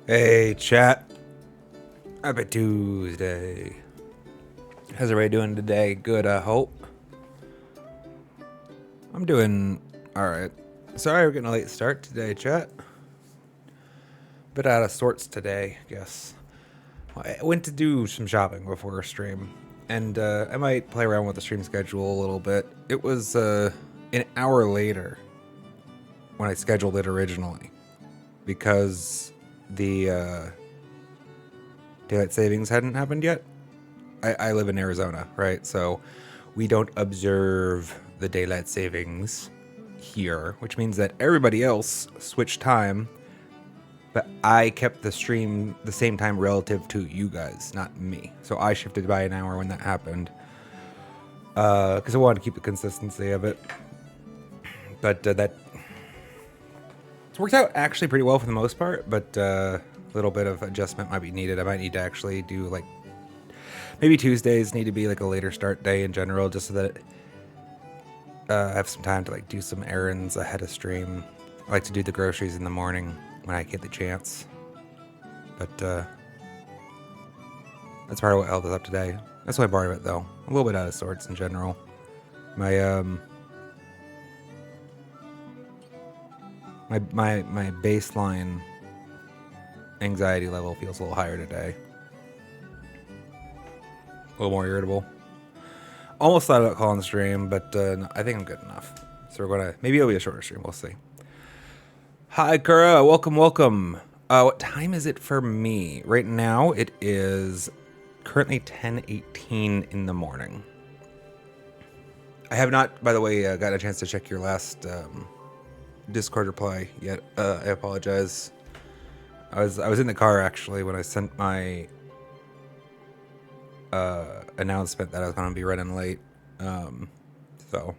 Hey, chat. Happy Tuesday. How's everybody doing today? Good, I hope. I'm doing alright. Sorry we're getting a late start today, chat. Bit out of sorts today, I guess. I went to do some shopping before our stream, and I might play around with the stream schedule a little bit. It was an hour later when I scheduled it originally, because the daylight savings hadn't happened yet. I live in Arizona, right? So we don't observe the daylight savings here, which means that everybody else switched time, but I kept the stream the same time relative to you guys, not me. So I shifted by an hour when that happened, because I wanted to keep the consistency of it. But that it's worked out actually pretty well for the most part, but a little bit of adjustment might be needed. I might need to actually do like maybe Tuesdays need to be like a later start day in general, just so that I have some time to like do some errands ahead of stream. I like to do the groceries in the morning when I get the chance. But that's part of what held us up today. That's why part of it though. A little bit out of sorts in general. My my baseline anxiety level feels a little higher today. A little more irritable. Almost thought about calling the stream, but no, I think I'm good enough. So we're gonna, maybe it'll be a shorter stream. We'll see. Hi, Kura. Welcome, welcome. What time is it for me? Right now, it is currently 10:18 in the morning. I have not, by the way, got a chance to check your last Discord reply yet. I apologize. I was in the car actually when I sent my announcement that I was going to be running late. So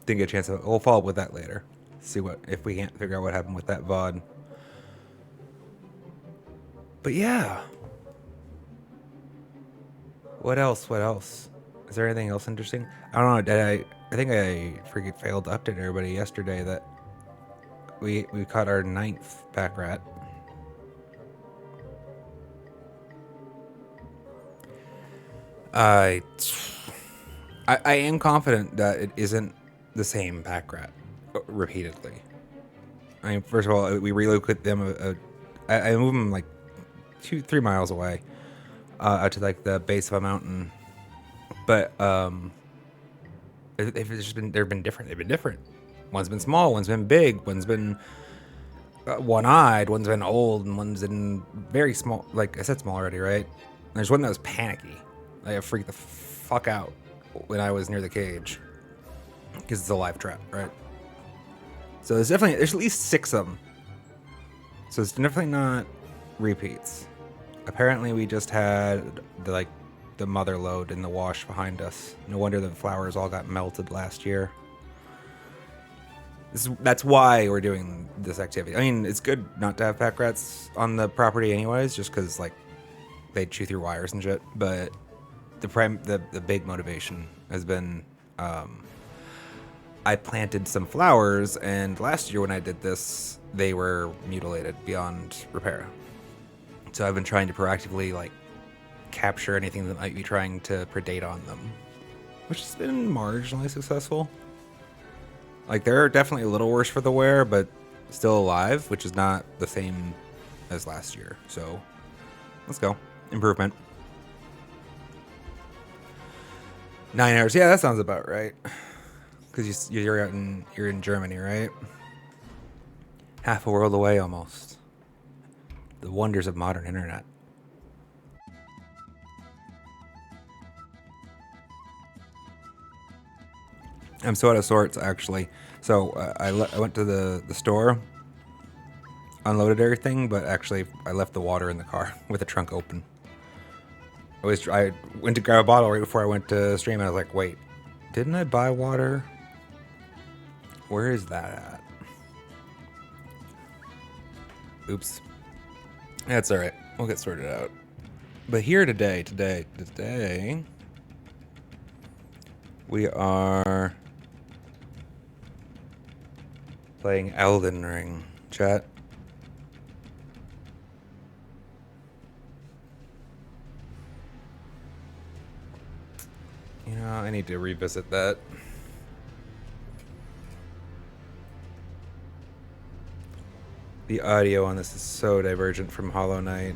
didn't get a chance to. We'll follow up with that later. See what if we can't figure out what happened with that VOD. But yeah. What else? What else? Is there anything else interesting? I don't know. Did I think I freaking failed to update everybody yesterday that we caught our 9th pack rat. I am confident that it isn't the same pack rat repeatedly. I mean, first of all, we relocate them. I move them like 2-3 miles away, out to like the base of a mountain. But they've been different. They've been different. One's been small. One's been big. One's been one-eyed. One's been old, and one's been very small. Like I said, small already, right? And there's one that was panicky. Like, I freaked the fuck out when I was near the cage because it's a live trap, right? So there's at least 6 of them. So it's definitely not repeats. Apparently, we just had the mother load in the wash behind us. No wonder the flowers all got melted last year. That's why we're doing this activity. I mean, it's good not to have pack rats on the property anyways, just because like they chew through wires and shit. But the big motivation has been I planted some flowers, and last year when I did this, they were mutilated beyond repair. So I've been trying to proactively like capture anything that might be trying to predate on them, which has been marginally successful. Like they're definitely a little worse for the wear, but still alive, which is not the same as last year. So let's go. Improvement. 9 hours. Yeah, that sounds about right. Because you're in Germany, right? Half a world away almost. The wonders of modern internet. I'm so out of sorts, actually. So I went to the store, unloaded everything, but actually I left the water in the car with the trunk open. I went to grab a bottle right before I went to stream, and I was like, wait, didn't I buy water? Where is that at? Oops. That's alright. We'll get sorted out. But here today, we are playing Elden Ring, chat. Yeah, I need to revisit that. The audio on this is so divergent from Hollow Knight.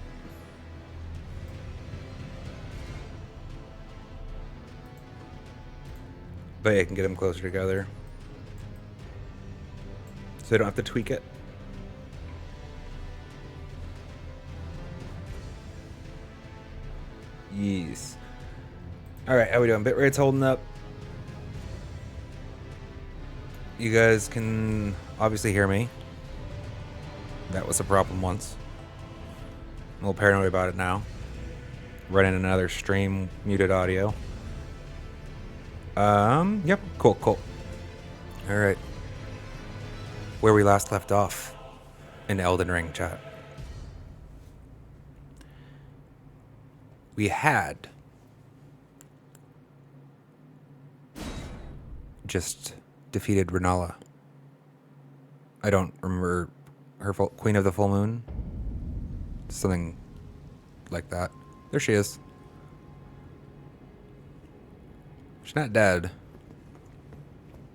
But I can get them closer together. So I don't have to tweak it. Yes. Alright, how we doing? Bitrate's holding up. You guys can obviously hear me. That was a problem once. I'm a little paranoid about it now. Running another stream, muted audio. Yep, cool. Alright. Where we last left off in Elden Ring chat. We had just defeated Rennala. I don't remember her Queen of the Full Moon. Something like that. There she is. She's not dead.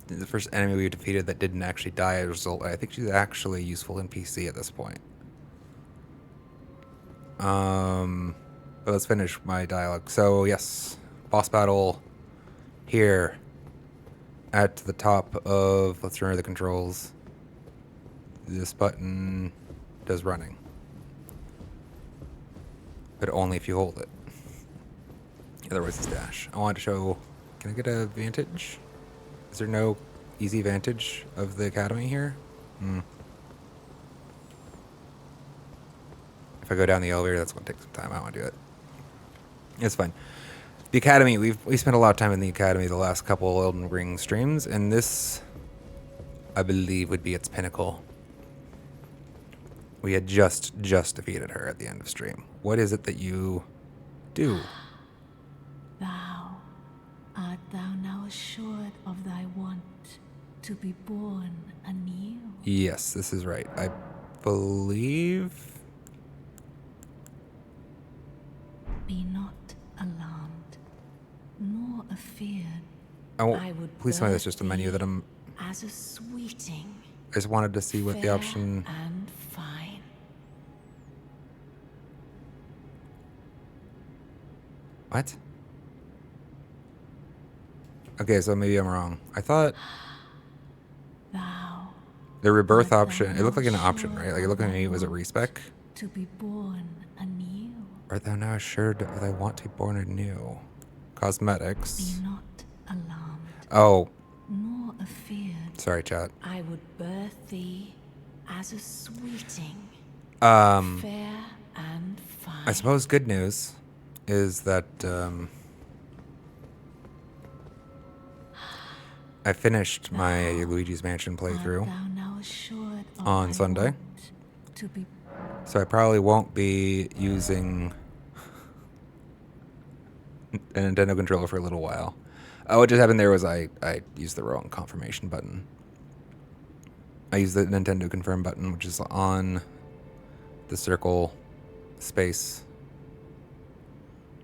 The first enemy we defeated that didn't actually die as a result. I think she's actually useful in PC at this point. But let's finish my dialogue. So yes, boss battle here at the top of, let's remember the controls. This button does running, but only if you hold it. Otherwise it's dash. I wanted to show, can I get a vantage? Is there no easy vantage of the academy here? If I go down the elevator, that's going to take some time. I don't want to do it. It's fine. The academy, we spent a lot of time in the academy the last couple Elden Ring streams, and this, I believe, would be its pinnacle. We had just defeated her at the end of stream. What is it that you do? Art thou now assured of thy want to be born anew? Yes, this is right. I believe. Be not alarmed, nor afeared. Oh, I would please tell me that's just a menu that I'm. As a sweeting. I just wanted to see what the option. And fine. What? Okay, so maybe I'm wrong. I thought Thou the rebirth option. It looked like an option, right? Like it looked like me. Was it respec? To be born anew. Art thou now assured that I want to be born anew? Cosmetics. Be not alarmed. Oh. Nor afeared. Sorry, chat. I would birth thee as a sweeting. Fair and fine. I suppose good news is that I finished my Luigi's Mansion playthrough on Sunday. So I probably won't be using a Nintendo controller for a little while. What just happened there was I used the wrong confirmation button. I used the Nintendo confirm button, which is on the circle space.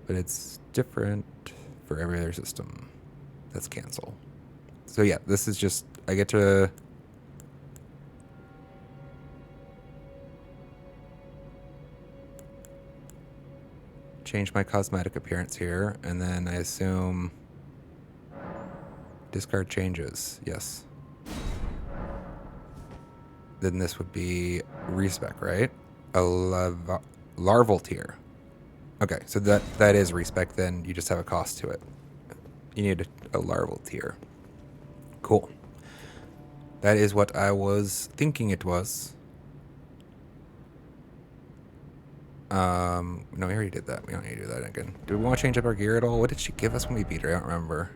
But it's different for every other system. That's cancel. So yeah, this is just, I get to change my cosmetic appearance here, and then I assume discard changes. Yes. Then this would be respec, right? A larval tier. Okay, so that is respec, then you just have a cost to it. You need a larval tier. Cool. That is what I was thinking it was. No, we already did that. We don't need to do that again. Do we want to change up our gear at all? What did she give us when we beat her? I don't remember.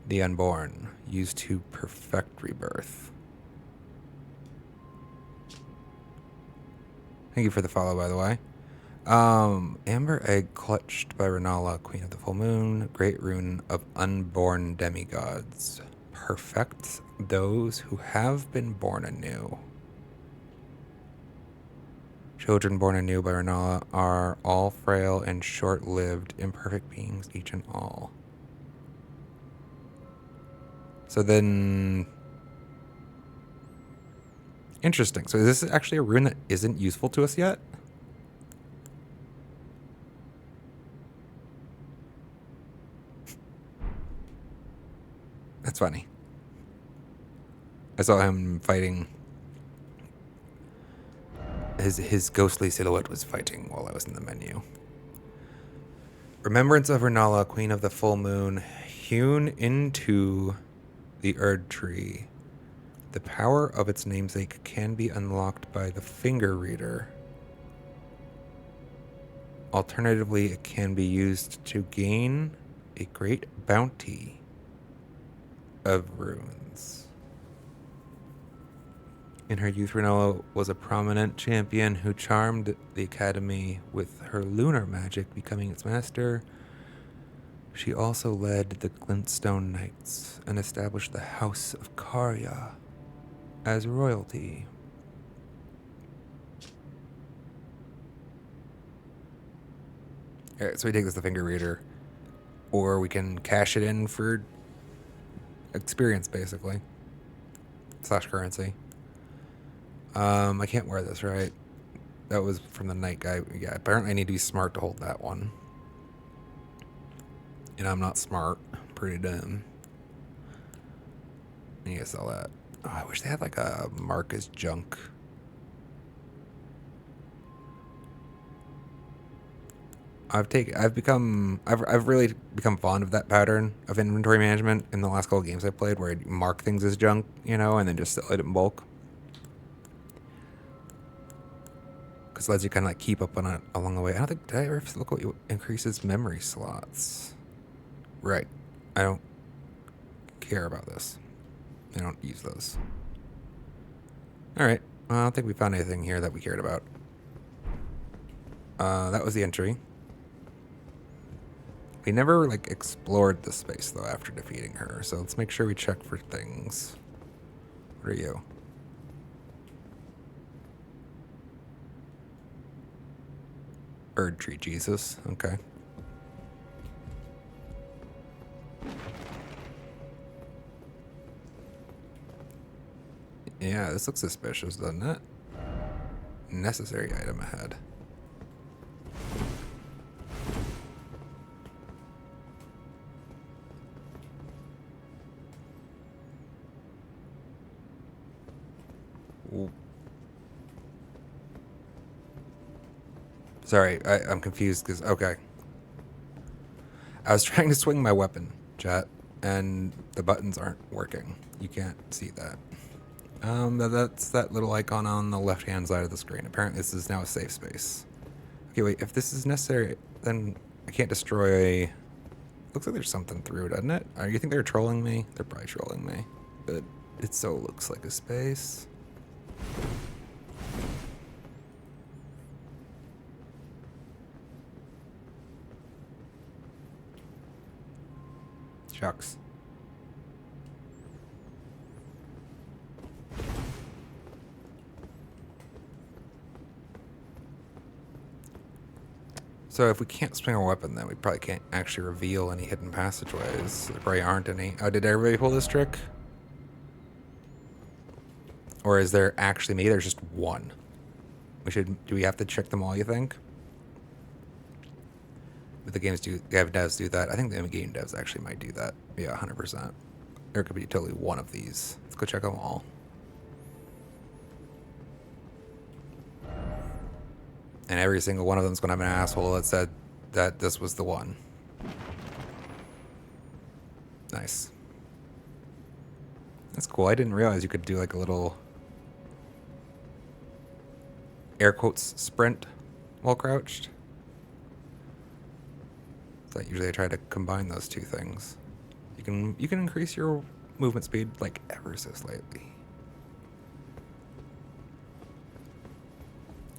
The Unborn. Used to perfect rebirth. Thank you for the follow, by the way. Amber Egg clutched by Rennala, Queen of the Full Moon, Great Rune of Unborn Demigods. Perfect those who have been born anew. Children born anew by Rennala are all frail and short-lived, imperfect beings, each and all. So then... Interesting. So is this actually a rune that isn't useful to us yet? That's funny. I saw him fighting. His ghostly silhouette was fighting while I was in the menu. Remembrance of Rennala, Queen of the Full Moon, hewn into the Erd Tree. The power of its namesake can be unlocked by the finger reader. Alternatively, it can be used to gain a great bounty of runes. In her youth, Rennala was a prominent champion who charmed the academy with her lunar magic, becoming its master. She also led the Glintstone Knights and established the House of Karya as royalty. Alright, so we take this to the finger reader, or we can cash it in for experience, basically. / currency. I can't wear this, right? That was from the night guy. Yeah, apparently I need to be smart to hold that one. And I'm not smart. I'm pretty dumb. I need to sell that. Oh, I wish they had like a mark as junk. I've really become fond of that pattern of inventory management in the last couple of games I played, where I mark things as junk, you know, and then just sell it in bulk. Because it lets you kind of like keep up on it along the way. I don't think, did I ever look what increases memory slots? Right. I don't care about this. I don't use those. Alright. Well, I don't think we found anything here that we cared about. That was the entry. We never, like, explored the space, though, after defeating her. So let's make sure we check for things. What are you? Erd Tree Jesus. Okay. Yeah, this looks suspicious, doesn't it? Necessary item ahead. Ooh. Sorry, I'm confused because, okay. I was trying to swing my weapon, chat, and the buttons aren't working. You can't see that. That's that little icon on the left-hand side of the screen. Apparently this is now a safe space. Okay, wait, if this is necessary, then I can't destroy... Looks like there's something through, doesn't it? You think they're trolling me? They're probably trolling me. But it so looks like a space. Shucks. So if we can't swing a weapon, then we probably can't actually reveal any hidden passageways. There probably aren't any. Oh, did everybody pull this trick? Or is there actually, maybe there's just one? Do we have to check them all, you think? But the devs do that. I think the game devs actually might do that. Yeah, 100%. There could be totally one of these. Let's go check them all. And every single one of them is going to have an asshole that said that this was the one. Nice. That's cool. I didn't realize you could do like a little air quotes sprint while crouched. So usually I try to combine those two things. You can increase your movement speed like ever so slightly.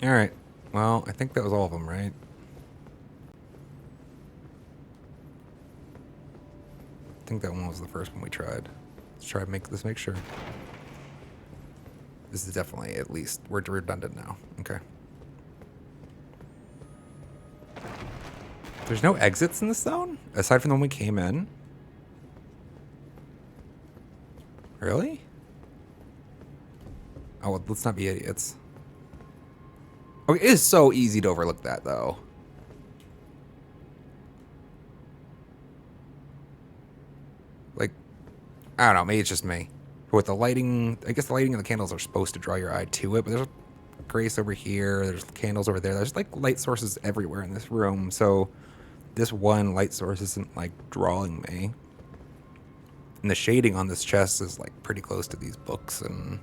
All right. Well, I think that was all of them, right? I think that one was the first one we tried. Let's try to make sure. This is definitely at least, we're redundant now. Okay. There's no exits in this zone? Aside from the one we came in? Really? Oh, well, let's not be idiots. Oh, it is so easy to overlook that, though. Like, I don't know, maybe it's just me. But with the lighting, I guess the lighting of the candles are supposed to draw your eye to it, but there's grace over here, there's candles over there, there's like light sources everywhere in this room, so this one light source isn't like drawing me. And the shading on this chest is like pretty close to these books and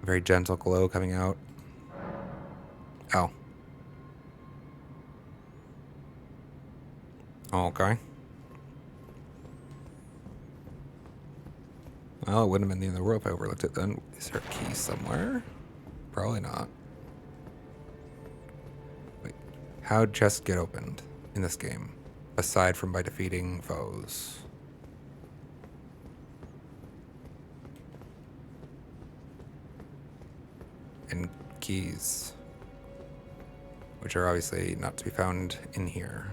very gentle glow coming out. Oh. Okay. Well, it wouldn't have been the end of the world if I overlooked it then. Is there a key somewhere? Probably not. Wait. How'd chests get opened in this game? Aside from by defeating foes. And keys. Which are obviously not to be found in here.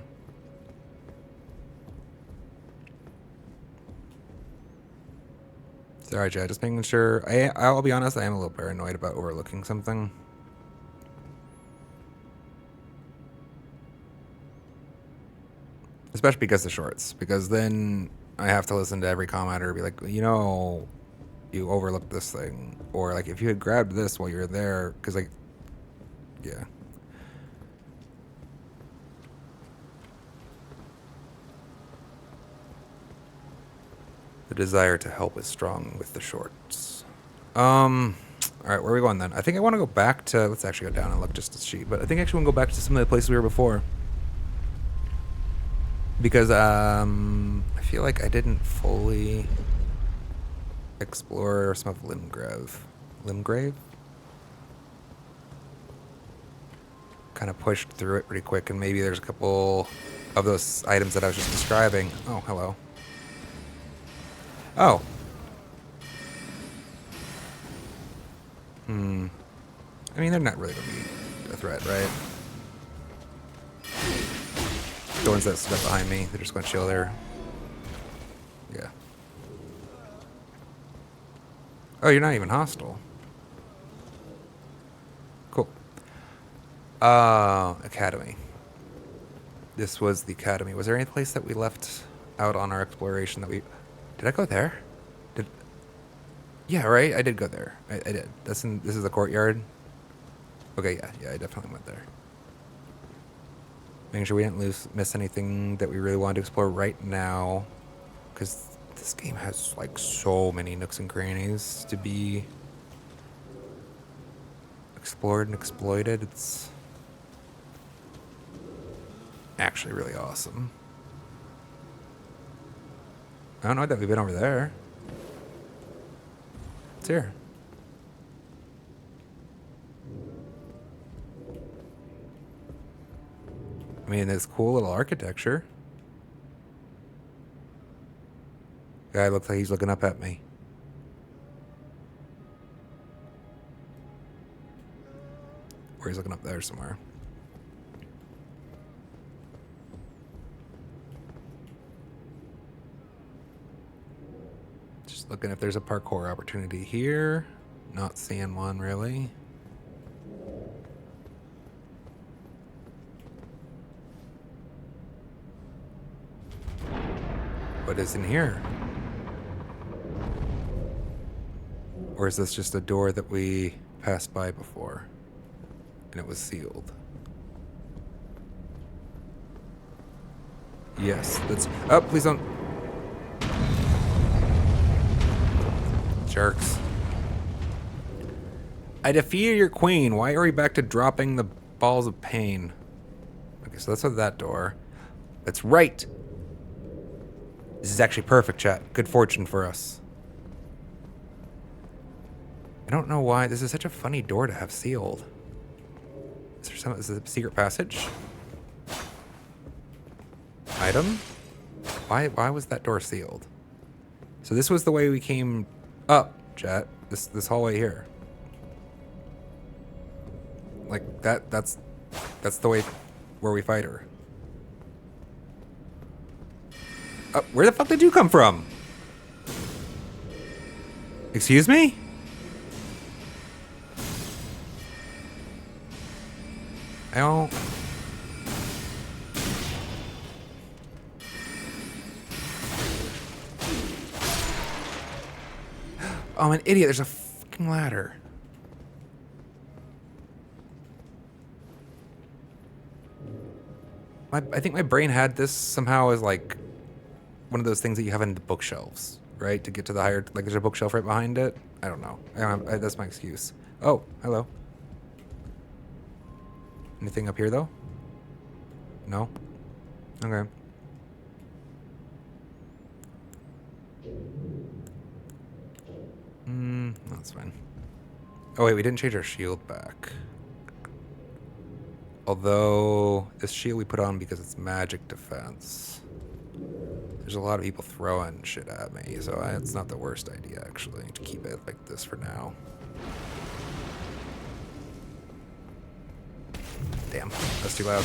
Sorry, Chad, just making sure. I'll be honest, I am a little paranoid about overlooking something. Especially because of the shorts. Because then I have to listen to every commenter be like, you know, you overlooked this thing. Or like, if you had grabbed this while you were there, because like, yeah. The desire to help is strong with the shorts. Alright, where are we going then? I think I want to go back to... Let's actually go down and look just to see. But I think I actually want to go back to some of the places we were before. Because, I feel like I didn't fully explore some of Limgrave. Limgrave? Kind of pushed through it pretty quick, and maybe there's a couple of those items that I was just describing. Oh, hello. Oh. I mean, they're not really going to be a threat, right? The ones that stood up behind me, they're just going to chill there. Yeah. Oh, you're not even hostile. Cool. Academy. This was the academy. Was there any place that we left out on our exploration that we... Did I go there? Yeah, right? I did go there. I did. This is the courtyard? Okay, yeah, I definitely went there. Making sure we didn't miss anything that we really wanted to explore right now. Because this game has, like, so many nooks and crannies to be explored and exploited. It's actually really awesome. I don't know that we've been over there. It's here. I mean, it's cool little architecture. Guy looks like he's looking up at me. Or he's looking up there somewhere. Just looking if there's a parkour opportunity here. Not seeing one really. What is in here? Or is this just a door that we passed by before and it was sealed? Yes, that's... Oh, please don't... Jerks. I defeated your queen. Why are we back to dropping the balls of pain? Okay, so that's with that door. That's right. This is actually perfect, chat. Good fortune for us. I don't know why. This is such a funny door to have sealed. Is there some... Is this a secret passage? Item? Why was that door sealed? So this was the way we came up, chat. This hallway here. Like that's That's the way where we fight her. Where the fuck did you come from? Excuse me? I don't... Oh, I'm an idiot. There's a fucking ladder. I think my brain had this somehow as like one of those things that you have in the bookshelves, right? To get to the higher, like there's a bookshelf right behind it. I don't know. That's my excuse. Oh, hello. Anything up here though? No? Okay. That's fine. Oh wait, we didn't change our shield back. Although, this shield we put on because it's magic defense. There's a lot of people throwing shit at me, so it's not the worst idea, actually, to keep it like this for now. Damn, that's too loud.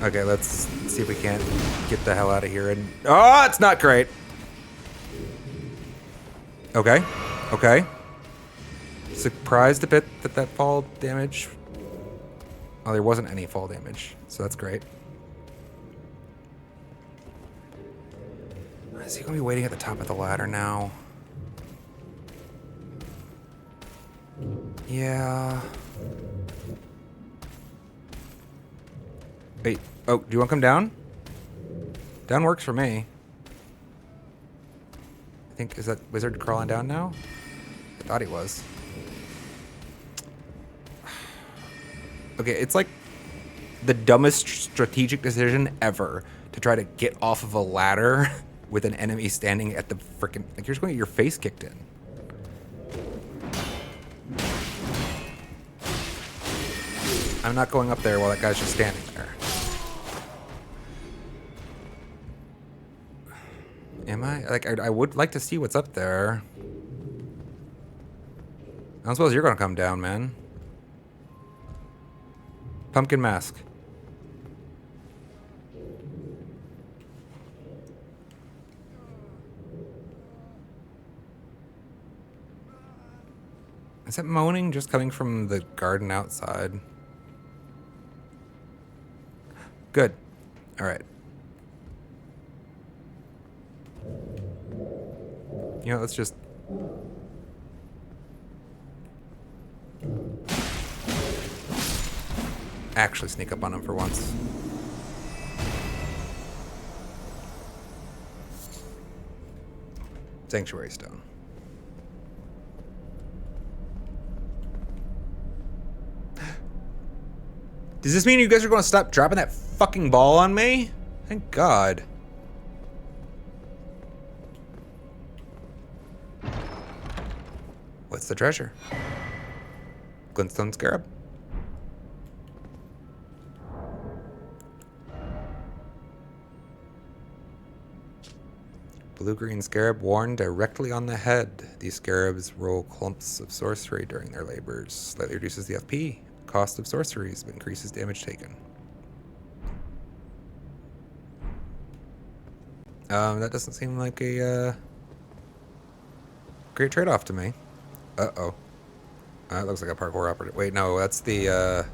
Okay, let's see if we can't get the hell out of here. And oh, it's not great. Okay, okay. Surprised a bit that fall damage. Oh, there wasn't any fall damage, so that's great. Is he gonna be waiting at the top of the ladder now? Yeah. Wait. Oh, do you want to come down? Down works for me. I think, is that wizard crawling down now? I thought he was. Okay, it's like the dumbest strategic decision ever to try to get off of a ladder with an enemy standing at the frickin', like you're just going to get your face kicked in. I'm not going up there while that guy's just standing there. Am I? Like, I would like to see what's up there. I don't suppose you're gonna come down, man. Pumpkin mask. Is that moaning just coming from the garden outside? Good. All right. You know, let's just... actually sneak up on him for once. Sanctuary stone. Does this mean you guys are going to stop dropping that fucking ball on me? Thank God. What's the treasure? Glintstone scarab. Blue-green scarab worn directly on the head. These scarabs roll clumps of sorcery during their labors. Slightly reduces the FP. Cost of sorceries, but increases damage taken. That doesn't seem like a great trade-off to me. Uh-oh. That looks like a parkour operative. Wait, no, that's the,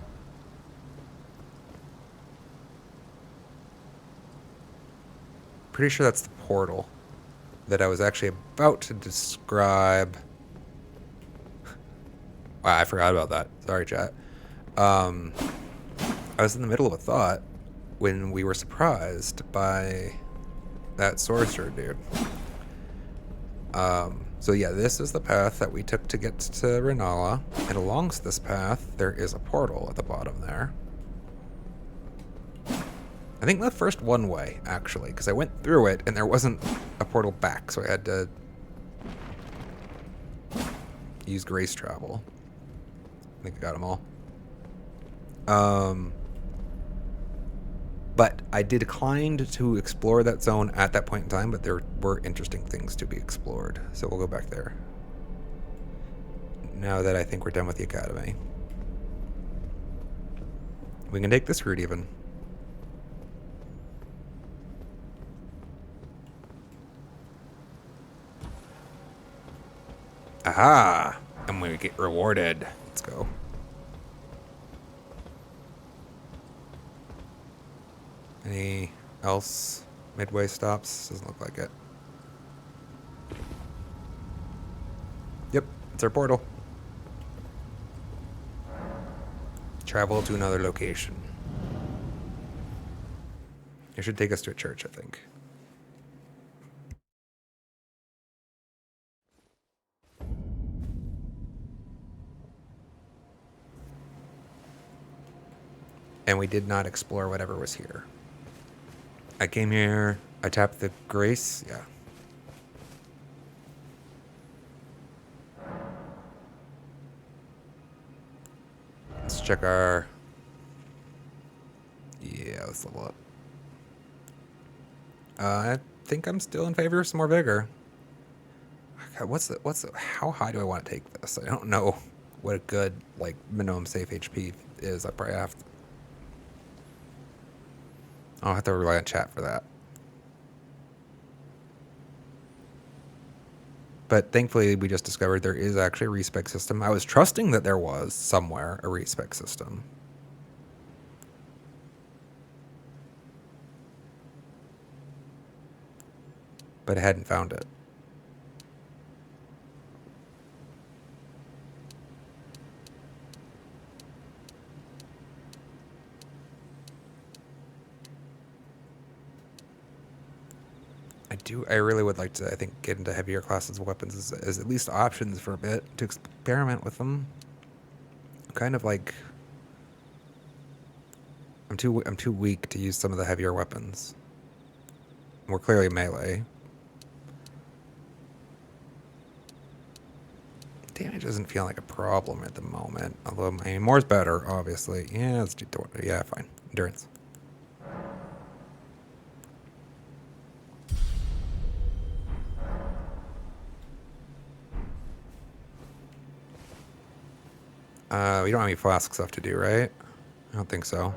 pretty sure that's the portal that I was actually about to describe. Wow, I forgot about that. Sorry, chat. I was in the middle of a thought when we were surprised by that sorcerer dude. So yeah, this is the path that we took to get to Rennala, and along this path, there is a portal at the bottom there. I think the first one way, actually, because I went through it, and there wasn't a portal back, so I had to use grace travel. I think I got them all. But I declined to explore that zone at that point in time, but there were interesting things to be explored. So we'll go back there. Now that I think we're done with the academy. We can take this route even. Aha! And we get rewarded. Let's go. Any else midway stops? Doesn't look like it. Yep, it's our portal. Travel to another location. It should take us to a church, I think. And we did not explore whatever was here. I came here, I tapped the grace, yeah. Let's check our... Yeah, let's level up. I think I'm still in favor of some more vigor. God, how high do I want to take this? I don't know what a good, like, minimum safe HP is. I probably have to... I'll have to rely on chat for that. But thankfully, we just discovered there is actually a respec system. I was trusting that there was somewhere a respec system. But I hadn't found it. I really would like to, I think, get into heavier classes of weapons as at least options for a bit to experiment with them. I'm kind of like... I'm too weak to use some of the heavier weapons. We're clearly melee. Damage doesn't feel like a problem at the moment. Although, I mean, more's better, obviously. Yeah, let's do... Yeah, fine. Endurance. We don't have any flask stuff to do, right? I don't think so.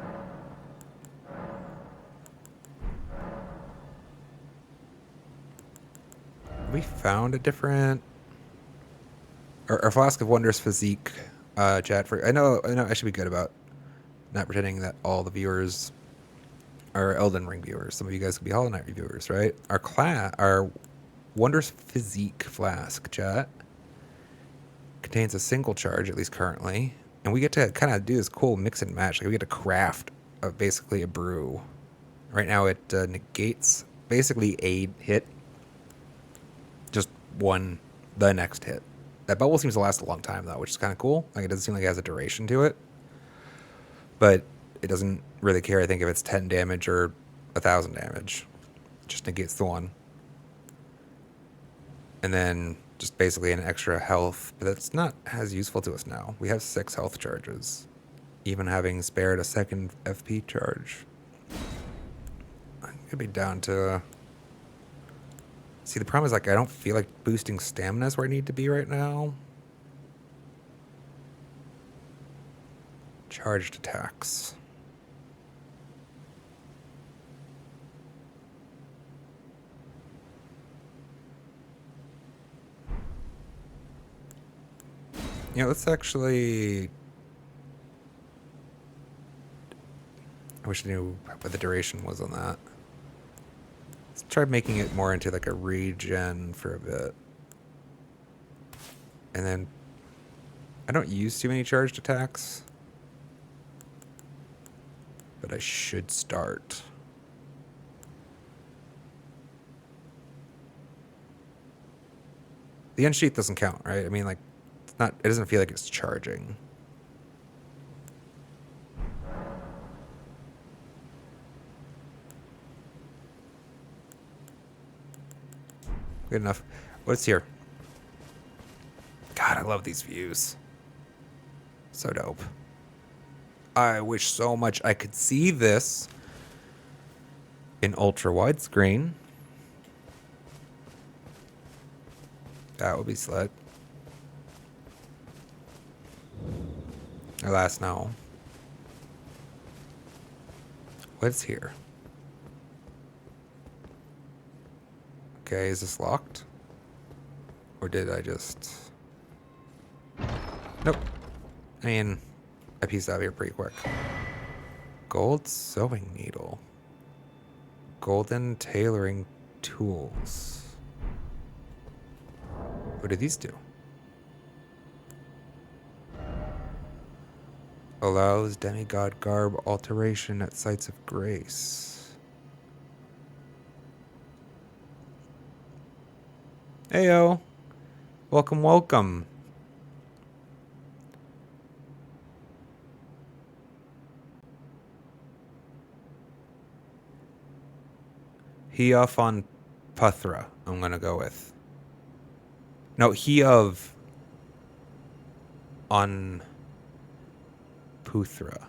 We found a different... Our Flask of Wondrous Physique chat for... I know I should be good about not pretending that all the viewers are Elden Ring viewers. Some of you guys could be Hollow Knight reviewers, right? Our Wondrous Physique Flask chat contains a single charge, at least currently. And we get to kind of do this cool mix and match. Like we get to craft basically a brew. Right now it negates basically a hit. Just the next hit. That bubble seems to last a long time though, which is kind of cool. Like it doesn't seem like it has a duration to it. But it doesn't really care, I think, if it's 10 damage or 1,000 damage. It just negates the one. And then just basically an extra health, but that's not as useful to us now. We have 6 health charges, even having spared a second FP charge. I could be down to... See, the problem is, like, I don't feel like boosting stamina is where I need to be right now. Charged attacks. Yeah, let's actually... I wish I knew what the duration was on that. Let's try making it more into like a regen for a bit. And then... I don't use too many charged attacks. But I should start. The unsheath doesn't count, right? I mean, like, it's not... It doesn't feel like it's charging. Good enough. What's here? God, I love these views. So dope. I wish so much I could see this in ultra widescreen. That would be slick. Alas, no. What's here? Okay, is this locked? Or did I just... Nope. I mean, I pieced out here pretty quick. Gold sewing needle. Golden tailoring tools. What do these do? Allows demigod garb alteration at sites of grace. Heyo. Welcome, welcome. He off on Puthra, I'm gonna go with. No, he of on Puthra.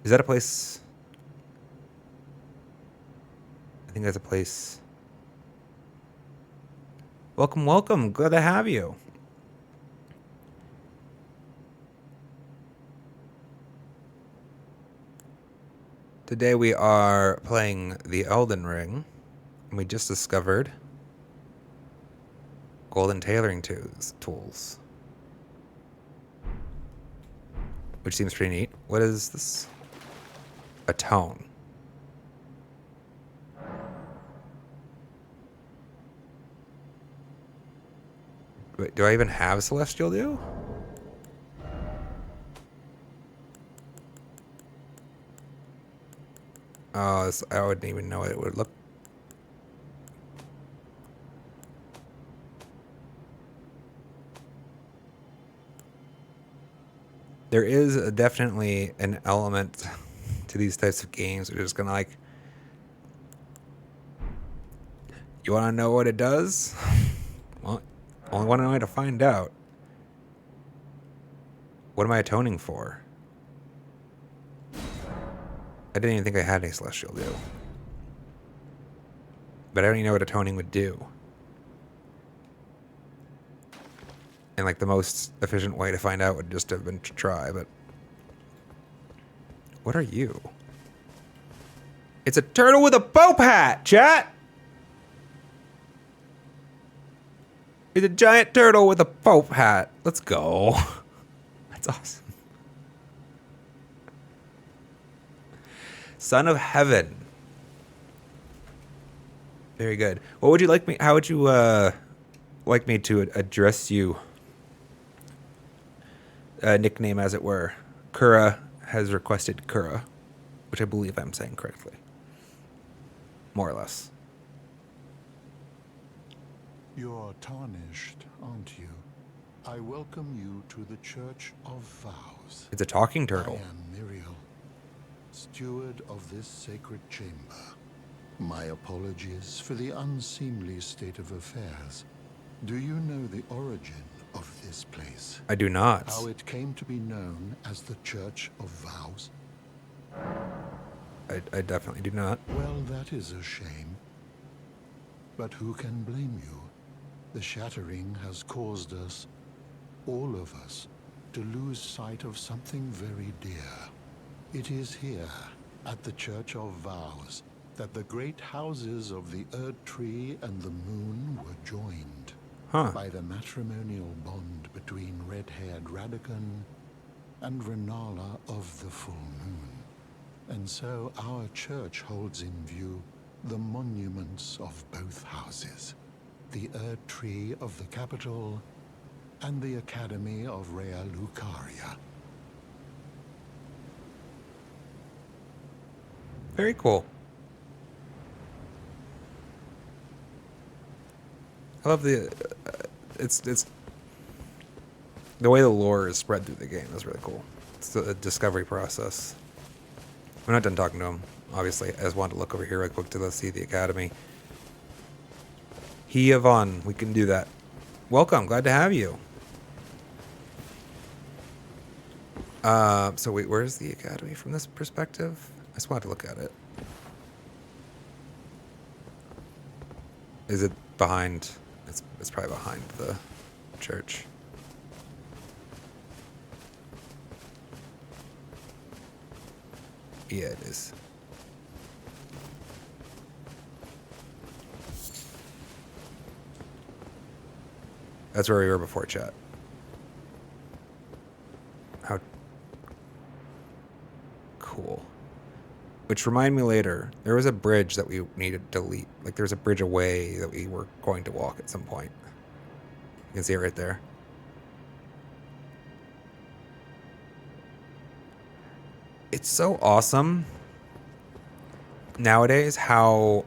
Is that a place? I think that's a place. Welcome, welcome. Glad to have you. Today we are playing the Elden Ring, and we just discovered golden tailoring tools, which seems pretty neat. What is this? A tone. Wait, do I even have Celestial Dew? Oh, I wouldn't even know what it would look. There is definitely an element to these types of games which is gonna like, you wanna know what it does? Well, only one way to find out. What am I atoning for? I didn't even think I had any Celestial Dew. But I don't even know what atoning would do. And like the most efficient way to find out would just have been to try, but... What are you? It's a turtle with a Pope hat, chat! It's a giant turtle with a Pope hat. Let's go. That's awesome. Son of Heaven. Very good. What would you like me? How would you like me to address you? Nickname, as it were. Kura has requested Kura, which I believe I'm saying correctly. More or less. You're tarnished, aren't you? I welcome you to the Church of Vows. It's a talking turtle. I am Miriel, steward of this sacred chamber. My apologies for the unseemly state of affairs. Do you know the origin of this place? I do not. How it came to be known as the Church of Vows? I definitely do not. Well, that is a shame. But who can blame you? The shattering has caused us, all of us, to lose sight of something very dear. It is here, at the Church of Vows, that the great houses of the Erd Tree and the Moon were joined by the matrimonial bond between red-haired Radagon and Rennala of the Full Moon. And so our church holds in view the monuments of both houses, the Erd Tree of the capital and the Academy of Rea Lucaria. Very cool. I love the it's the way the lore is spread through the game is really cool. It's the discovery process. We're not done talking to him, obviously. I just wanted to look over here real quick to see the academy. He Yvonne, we can do that. Welcome, glad to have you. So wait, where's the academy from this perspective? I just wanted to look at it. Is it behind? It's probably behind the church. Yeah, it is. That's where we were before, chat. How cool. Which remind me later, there was a bridge that we needed to delete. Like there was a bridge away that we were going to walk at some point. You can see it right there. It's so awesome nowadays how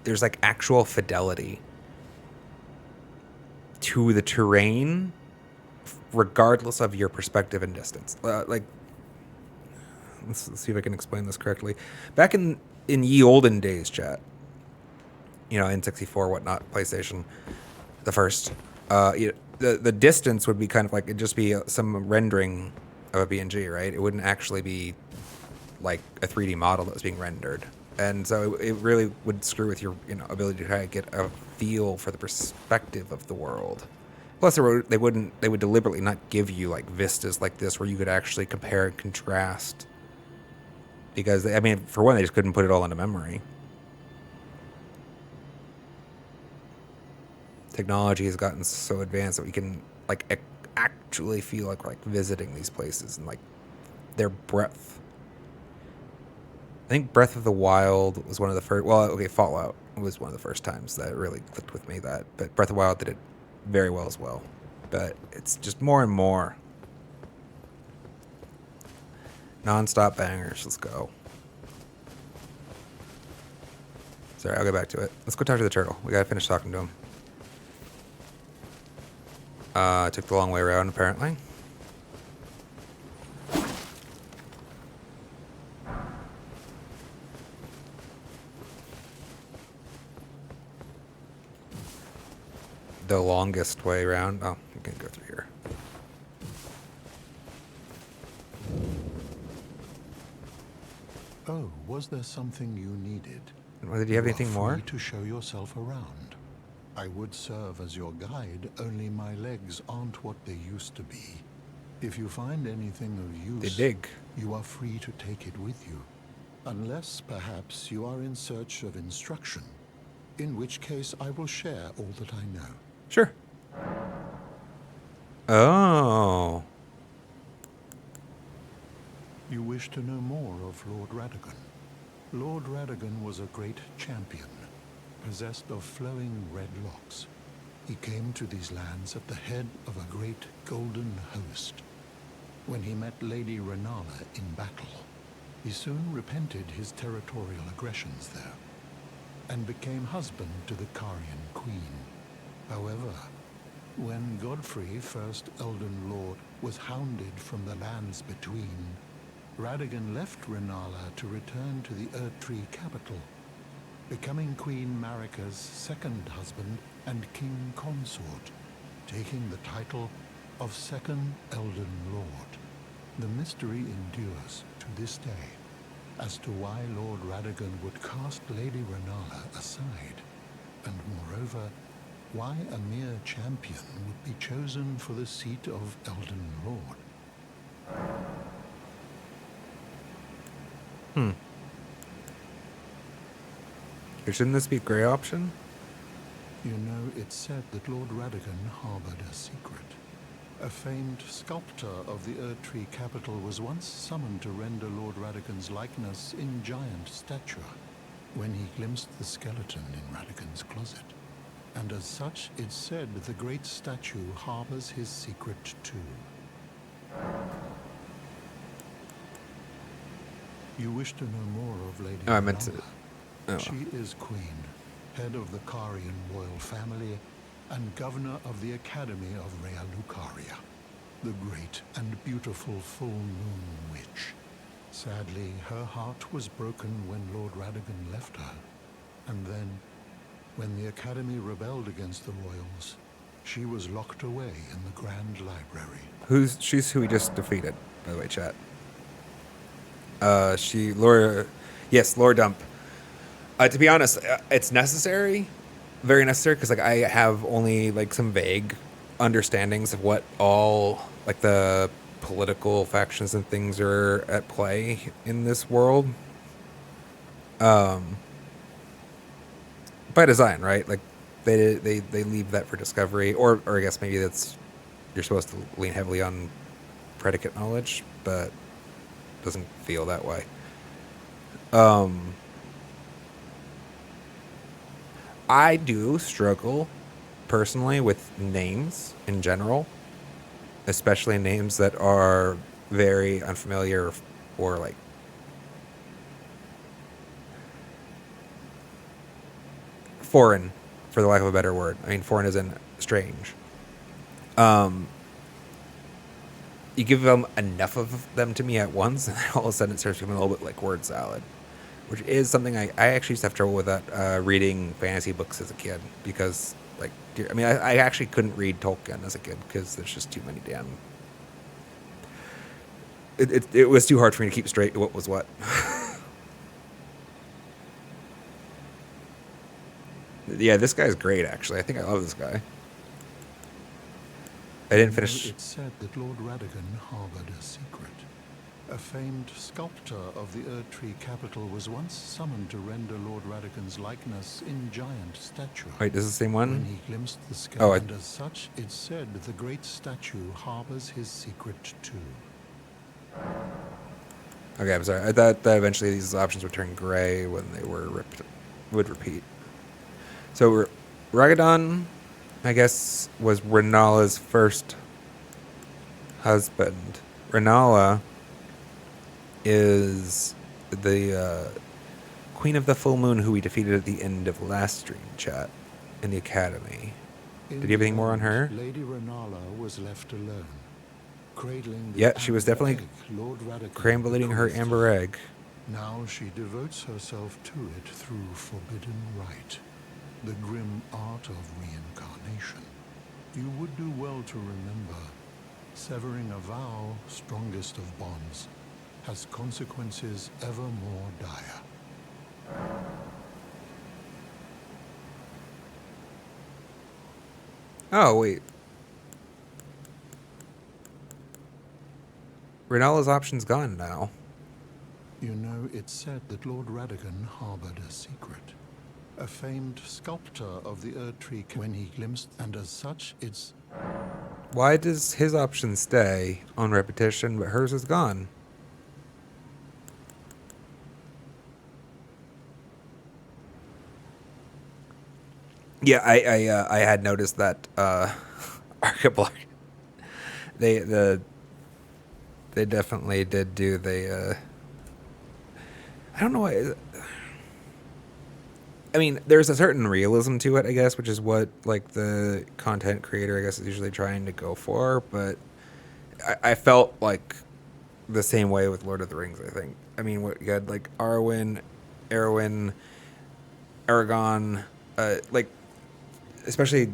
there's like actual fidelity to the terrain regardless of your perspective and distance. Like let's see if I can explain this correctly. Back in ye olden days, chat, you know, N64, whatnot, PlayStation, the first, the distance would be kind of like, it'd just be some rendering of a BNG, right? It wouldn't actually be like a 3D model that was being rendered. And so it really would screw with your, you know, ability to try to get a feel for the perspective of the world. Plus, they would deliberately not give you like vistas like this where you could actually compare and contrast. Because, I mean, for one, they just couldn't put it all into memory. Technology has gotten so advanced that we can like actually feel like we're like visiting these places and like their breadth. I think Breath of the Wild was one of the first. Well, okay, Fallout was one of the first times that it really clicked with me. But Breath of the Wild did it very well as well. But it's just more and more non-stop bangers. Let's go. Sorry, I'll get back to it. Let's go talk to the turtle. We gotta finish talking to him. Took the long way around, apparently. The longest way around. Oh, we can go through here. Oh, was there something you needed? Did you have anything more? Free to show yourself around. I would serve as your guide, only my legs aren't what they used to be. If you find anything of use, They dig. you are free to take it with you. Unless, perhaps, you are in search of instruction, in which case I will share all that I know. Sure. Oh. You wish to know more of Lord Radagon. Lord Radagon was a great champion, possessed of flowing red locks. He came to these lands at the head of a great golden host. When he met Lady Rennala in battle, he soon repented his territorial aggressions there, and became husband to the Carian queen. However, when Godfrey, first Elden Lord, was hounded from the lands between, Radagon left Rennala to return to the Erdtree capital, becoming Queen Marika's second husband and king consort, taking the title of Second Elden Lord. The mystery endures to this day as to why Lord Radagon would cast Lady Rennala aside, and moreover, why a mere champion would be chosen for the seat of Elden Lord. Shouldn't this be a gray option? You know, it's said that Lord Radagon harbored a secret. A famed sculptor of the Erdtree capital was once summoned to render Lord Radagon's likeness in giant stature, when he glimpsed the skeleton in Radagon's closet. And as such, it's said the great statue harbors his secret too. You wish to know more of Lady Oh, I meant to. Rennala. Oh. She is queen, head of the Carian royal family, and governor of the Academy of Rea Lucaria, the great and beautiful full moon witch. Sadly, her heart was broken when Lord Radagon left her, and then, when the Academy rebelled against the royals, She was locked away in the Grand Library. She's who we just defeated, by the way, chat. Laura, yes, Laura Dump. To be honest, it's necessary, very necessary, because like I have only like some vague understandings of what all like the political factions and things are at play in this world. By design, right? Like they leave that for discovery, or I guess maybe that's you're supposed to lean heavily on predicate knowledge, but doesn't feel that way. I do struggle personally with names in general, especially names that are very unfamiliar or like foreign, for the lack of a better word. I mean, foreign as in strange. You give them enough of them to me at once, and then all of a sudden it starts becoming a little bit like word salad, which is something I actually used to have trouble with that reading fantasy books as a kid, because like I mean I actually couldn't read Tolkien as a kid because there's just too many damn. It was too hard for me to keep straight what was what. Yeah, this guy's great actually. I think I love this guy. I didn't finish. It's said that Lord Radigan harbored a secret. A famed sculptor of the Erdtree capital was once summoned to render Lord Radigan's likeness in giant statue. Wait, this is the same one? When he glimpsed the sky, Oh, and as such, it's said the great statue harbors his secret too. Okay, I'm sorry. I thought that eventually these options would turn gray when they would repeat. So Ragadon, I guess, was Rennala's first husband. Rennala is the Queen of the Full Moon who we defeated at the end of last stream chat in the Academy. Did you have anything more on her? Lady Rennala was left alone, cradling the Yeah, she was definitely egg Lord Radigan cradling her bequeathed amber egg. Now she devotes herself to it through forbidden rite, the grim art of reincarnation. You would do well to remember, severing a vow, strongest of bonds, has consequences ever more dire. Oh, wait. Rennala's option's gone now. You know, it's said that Lord Radigan harbored a secret. A famed sculptor of the Erdtree when he glimpsed, and as such, it's... Why does his option stay on repetition, but hers is gone? Yeah, I had noticed that Archibald, they definitely did do the I don't know why. I mean, there's a certain realism to it, I guess, which is what like the content creator, I guess, is usually trying to go for. But I felt like the same way with Lord of the Rings. I think. I mean, what you had like Arwen, Arwen, Aragon, like especially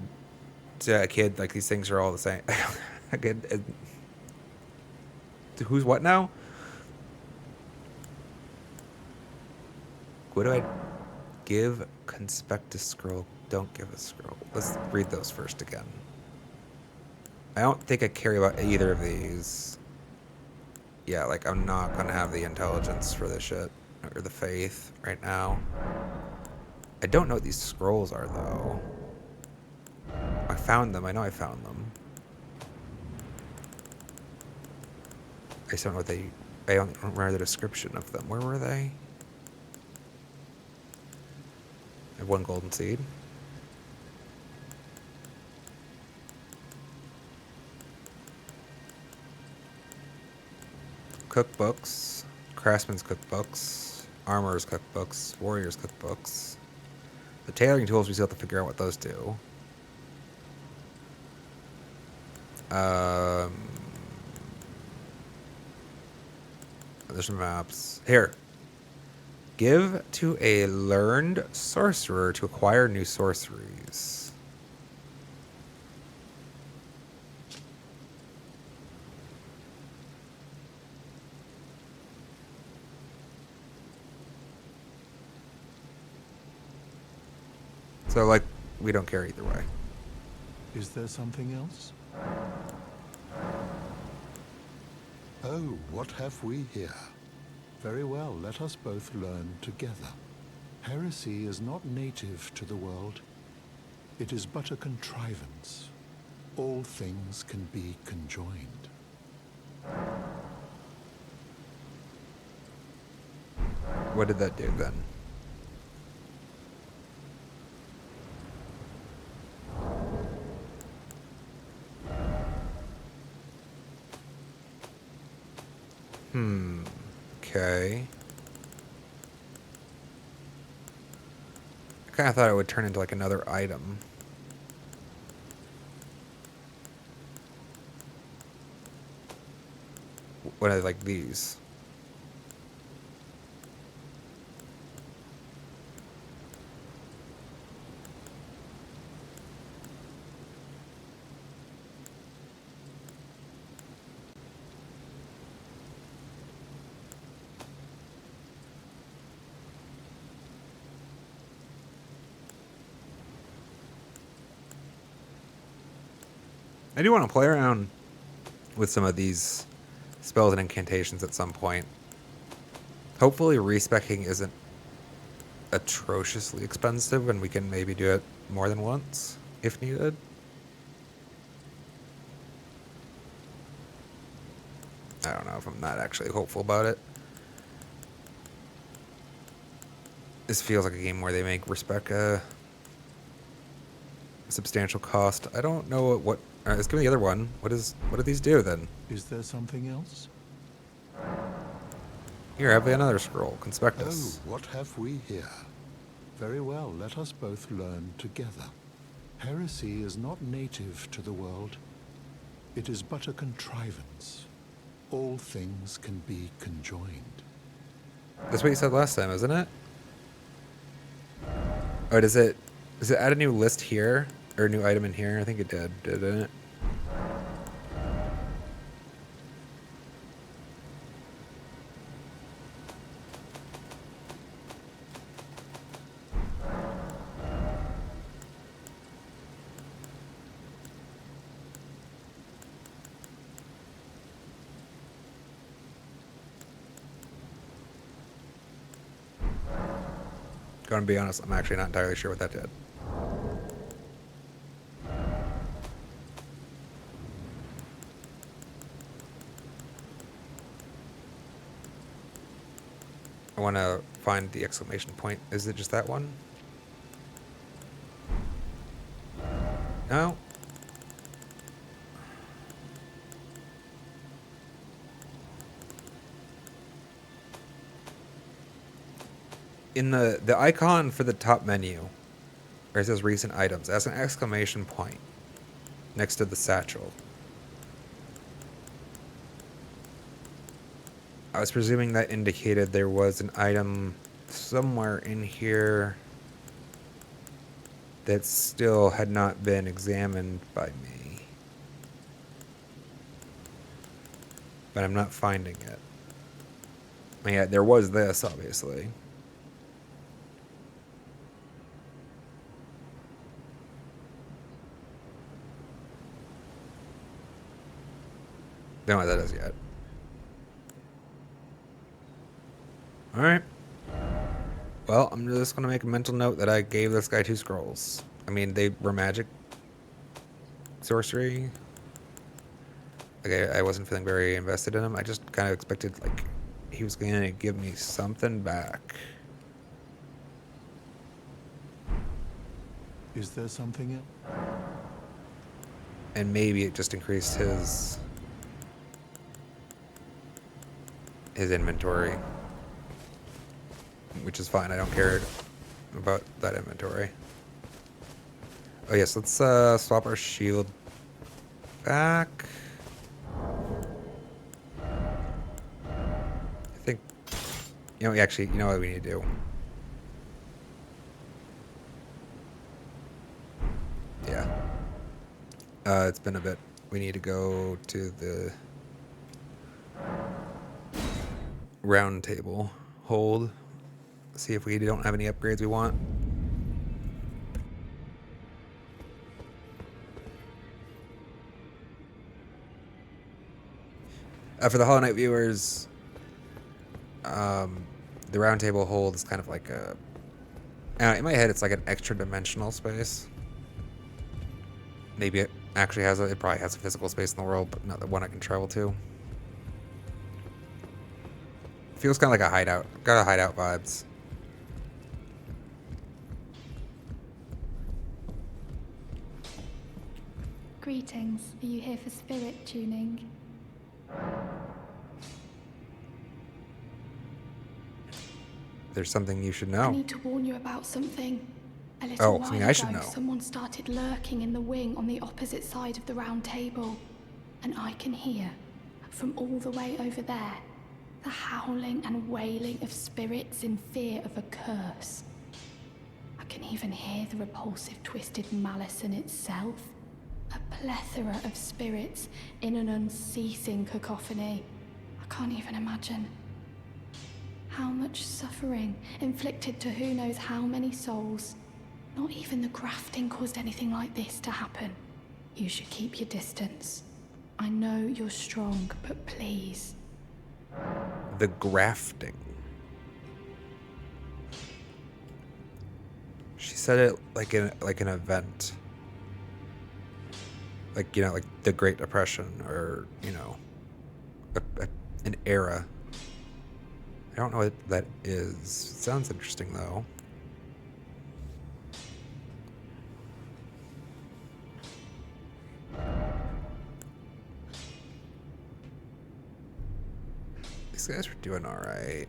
to a kid, like these things are all the same. A kid, who's what now? What do I give? Conspect a scroll. Don't give a scroll. Let's read those first again. I don't think I care about either of these. Yeah, like I'm not gonna have the intelligence for this shit or the faith right now. I don't know what these scrolls are though. I found them. I know I found them. I just don't know what they. I don't remember the description of them. Where were they? I have one golden seed. Cookbooks, craftsman's cookbooks, armorer's cookbooks, warrior's cookbooks. The tailoring tools, we still have to figure out what those do. There's some maps. Here. Give to a learned sorcerer to acquire new sorceries. So, like, we don't care either way. Is there something else? Oh, what have we here? Very well, let us both learn together. Heresy is not native to the world. It is but a contrivance. All things can be conjoined. What did that do then? Okay. I kind of thought it would turn into like another item. What are like these? I do want to play around with some of these spells and incantations at some point. Hopefully respecking isn't atrociously expensive and we can maybe do it more than once if needed. I don't know if I'm not actually hopeful about it. This feels like a game where they make respec a substantial cost. I don't know what let's give me the other one. What do these do then? Is there something else? Here, have another scroll. Oh, Conspectus. what have we here? Very well, let us both learn together. Heresy is not native to the world. It is but a contrivance. All things can be conjoined. That's what you said last time, isn't it? Oh, does it add a new list here? Or a new item in here? I think it did, didn't it? Gonna be honest, I'm actually not entirely sure what that did. I want to find the exclamation point. Is it just that one? No. In the icon for the top menu, where it says recent items, that's an exclamation point next to the satchel. I was presuming that indicated there was an item somewhere in here that still had not been examined by me. But I'm not finding it. I mean, yeah, there was this, obviously. Don't know what that is yet. Alright. Well, I'm just going to make a mental note that I gave this guy 2 scrolls. I mean, they were magic. Sorcery. Okay, I wasn't feeling very invested in him. I just kind of expected, like, he was going to give me something back. Is there something else? And maybe it just increased his inventory. Which is fine. I don't care about that inventory. Oh yes, let's swap our shield back. I think, actually, you know what we need to do? Yeah. It's been a bit. We need to go to the round table. Hold. See if we don't have any upgrades we want. For the Hollow Knight viewers, the round table holds kind of like a... in my head, it's like an extra dimensional space. Maybe it actually has it probably has a physical space in the world, but not the one I can travel to. Feels kind of like a hideout. Got a hideout vibes. Greetings. Are you here for spirit tuning? There's something you should I know. need to warn you about something. A little Oh, while something I should ago, know. someone started lurking in the wing on the opposite side of the round table. And I can hear, from all the way over there, the howling and wailing of spirits in fear of a curse. I can even hear the repulsive twisted malice in itself. A plethora of spirits in an unceasing cacophony. I can't even imagine. How much suffering inflicted to who knows how many souls. Not even the grafting caused anything like this to happen. You should keep your distance. I know you're strong, but please. The grafting. She said it like an event. Like, you know, like the Great Depression or, you know, an era. I don't know what that is. Sounds interesting, though. These guys are doing all right.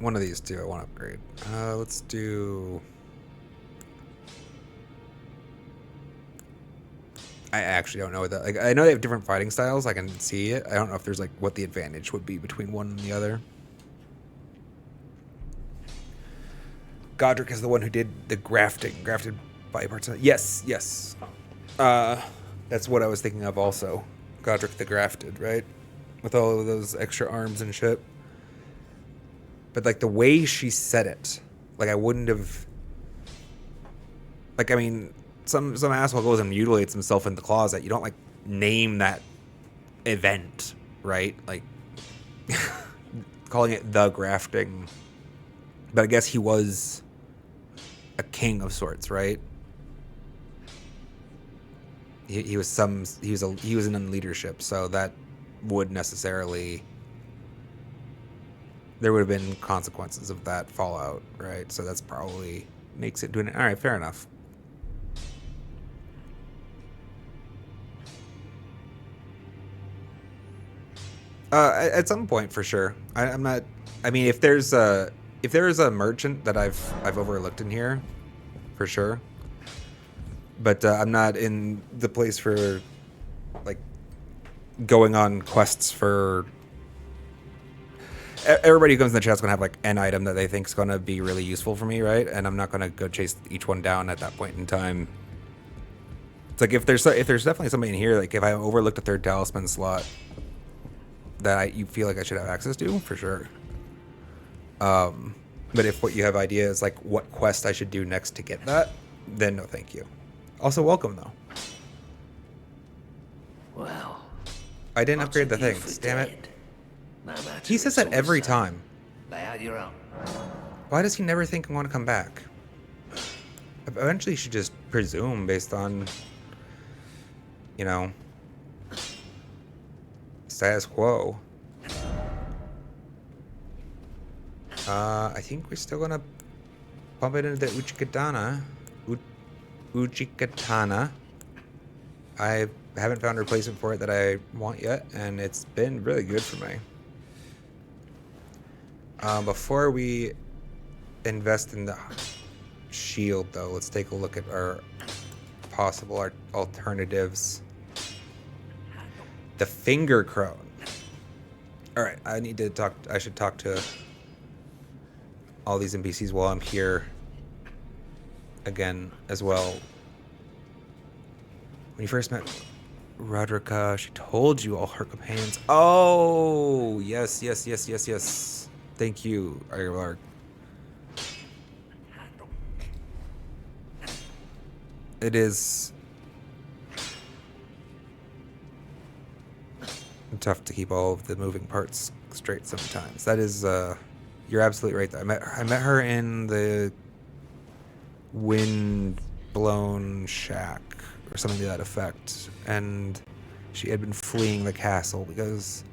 One of these two I want to upgrade. Let's do... I actually don't know what that... Like, I know they have different fighting styles. I can see it. I don't know if there's, like, what the advantage would be between one and the other. Godric is the one who did the grafting. Grafted body parts. Yes, yes. That's what I was thinking of also. Godric the Grafted, right? With all of those extra arms and shit. But, like, the way she said it, like, I wouldn't have... Like, I mean, some asshole goes and mutilates himself in the closet. You don't, like, name that event, right? Like, calling it the grafting. But I guess he was a king of sorts, right? He was in leadership, so that would necessarily... There would have been consequences of that fallout, right? So that's probably makes it doing it. All right, fair enough. At some point, for sure. I'm not. I mean, if there is a merchant that I've overlooked in here, for sure. But I'm not in the place for like going on quests for. Everybody who comes in the chat's gonna have like an item that they think is gonna be really useful for me, right? And I'm not gonna go chase each one down at that point in time. It's like if there's definitely somebody in here, like if I overlooked a third talisman slot that you feel like I should have access to, for sure. But if what you have idea is like what quest I should do next to get that, then no, thank you. Also, welcome though. Well, I didn't upgrade the things. Damn it. He says that every time. Lay out your own. Why does he never think I want to come back? Eventually, you should just presume based on, you know, status quo. I think we're still gonna pump it into the Uchikatana. Uchikatana. I haven't found a replacement for it that I want yet, and it's been really good for me. Before we invest in the shield, though, let's take a look at our possible alternatives. The finger crone. All right, I should talk to all these NPCs while I'm here again as well. When you first met Roderica, she told you all her companions. Oh, yes, yes, yes, yes, yes. Thank you, Aguilar. It is tough to keep all of the moving parts straight sometimes. That is, you're absolutely right. I met her in the wind-blown shack or something to that effect, and she had been fleeing the castle because,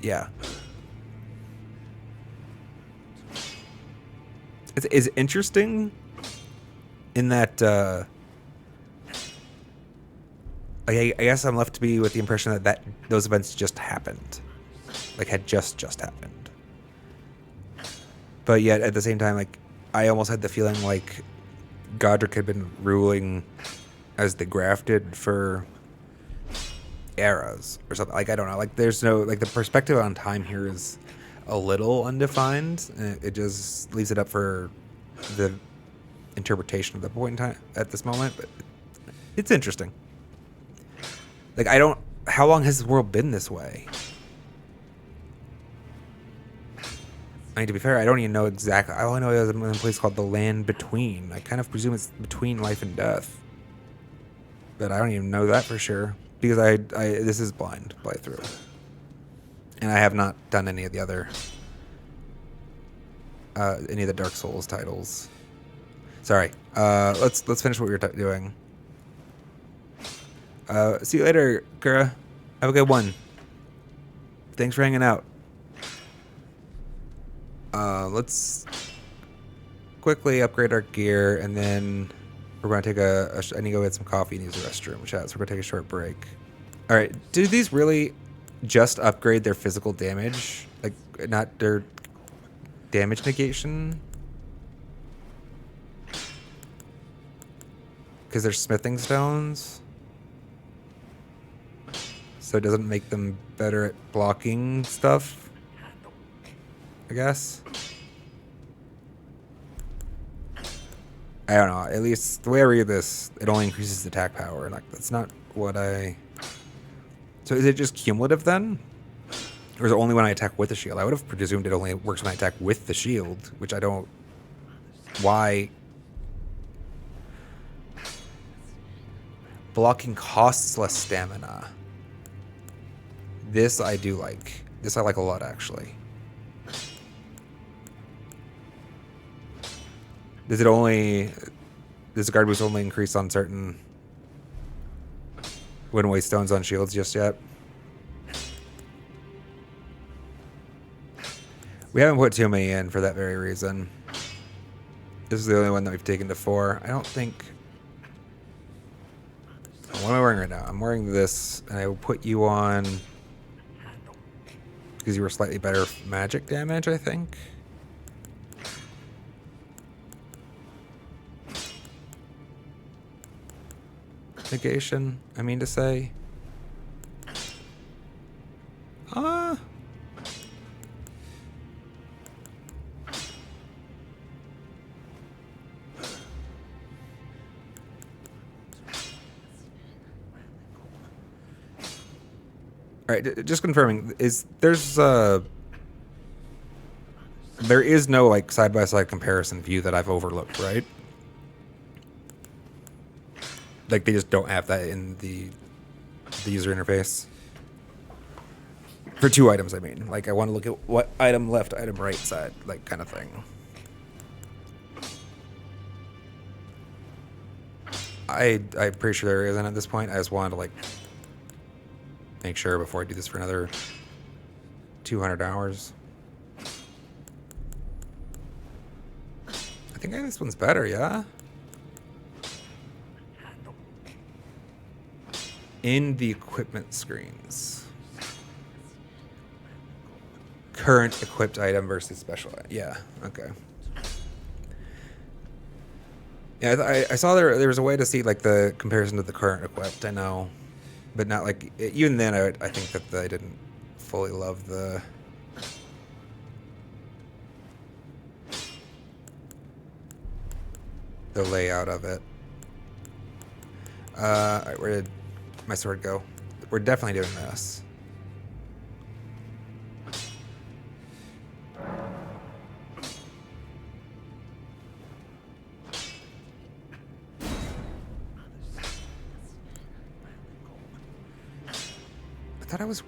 yeah. It's interesting in that, I guess I'm left to be with the impression that those events just happened. Like, had just happened. But yet, at the same time, like, I almost had the feeling like Godric had been ruling as the grafted for eras or something. Like, I don't know. Like, there's no, like, the perspective on time here is a little undefined. It just leaves it up for the interpretation of the point in time at this moment. But it's interesting. Like, how long has this world been this way? I mean, to be fair, I don't even know exactly. I only know there's a place called the Land Between. I kind of presume it's between life and death. But I don't even know that for sure. Because this is blind playthrough. And I have not done any of the other, any of the Dark Souls titles. Sorry. Let's finish what we were doing. See you later, Kura. Have a good one. Thanks for hanging out. Let's quickly upgrade our gear, and then we're going to take I need to go get some coffee and use the restroom. Chat, so we're going to take a short break. All right. Do these really just upgrade their physical damage? Like, not their damage negation? Because they're smithing stones? So it doesn't make them better at blocking stuff, I guess. I don't know. At least the way I read this, it only increases attack power. Like, that's not what I... So is it just cumulative then? Or is it only when I attack with the shield? I would have presumed it only works when I attack with the shield, which I don't... Why? Blocking costs less stamina. This I do like. This I like a lot, actually. Does the guard boost only increase on certain wouldn't waste stones on shields just yet? We haven't put too many in for that very reason. This is the only one that we've taken to 4. I don't think... What am I wearing right now? I'm wearing this, and I will put you on... Because you were slightly better magic damage, I think. Negation, I mean to say. All right, just confirming, there is no like side-by-side comparison view that I've overlooked, right? Like, they just don't have that in the user interface. For 2 items, I mean. Like, I want to look at what item left, item right side, like, kind of thing. I'm pretty sure there isn't at this point. I just wanted to, like, make sure before I do this for another 200 hours. I think this one's better, yeah? In the equipment screens. Current equipped item versus special item. Yeah, okay. Yeah, I saw there was a way to see like the comparison to the current equipped, I know. But not like, even then I think that I didn't fully love the... layout of it. Alright, where did my sword go? We're definitely doing this. I thought I was...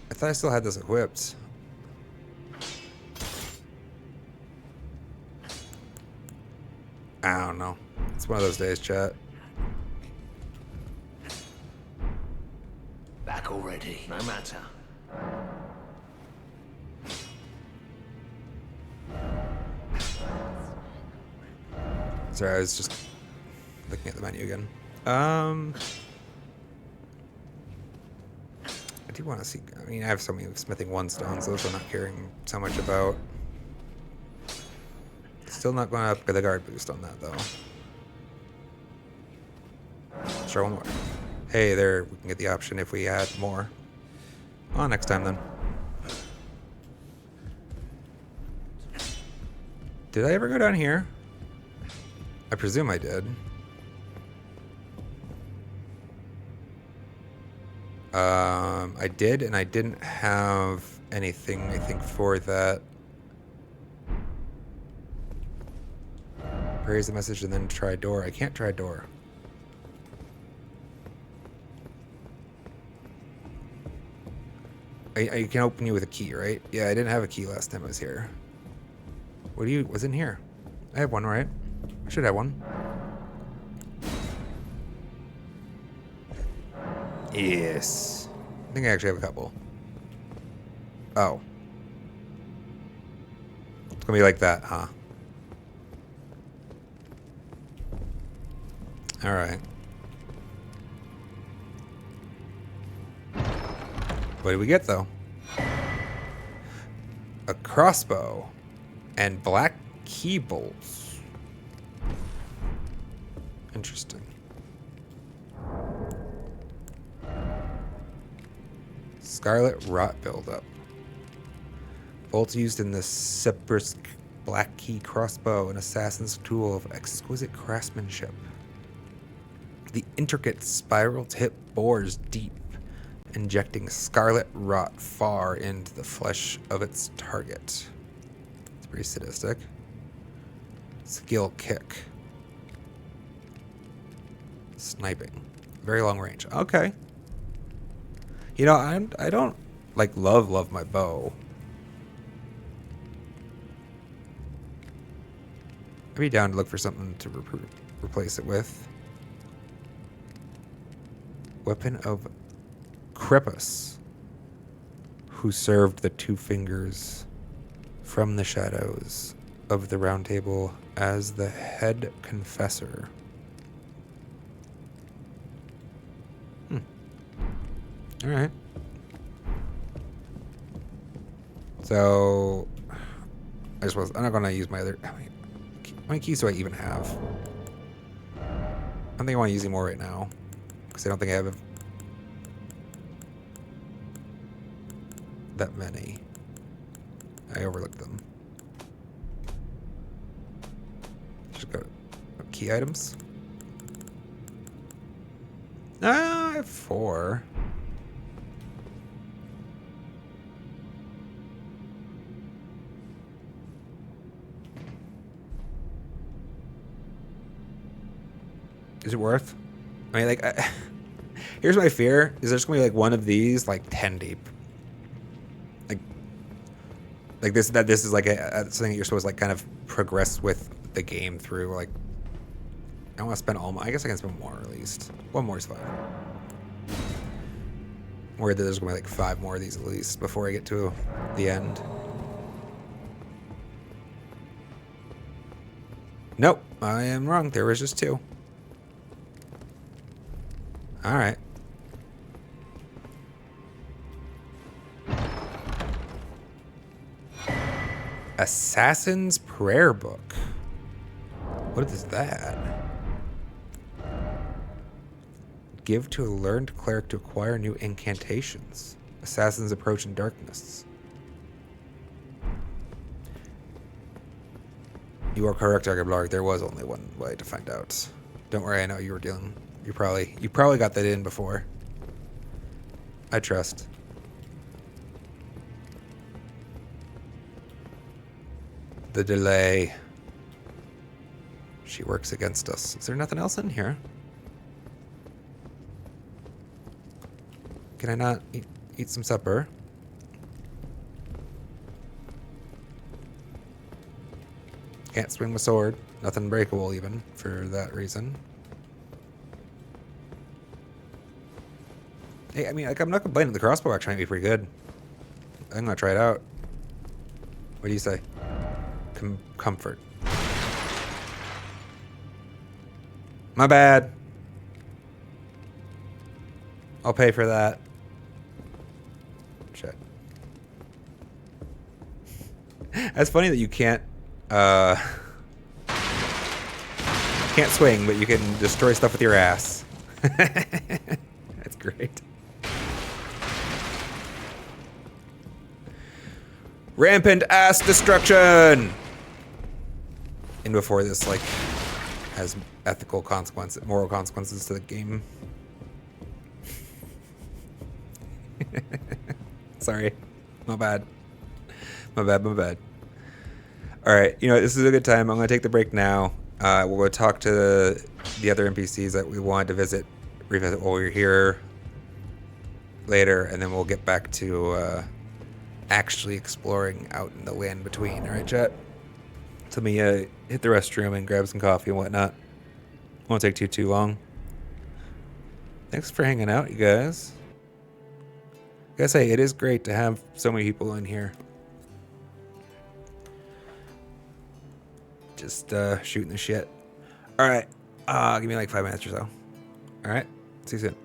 I thought I still had this equipped. I don't know. It's one of those days, chat. Back already. No matter. Sorry, I was just looking at the menu again. I do want to see... I mean, I have so many smithing 1 stones. Those I'm not caring so much about. Still not going to upgrade the guard boost on that, though. Let's try one more. Hey, there, we can get the option if we add more. Oh, next time, then. Did I ever go down here? I presume I did. I did, and I didn't have anything, I think, for that. Raise the message and then try door. I can't try door. I can open you with a key, right? Yeah, I didn't have a key last time I was here. What do you... What's in here? I have one, right? I should have one. Yes. I think I actually have a couple. Oh. It's gonna be like that, huh? Alright. What did we get, though? A crossbow and black key bolts. Interesting. Scarlet rot buildup. Bolts used in the Sebrisk black key crossbow, an assassin's tool of exquisite craftsmanship. The intricate spiral tip bores deep, injecting scarlet rot far into the flesh of its target. It's pretty sadistic. Skill kick. Sniping. Very long range. Okay. You know, I don't like love my bow. I'd be down to look for something to replace it with. Weapon of Crepus, who served the Two Fingers from the shadows of the Round Table as the head confessor. All right. So, I'm not gonna use my other. How many keys do I even have? I don't think I want to use any more right now, because I don't think I have that many. I overlooked them. Just go to key items. I have 4. Is it worth? I mean, like, here's my fear: is there's gonna be like one of these, like 10 deep, like this. That this is like something that you're supposed to like kind of progress with the game through. Like, I don't want to spend all my. I guess I can spend more at least. One more is fine. Or there's gonna be like 5 more of these at least before I get to the end. Nope, I am wrong. There was just 2. All right. Assassin's Prayer Book. What is that? Give to a learned cleric to acquire new incantations. Assassins approach in darkness. You are correct, Agablarg. There was only one way to find out. Don't worry, I know you were dealing. You probably got that in before. I trust. The delay. She works against us. Is there nothing else in here? Can I not eat some supper? Can't swing my sword. Nothing breakable even for that reason. Hey, I mean, like, I'm not complaining. The crossbow actually might be pretty good. I'm gonna try it out. What do you say? Comfort. My bad. I'll pay for that. Shit. That's funny that you can't swing, but you can destroy stuff with your ass. That's great. Rampant ass destruction! And before this, like, has ethical consequences, moral consequences to the game. Sorry. My bad. My bad. Alright, you know, this is a good time. I'm going to take the break now. We'll go talk to the other NPCs that we wanted to revisit while we were here later, and then we'll get back to actually exploring out in the land between. Alright, chat? Let me hit the restroom and grab some coffee and whatnot. Won't take too long. Thanks for hanging out, you guys. I gotta say, it is great to have so many people in here. Just shooting the shit. Alright. Give me like 5 minutes or so. Alright. See you soon.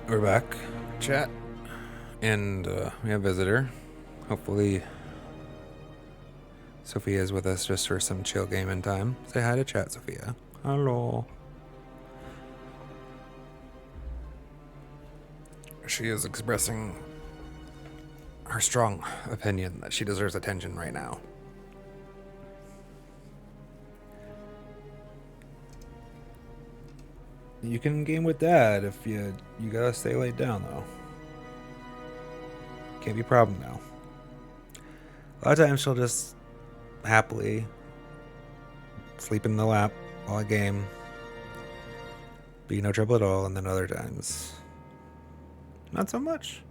We're back, chat, and we have a visitor. Hopefully, Sophia is with us just for some chill gaming time. Say hi to chat, Sophia. Hello. She is expressing her strong opinion that she deserves attention right now. You can game with Dad if you gotta stay laid down though. Can't be a problem now. A lot of times she'll just happily sleep in the lap while I game. Be no trouble at all, and then other times not so much.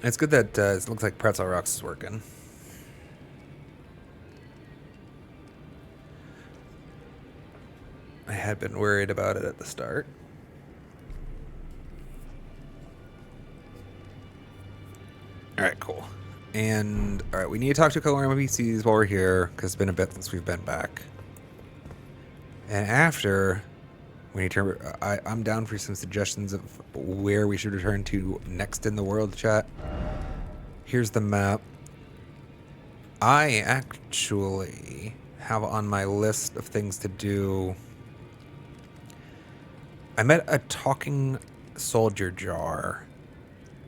It's good that it looks like Pretzel Rocks is working. I had been worried about it at the start. Alright, cool. And, alright, we need to talk to a couple more NPCs while we're here, because it's been a bit since we've been back. And after, we need to, I'm down for some suggestions of where we should return to next in the world, chat. Here's the map. I actually have on my list of things to do. I met a talking soldier jar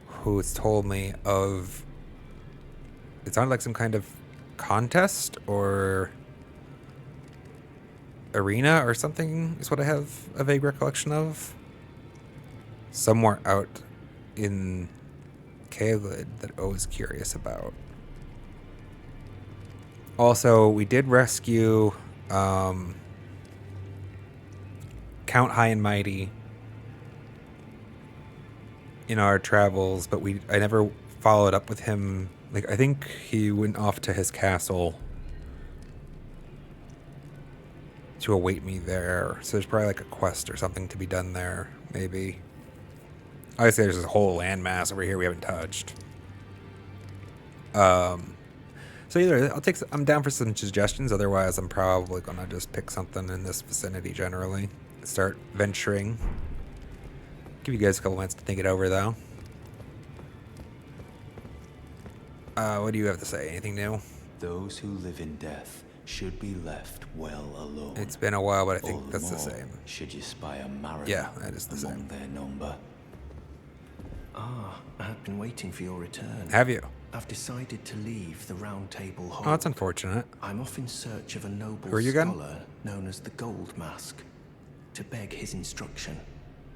who's told me of, it sounded like some kind of contest or arena or something is what I have a vague recollection of. Somewhere out in Caelid that I was curious about. Also, we did rescue Count High and Mighty in our travels, but I never followed up with him. Like, I think he went off to his castle to await me there. So there's probably like a quest or something to be done there, maybe. Obviously, there's this whole landmass over here we haven't touched. So either I'm down for some suggestions. Otherwise, I'm probably gonna just pick something in this vicinity generally. Start venturing. Give you guys a couple minutes to think it over, though. What do you have to say? Anything new? Those who live in death should be left well alone. It's been a while, but I think All that's the more same. Should you spy a mariner? Yeah, that is the among same. their number. I had been waiting for your return. Have you? I've decided to leave the Round Table Hall. Oh, that's unfortunate. I'm off in search of a noble Who are you again? scholar known as the Gold Mask, to beg his instruction.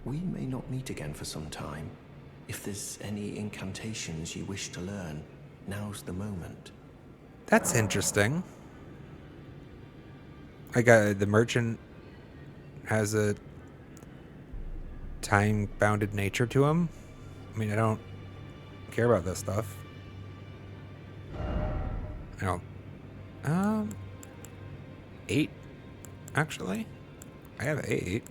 We may not meet again for some time. If there's any incantations you wish to learn, now's the moment. That's interesting. I got the merchant has a time-bounded nature to him. I mean, I don't care about this stuff. I don't. 8, actually. I have 8.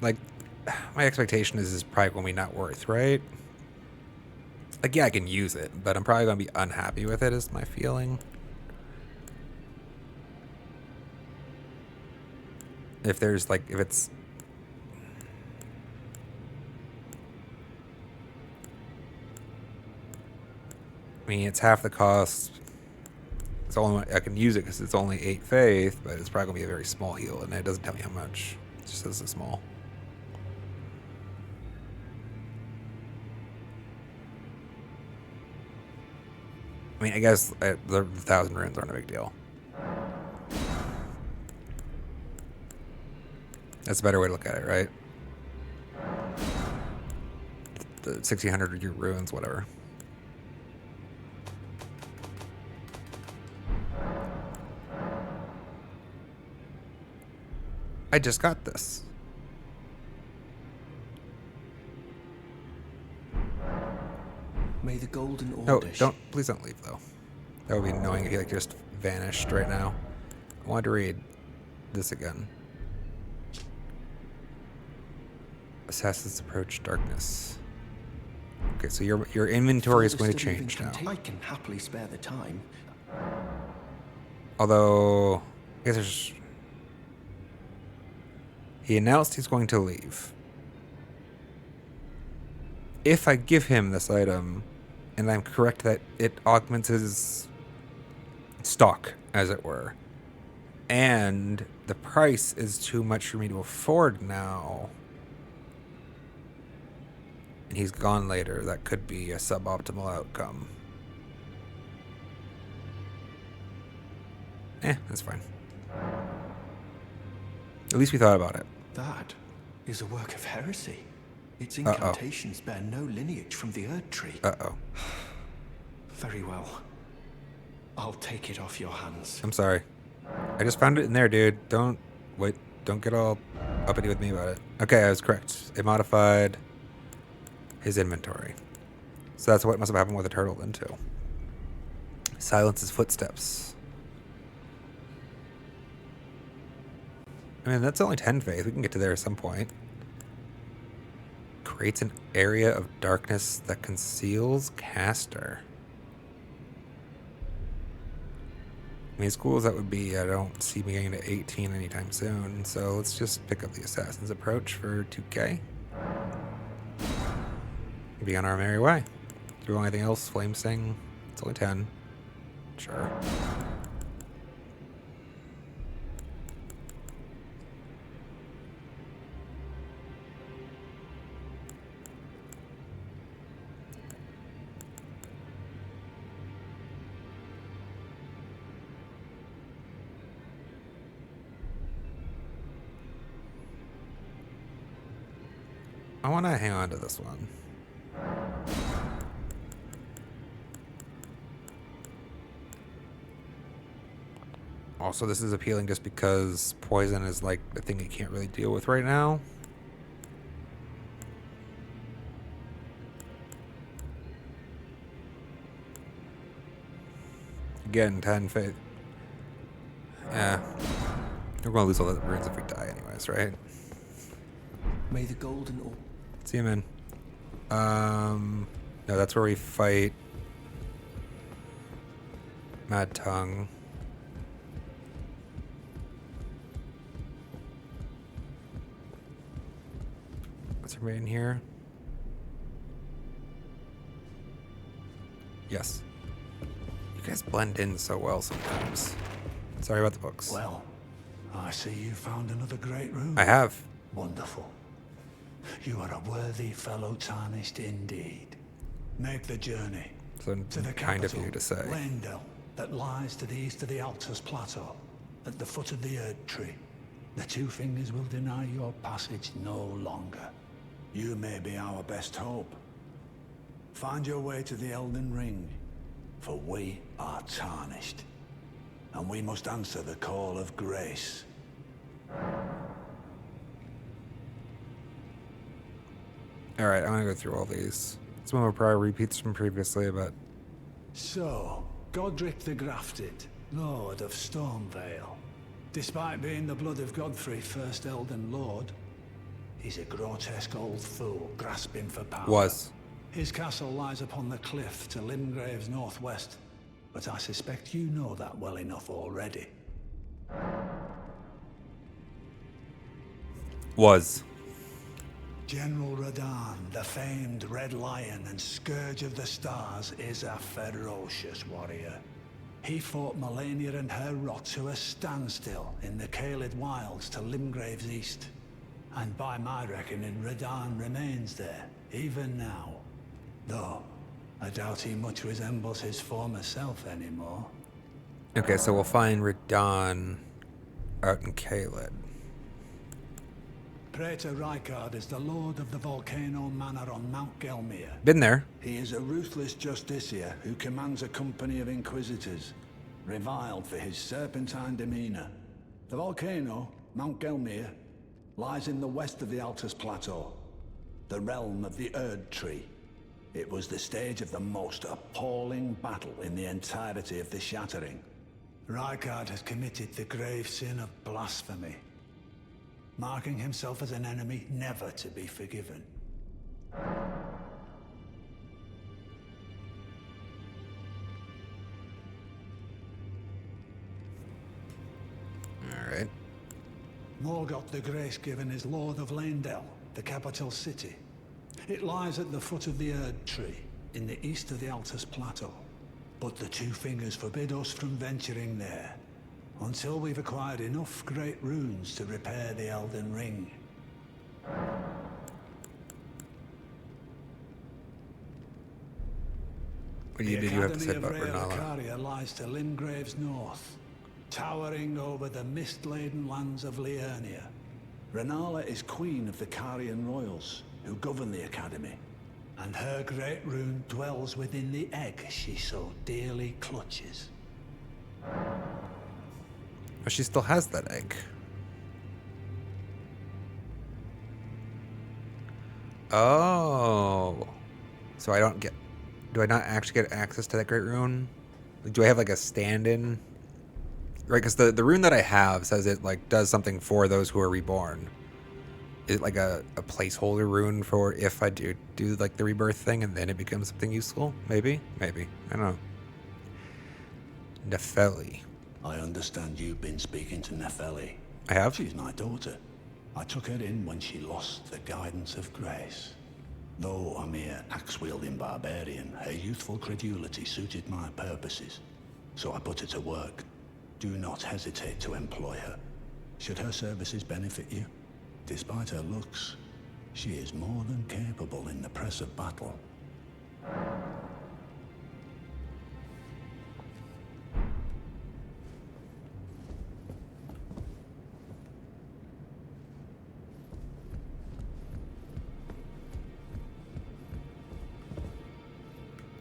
Like, my expectation is probably going to be not worth, right? Like, yeah, I can use it, but I'm probably going to be unhappy with it, is my feeling. If there's, like, if it's... I mean, it's half the cost. It's only, I can use it because it's only 8 faith, but it's probably going to be a very small heal, and it doesn't tell me how much. It just says it's small. I mean, I guess the 1,000 runes aren't a big deal. That's a better way to look at it, right? The 1,600 runes, whatever. I just got this. May the golden No, order... please don't leave though. That would be annoying if he like just vanished right now. I wanted to read this again. Assassins approach darkness. Okay, so your inventory is going to change now. I can happily spare the time. Although, I guess there's... He announced he's going to leave. If I give him this item, and I'm correct that it augments his stock, as it were, and the price is too much for me to afford now, and he's gone later, that could be a suboptimal outcome. That's fine. At least we thought about it. That is a work of heresy. Its incantations bear no lineage from the Erd Tree. Uh-oh. Very well. I'll take it off your hands. I'm sorry. I just found it in there, dude. Don't get all uppity with me about it. Okay, I was correct. It modified his inventory. So that's what must have happened with the turtle then, too. Silence his footsteps. I mean, that's only 10 faith. We can get to there at some point. Creates an area of darkness that conceals caster. I mean, as cool as that would be, I don't see me getting to 18 anytime soon. So let's just pick up the Assassin's Approach for 2k. Be on our merry way. Do you want anything else? Flame Sing? It's only 10. Sure. I want to hang on to this one. Also, this is appealing just because poison is like the thing you can't really deal with right now. Again, 10 faith. Yeah. We're going to lose all the runes if we die anyways, right? May the golden order... See you, man. No, that's where we fight Mad Tongue. What's everybody in here? Yes. You guys blend in so well sometimes. Sorry about the books. Well, I see you found another great room. I have. Wonderful. You are a worthy fellow tarnished indeed. Make the journey So to the kind of capital, you to say. Rennala, that lies to the east of the Altus Plateau, at the foot of the Erd Tree. The Two Fingers will deny your passage no longer. You may be our best hope. Find your way to the Elden Ring, for we are tarnished, and we must answer the call of grace. Alright, I'm gonna go through all these. Some of them are probably repeats from previously, but... So, Godric the Grafted, Lord of Stormvale. Despite being the blood of Godfrey, first Elden Lord, he's a grotesque old fool grasping for power. Was. His castle lies upon the cliff to Limgrave's northwest, but I suspect you know that well enough already. Was. General Radahn, the famed Red Lion and Scourge of the Stars, is a ferocious warrior. He fought Melania and her rot to a standstill in the Caelid Wilds to Limgrave's east. And by my reckoning, Radahn remains there, even now. Though, I doubt he much resembles his former self anymore. Okay, so we'll find Radahn out in Caelid. Praetor Rykard is the Lord of the Volcano Manor on Mount Gelmir. Been there. He is a ruthless justiciar who commands a company of inquisitors, reviled for his serpentine demeanor. The volcano, Mount Gelmir, lies in the west of the Altus Plateau, the realm of the Erd Tree. It was the stage of the most appalling battle in the entirety of the Shattering. Rykard has committed the grave sin of blasphemy, marking himself as an enemy never to be forgiven. Alright. Morgoth the Grace-Given is Lord of Leyndell, the capital city. It lies at the foot of the Erd Tree, in the east of the Altus Plateau. But the Two Fingers forbid us from venturing there, until we've acquired enough great runes to repair the Elden Ring. What did you have to say about Rennala? Rennala lies to Limgrave's north, towering over the mist-laden lands of Liurnia. Rennala is queen of the Carian royals, who govern the academy, and her great rune dwells within the egg she so dearly clutches. Oh, she still has that egg. Oh. So I don't get... Do I not actually get access to that great rune? Like, do I have like a stand-in? Right, because the rune that I have says it like does something for those who are reborn. Is it like a placeholder rune for if I do like the rebirth thing and then it becomes something useful? Maybe? Maybe. I don't know. Nefeli. I understand you've been speaking to Nefeli. I have? She's my daughter. I took her in when she lost the guidance of grace. Though a mere axe-wielding barbarian, her youthful credulity suited my purposes. So I put her to work. Do not hesitate to employ her. Should her services benefit you, despite her looks, she is more than capable in the press of battle.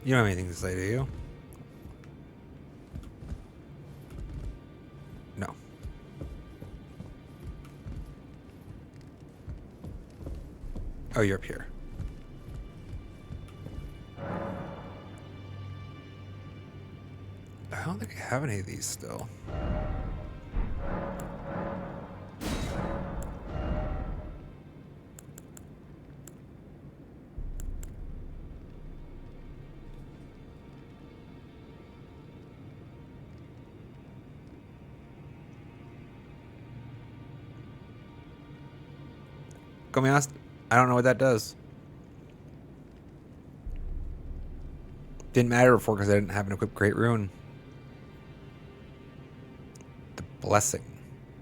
You don't have anything to say, do you? No. Oh, you're up here. I don't think I have any of these still. Go be honest, I don't know what that does. Didn't matter before because I didn't have an equipped great rune. The blessing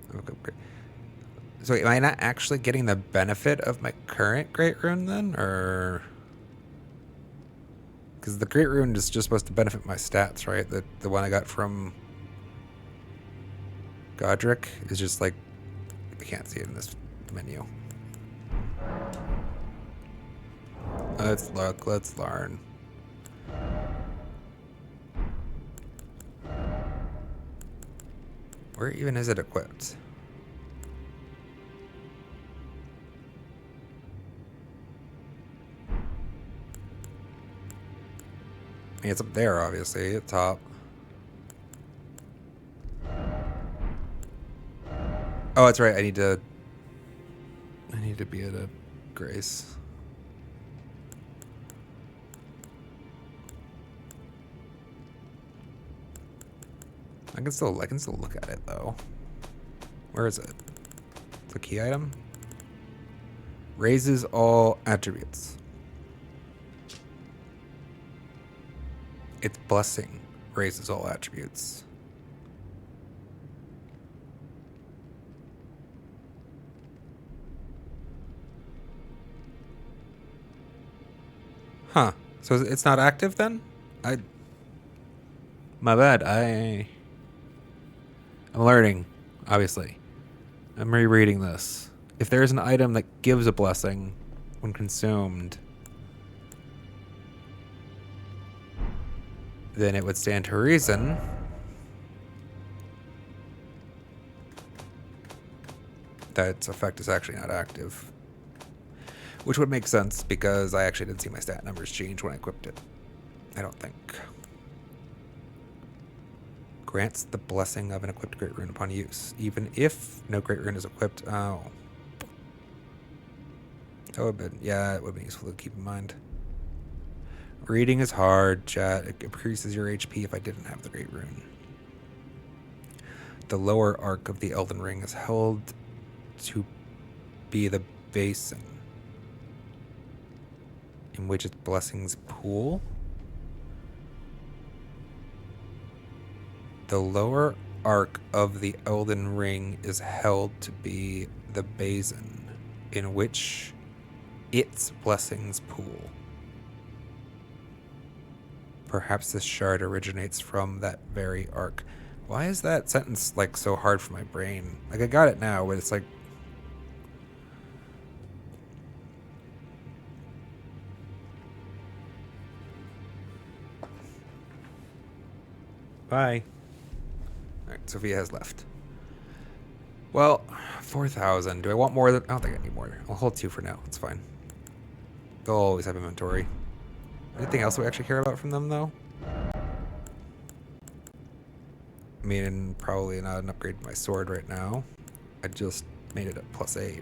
of equipped great. So am I not actually getting the benefit of my current great rune then, or? Because the great rune is just supposed to benefit my stats, right? The one I got from Godric is just like, I can't see it in this menu. Let's look, let's learn. Where even is it equipped? I mean, it's up there, obviously, at top. Oh, that's right. I need to be at a grace. I can still look at it though. Where is it? It's a key item. Raises all attributes. Its blessing raises all attributes. Huh. So it's not active then? My bad. I'm learning, obviously. I'm rereading this. If there is an item that gives a blessing when consumed, then it would stand to reason that its effect is actually not active. Which would make sense because I actually didn't see my stat numbers change when I equipped it. I don't think. Grants the blessing of an equipped Great Rune upon use, even if no Great Rune is equipped. Oh. That would have been, yeah, it would have been useful to keep in mind. Reading is hard, chat. It increases your HP if I didn't have the Great Rune. The lower arc of the Elden Ring is held to be the basin in which its blessings pool. The lower arc of the Elden Ring is held to be the basin in which its blessings pool. Perhaps this shard originates from that very arc. Why is that sentence like so hard for my brain? Like I got it now, but it's like bye. Alright, Sophia has left. Well, 4,000. Do I want more than... I don't think I need more. I'll hold 2 for now. It's fine. They'll always have inventory. Anything else we actually care about from them, though? I mean, probably not an upgrade to my sword right now. I just made it at +8.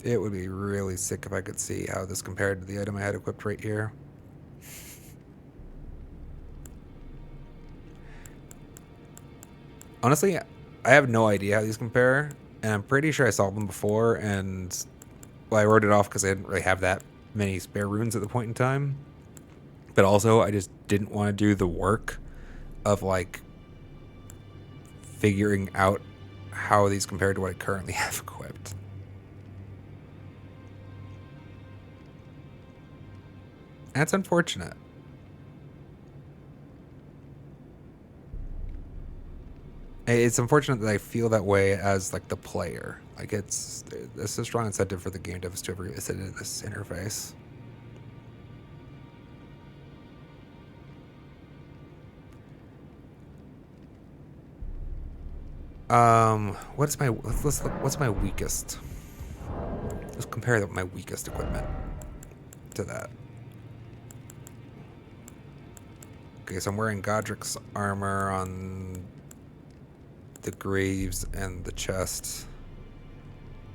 It would be really sick if I could see how this compared to the item I had equipped right here. Honestly, I have no idea how these compare, and I'm pretty sure I saw them before, and well, I wrote it off because I didn't really have that many spare runes at the point in time. But also, I just didn't want to do the work of like figuring out how these compare to what I currently have equipped. That's unfortunate. It's unfortunate that I feel that way as like the player. Like it's a strong incentive for the game devs to have revisited this interface. What's my let's look, what's my weakest? Let's compare my weakest equipment to that. Okay, so I'm wearing Godric's armor on the greaves and the chest.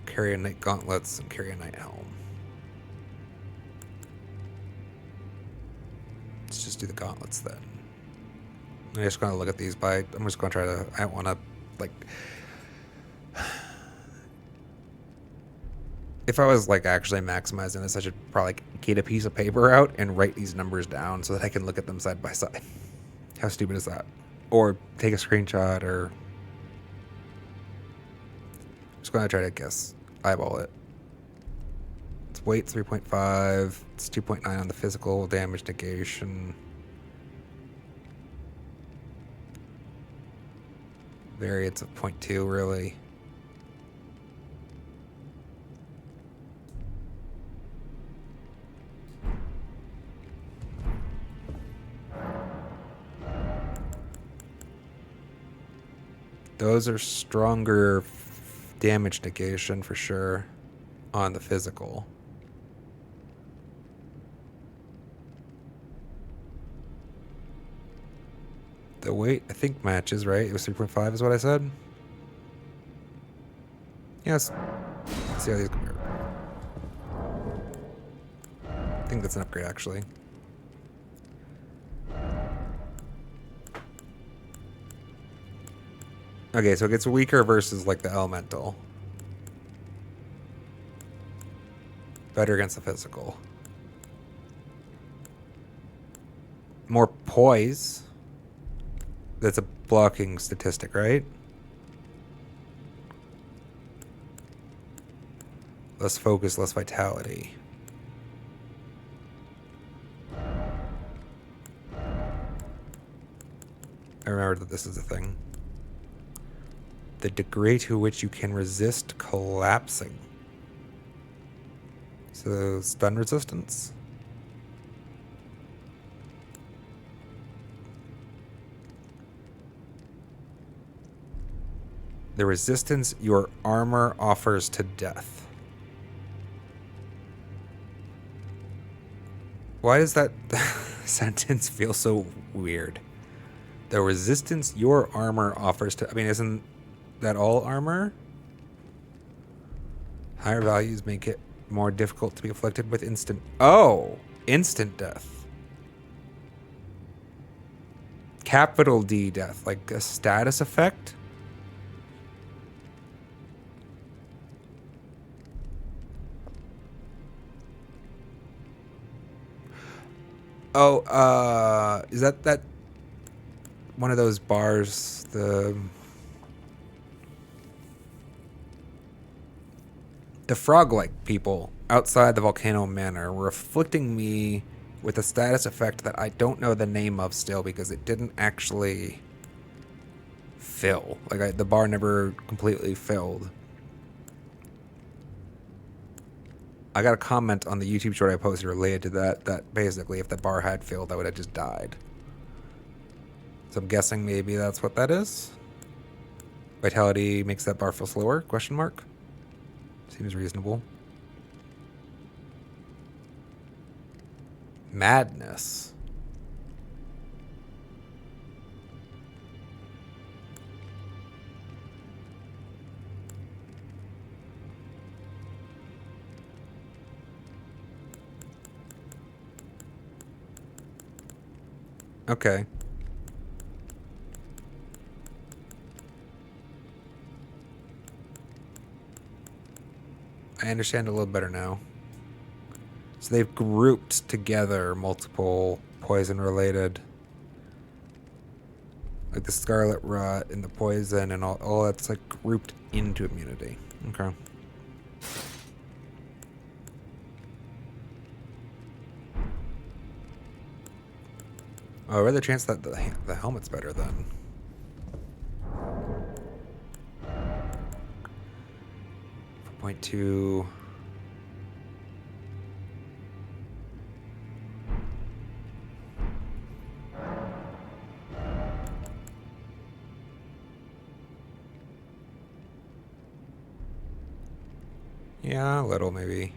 Carry a knight gauntlets and carry a knight helm. Let's just do the gauntlets then. I'm just gonna look at these by. I'm just gonna try to. I don't want to like. If I was like actually maximizing this, I should probably get a piece of paper out and write these numbers down so that I can look at them side by side. How stupid is that? Or take a screenshot, or I'm just gonna try to guess, eyeball it. Its weight 3.5. It's 2.9 on the physical damage negation. Variance of 0.2, really. Those are stronger damage negation for sure on the physical. The weight, I think, matches, right? It was 3.5 is what I said? Yes. Let's see how these compare. I think that's an upgrade, actually. Okay, so it gets weaker versus, like, the elemental. Better against the physical. More poise. That's a blocking statistic, right? Less focus, less vitality. I remember that this is a thing. The degree to which you can resist collapsing. So, stun resistance? The resistance your armor offers to death. Why does that sentence feel so weird? The resistance your armor offers to... I mean, isn't that all armor? Higher values make it more difficult to be afflicted with instant... Oh! Instant death. Capital D death. Like a status effect? Oh, is that one of those bars, the frog-like people outside the Volcano Manor were afflicting me with a status effect that I don't know the name of still because it didn't actually fill. Like, the bar never completely filled. I got a comment on the YouTube short I posted related to that basically if the bar had filled, I would have just died. So I'm guessing maybe that's what that is. Vitality makes that bar feel slower? Question mark. Seems reasonable. Madness. Okay. I understand a little better now. So they've grouped together multiple poison-related, like the scarlet rot and the poison and all that's like grouped into immunity. Okay. Oh, what are the chances that the helmet's better then? Point two. Yeah, a little maybe.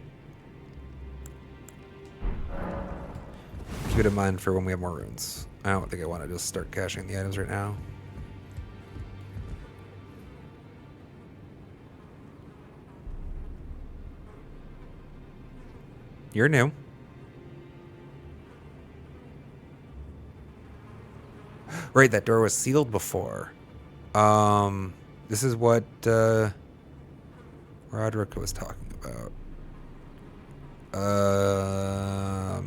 Keep it in mind for when we have more runes. I don't think I want to just start caching the items right now. You're new. Right, that door was sealed before. This is what Roderick was talking about.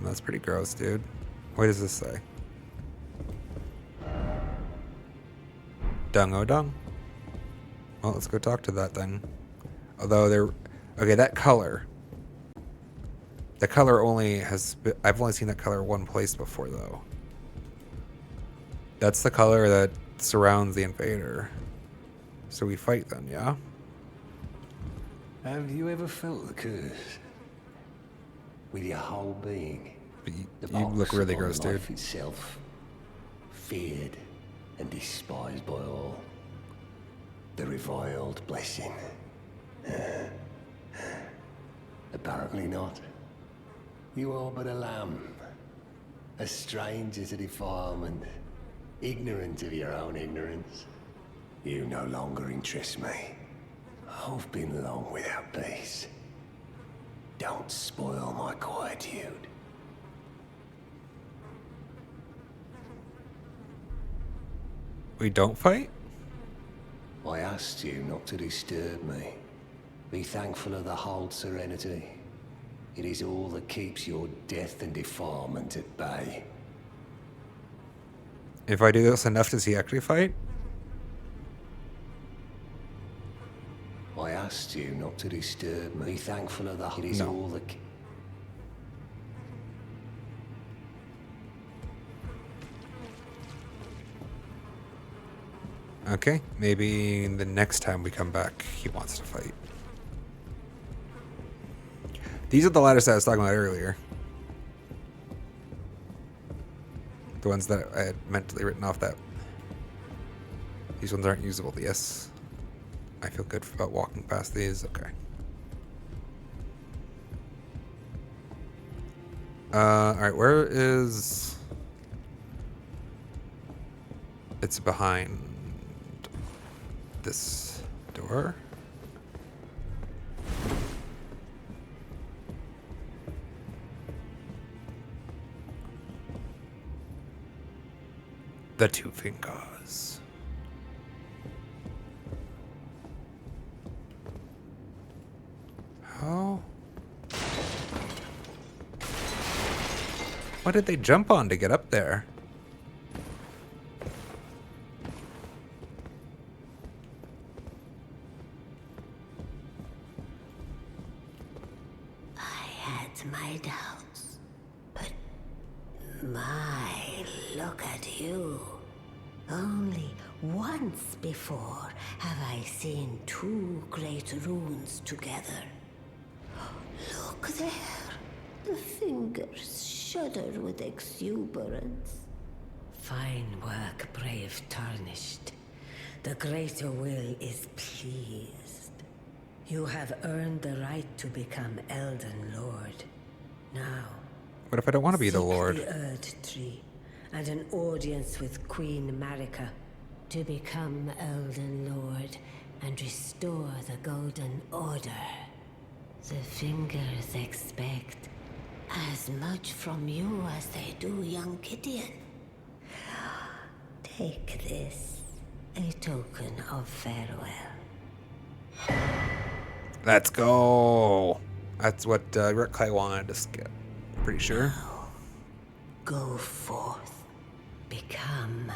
That's pretty gross, dude. What does this say? Dung-o dung. Well, let's go talk to that then. Although they're... Okay, that color. The color only has... I've only seen that color one place before, though. That's the color that surrounds the invader. So we fight then, yeah? Have you ever felt the curse? With your whole being? You look really gross, dude. Life itself, feared and despised by all. The reviled blessing. Apparently not. You are but a lamb, a stranger to defilement, ignorant of your own ignorance. You no longer interest me. I've been long without peace. Don't spoil my quietude. We don't fight? I asked you not to disturb me. Be thankful of the hold serenity. It is all that keeps your death and defilement at bay. If I do this enough, does he actually fight? I asked you not to disturb me. Be thankful of the hold. It is all that... Okay, maybe the next time we come back, he wants to fight. These are the ladders that I was talking about earlier. The ones that I had mentally written off that... These ones aren't usable, yes. I feel good about walking past these. Okay. Alright, where is... It's behind this door. The two fingers. How? What did they jump on to get up there? I had my doubts, but my, look at you. Only once before have I seen two great runes together. Look there. The fingers shudder with exuberance. Fine work, brave Tarnished. The greater will is pleased. You have earned the right to become Elden Lord. Now, What if I don't want to be the seek Lord? the Erd Tree and an audience with Queen Marika to become Elden Lord and restore the Golden Order. The fingers expect as much from you as they do young Gideon. Take this, a token of farewell. Let's go. That's what Rick Clay wanted to skip. Pretty sure. Go forth, become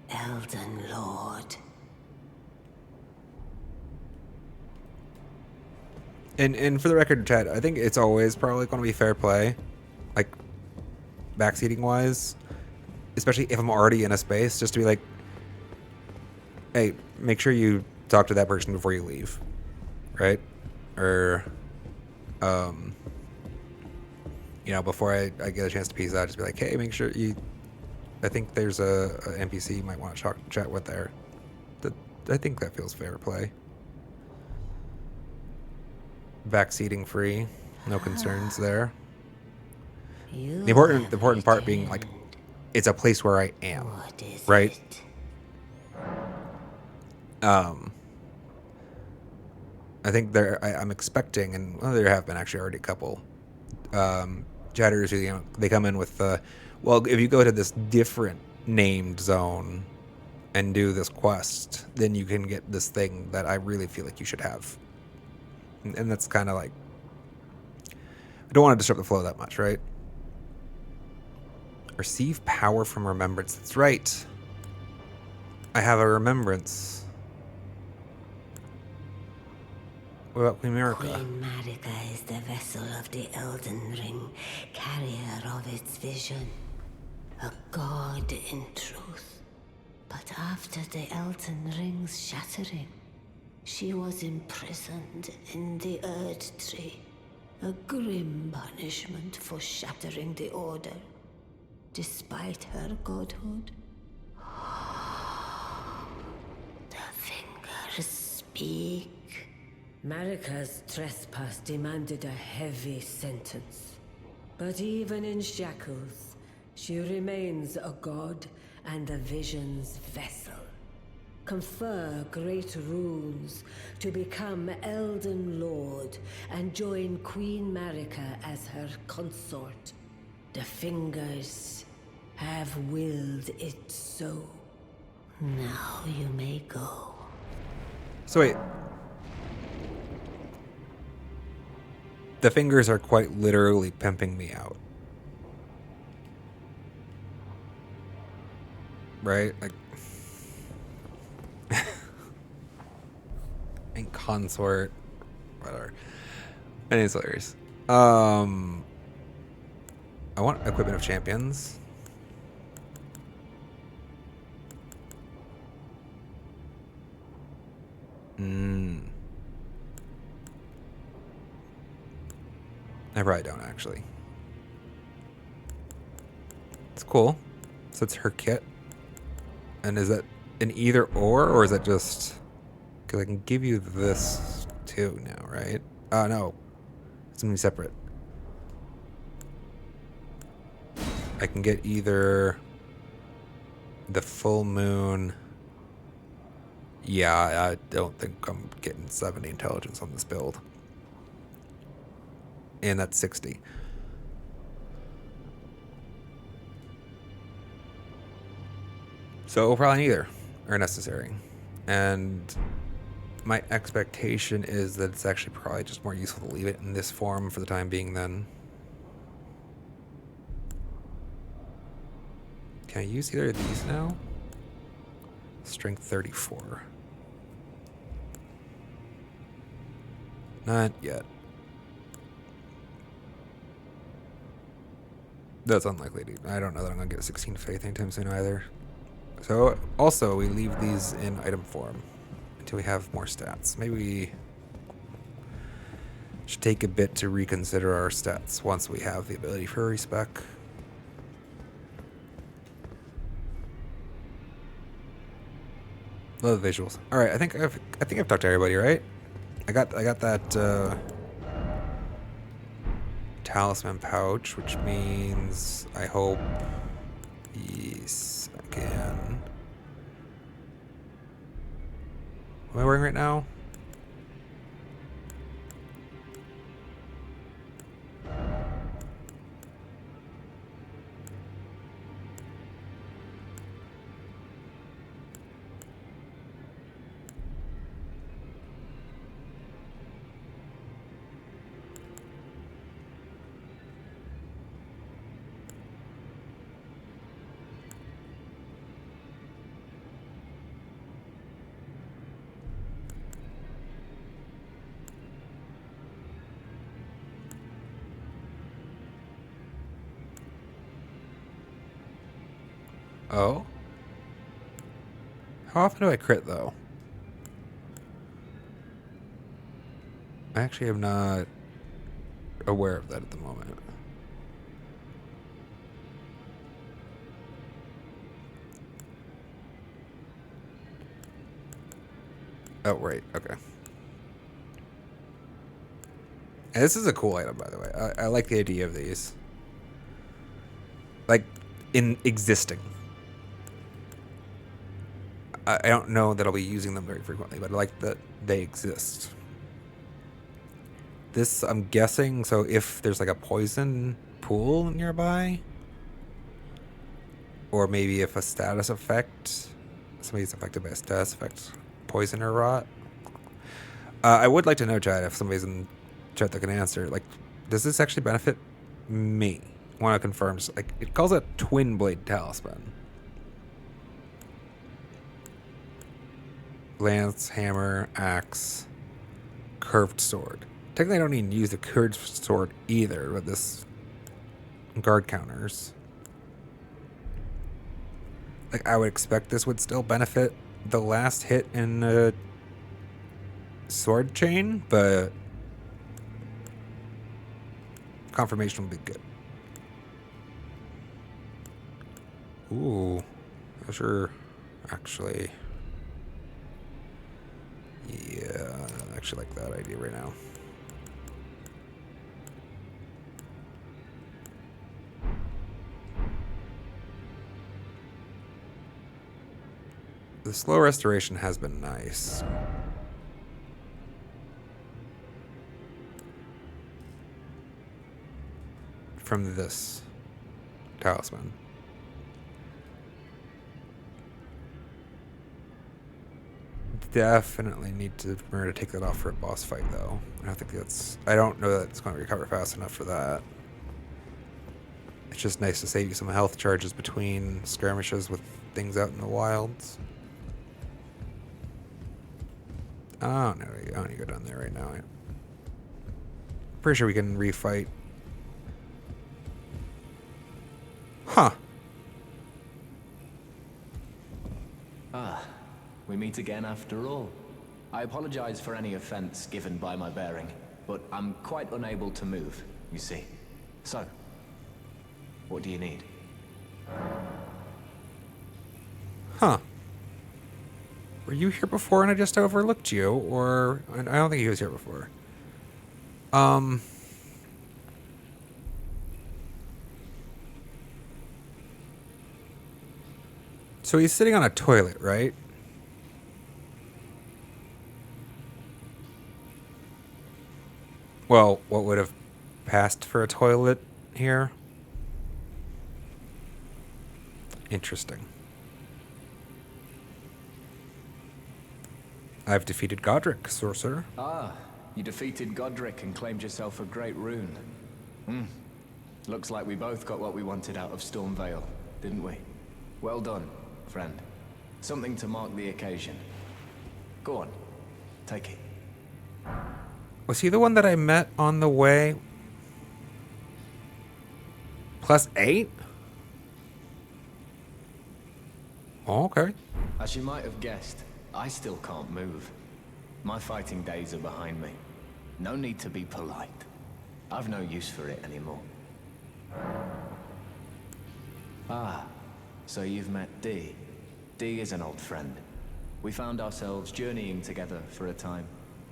Elden Lord. And for the record, Chad, I think it's always probably going to be fair play, like backseating wise, especially if I'm already in a space, just to be like, hey, make sure you talk to that person before you leave, right? Or, you know, before I get a chance to peace out, just be like, hey, make sure you. I think there's a NPC you might want to chat with there. I think that feels fair play. Backseating free, no concerns there. The important part being like, it's a place where I am, right? I think I'm expecting, and well, there have been actually already a couple chatters who, you know, they come in with, well, if you go to this different named zone and do this quest, then you can get this thing that I really feel like you should have. And that's kind of like, I don't want to disrupt the flow that much, right? Receive power from remembrance. That's right. I have a remembrance. What about Queen Marika? Queen Marika is the vessel of the Elden Ring, carrier of its vision. A god in truth. But after the Elden Ring's shattering, she was imprisoned in the Erd Tree. A grim punishment for shattering the Order, despite her godhood. The fingers speak. Marika's trespass demanded a heavy sentence. But even in shackles, she remains a god and the Vision's vessel. Confer great runes to become Elden Lord and join Queen Marika as her consort. The fingers have willed it so. Now you may go. So wait. The fingers are quite literally pimping me out. Right? Like, and consort, whatever. And it's hilarious. I want equipment of champions. I probably don't actually. It's cool. So it's her kit. And is that an either or is it just Because I can give you this too now, right? No. It's going to be separate. I can get either the full moon. Yeah, I don't think I'm getting 70 intelligence on this build. And that's 60. So probably neither are necessary. And my expectation is that it's actually probably just more useful to leave it in this form for the time being then. Can I use either of these now? Strength 34. Not yet. That's unlikely, dude. I don't know that I'm going to get 16 faith anytime soon either. So, also, we leave these in item form until we have more stats. Maybe we should take a bit to reconsider our stats once we have the ability for a respec. Love the visuals. All right, I think I've talked to everybody, right? I got that talisman pouch, which means I hope. Yes, I can. What am I wearing right now? Oh? How often do I crit, though? I actually am not aware of that at the moment. Oh, right. Okay. And this is a cool item, by the way. I like the idea of these. Like, in existing. I don't know that I'll be using them very frequently, but I like that they exist. This, I'm guessing, so if there's like a poison pool nearby, or maybe if a status effect, somebody's affected by a status effect, poison or rot. I would like to know, Chad, if somebody's in chat that can answer, like, does this actually benefit me? I want to confirm, like, it calls it twin blade talisman. Lance, hammer, axe, curved sword. Technically, I don't even use the curved sword either with this guard counters. Like, I would expect this would still benefit the last hit in a sword chain, but confirmation would be good. Ooh, I'm sure, actually. Yeah, I actually like that idea right now. The slow restoration has been nice. From this talisman. Definitely need to remember to take that off for a boss fight, though. I don't know that it's going to recover fast enough for that. It's just nice to save you some health charges between skirmishes with things out in the wilds. Oh, no, I don't need to go down there right now. Pretty sure we can refight. Huh. Ah, we meet again after all. I apologize for any offense given by my bearing, but I'm quite unable to move, you see. So, what do you need? Huh. Were you here before and I just overlooked you? Or... I don't think he was here before. So he's sitting on a toilet, right? Well, what would have passed for a toilet here? Interesting. I've defeated Godric, sorcerer. Ah, you defeated Godric and claimed yourself a great rune. Looks like we both got what we wanted out of Stormvale, didn't we? Well done, friend. Something to mark the occasion. Go on, take it. Was he the one that I met on the way? +8? Oh, okay. As you might have guessed, I still can't move. My fighting days are behind me. No need to be polite. I've no use for it anymore. Ah, so you've met Dee. Dee is an old friend. We found ourselves journeying together for a time,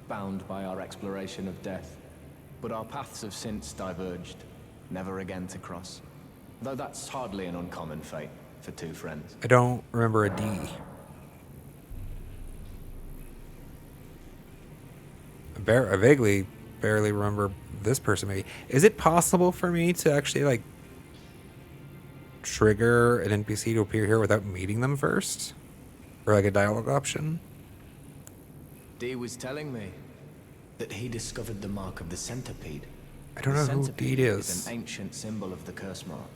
bound by our exploration of death. But our paths have since diverged, never again to cross. Though that's hardly an uncommon fate for two friends. I don't remember a D. I vaguely barely remember this person maybe. Is it possible for me to actually like trigger an NPC to appear here without meeting them first? Or like a dialogue option? Dee was telling me that he discovered the mark of the centipede. I don't know who Dee is. Is an ancient symbol of the curse mark.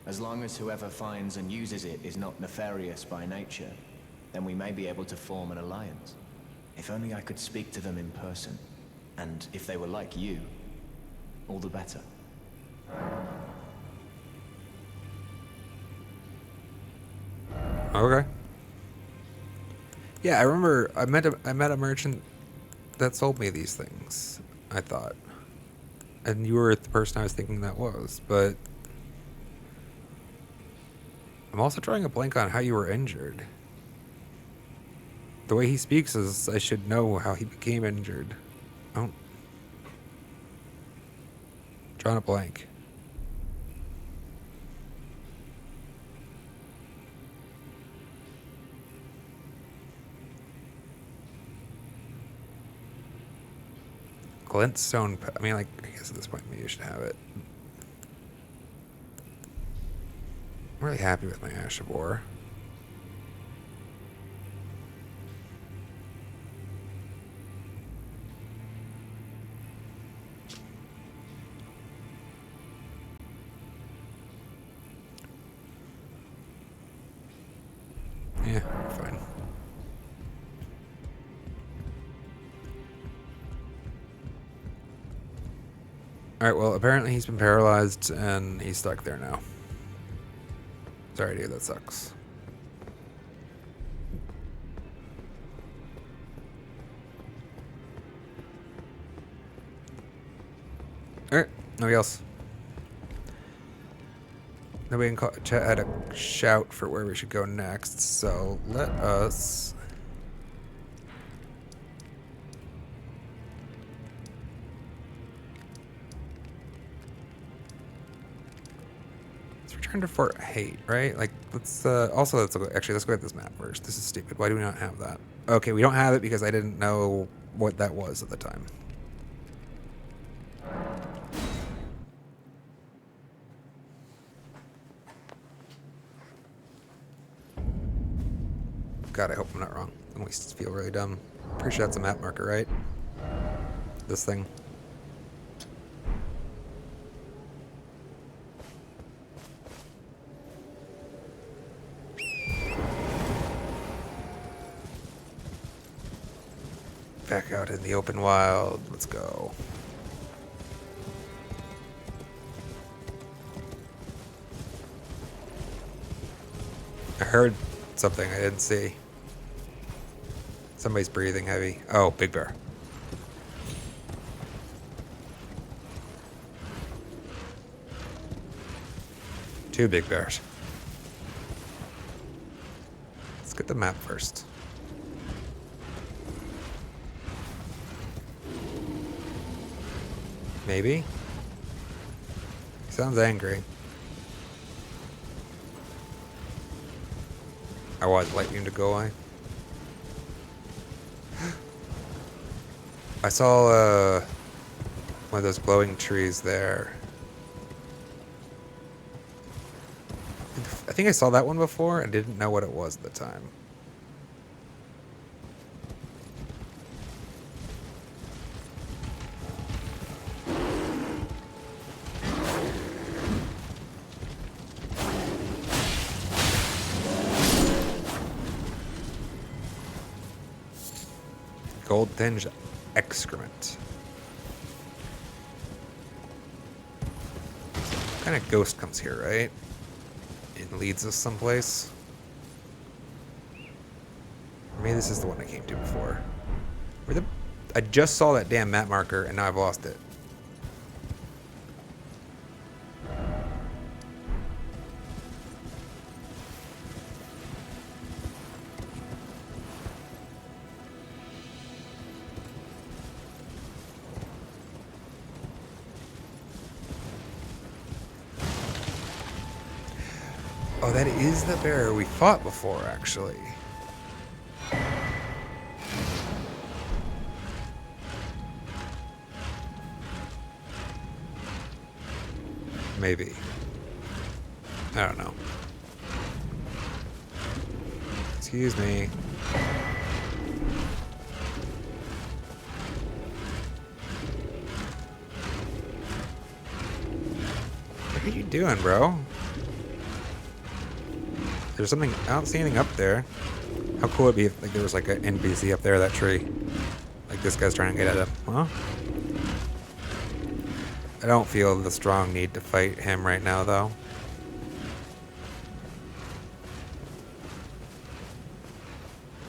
As long as whoever finds and uses it is not nefarious by nature, then we may be able to form an alliance. If only I could speak to them in person. And if they were like you, all the better. Okay. Yeah, I remember I met a merchant that sold me these things, I thought. And you were the person I was thinking that was, but I'm also drawing a blank on how you were injured. The way he speaks is I should know how he became injured. Oh. Drawing a blank. Glintstone. I mean, like, I guess at this point, maybe you should have it. I'm really happy with my Ash of War. Yeah, fine. Alright, well, apparently he's been paralyzed and he's stuck there now. Sorry, dude, that sucks. Alright, nobody else. Nobody in chat had a shout for where we should go next, so let us... Let's return to Fort Hate, right? Like, let's, also, let's go at this map first. This is stupid. Why do we not have that? Okay, we don't have it because I didn't know what that was at the time. God, I hope I'm not wrong. I always feel really dumb. Pretty sure that's a map marker, right? This thing. Back out in the open wild. Let's go. I heard something I didn't see. Somebody's breathing heavy. Oh, big bear. Two big bears. Let's get the map first. Maybe. He sounds angry. I want lightning to go away. I saw one of those glowing trees there. I think I saw that one before and didn't know what it was at the time. Gold-tinged excrement. What kind of ghost comes here, right? It leads us someplace. Maybe this is the one I came to before. I just saw that damn map marker and now I've lost it. Oh, that is the bear we fought before, actually. Maybe. I don't know. Excuse me. What are you doing, bro? There's something, I don't see anything up there. How cool would it be if like, there was like an NPC up there, that tree. Like this guy's trying to get at him. Huh? I don't feel the strong need to fight him right now, though.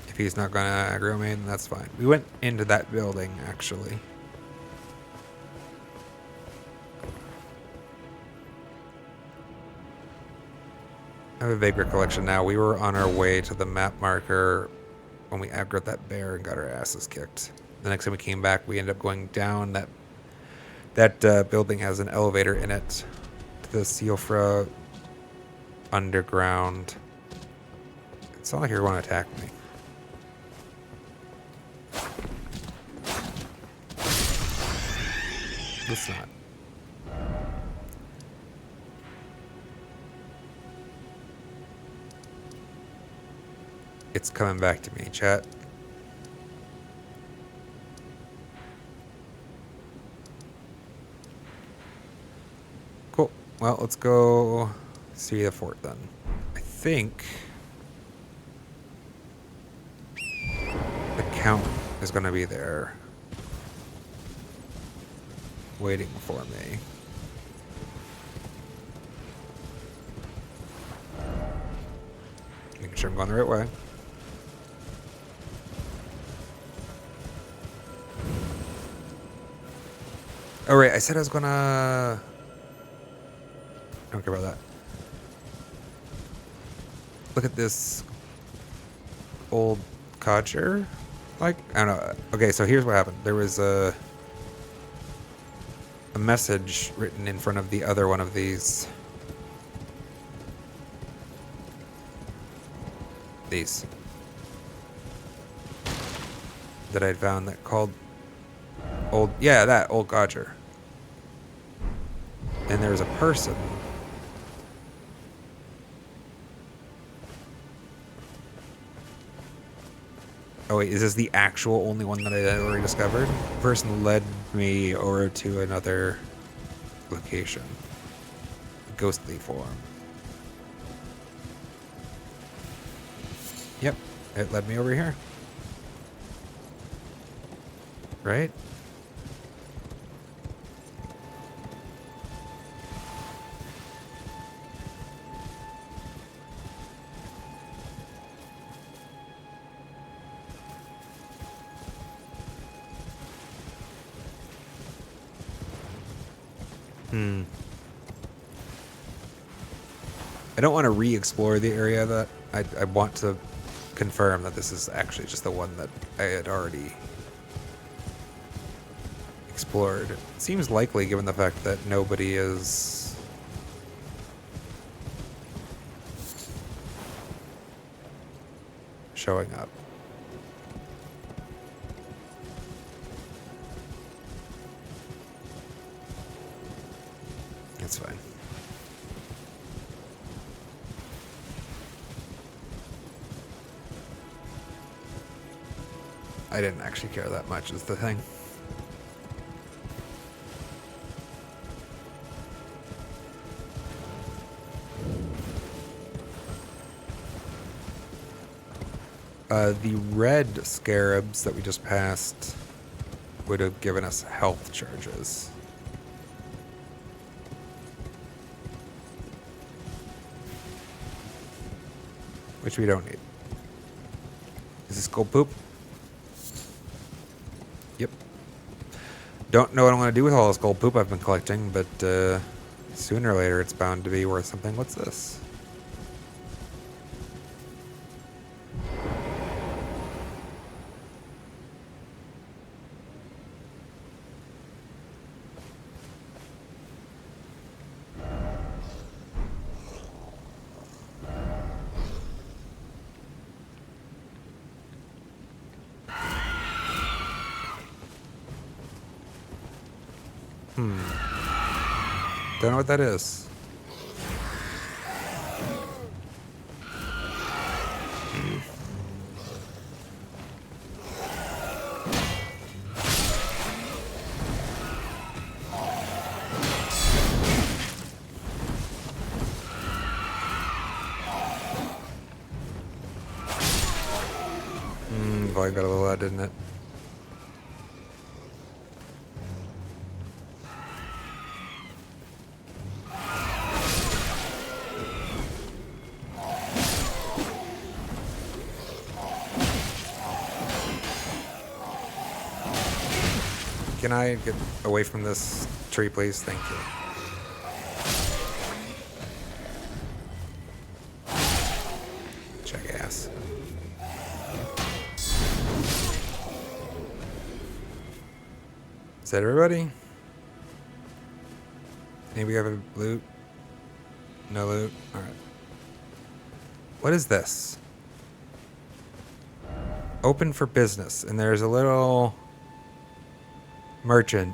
If he's not gonna aggro me, then that's fine. We went into that building, actually. I have a vague recollection now. We were on our way to the map marker when we aggroed that bear and got our asses kicked. The next time we came back, we ended up going down. That building has an elevator in it to the Siofra underground. It's not like you're going to attack me. It's not. It's coming back to me, chat. Cool. Well, let's go see the fort then. I think the Count is going to be there waiting for me. Making sure I'm going the right way. Oh, right. I said I was gonna... I don't care about that. Look at this old codger. Like, I don't know. Okay, so here's what happened. There was a message written in front of the other one of these. That I'd found that called that old codger. And there's a person. Oh wait, is this the actual only one that I had already discovered? The person led me over to another location. Ghostly form. Yep, it led me over here. Right? I don't want to re-explore the area that I want to confirm that this is actually just the one that I had already explored. It seems likely given the fact that nobody is showing up. That's fine. I didn't actually care that much is the thing. The red scarabs that we just passed would have given us health charges. Which we don't need. Is this gold poop? Yep. Don't know what I'm going to do with all this gold poop I've been collecting, but sooner or later it's bound to be worth something. What's this? Don't know what that is. Volume got a little loud, didn't it? Can I get away from this tree, please? Thank you. Jackass. Is that everybody? Anybody have a loot? No loot? Alright. What is this? Open for business. And there's a little merchant.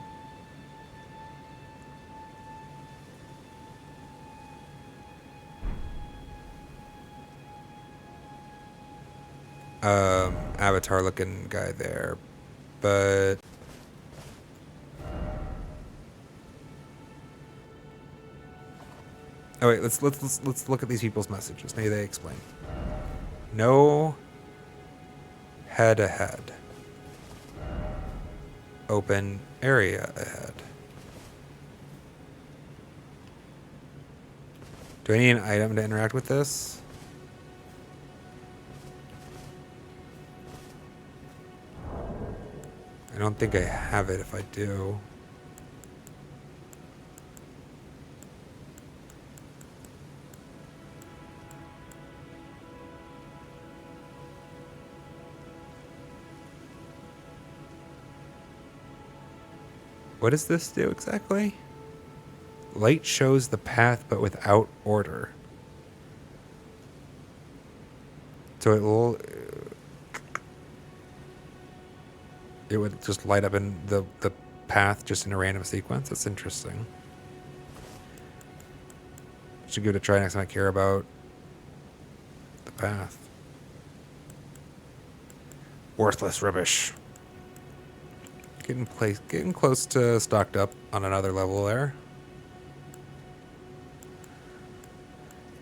Avatar looking guy there. But oh wait, let's look at these people's messages. Maybe they explain. No head ahead. Open area ahead. Do I need an item to interact with this? I don't think I have it if I do. What does this do exactly? Light shows the path, but without order. So it would just light up in the path just in a random sequence. That's interesting. Should give it a try next time I care about the path. Worthless rubbish. Getting close to stocked up on another level there.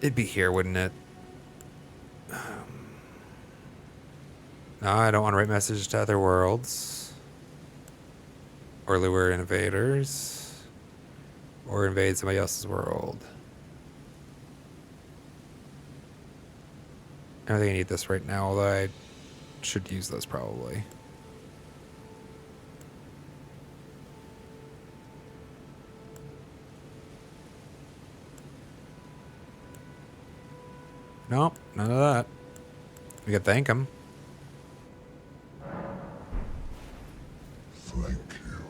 It'd be here, wouldn't it? No, I don't want to write messages to other worlds. Or lure invaders. Or invade somebody else's world. I don't think I need this right now, although I should use this probably. Nope, none of that. We could thank him. Thank you.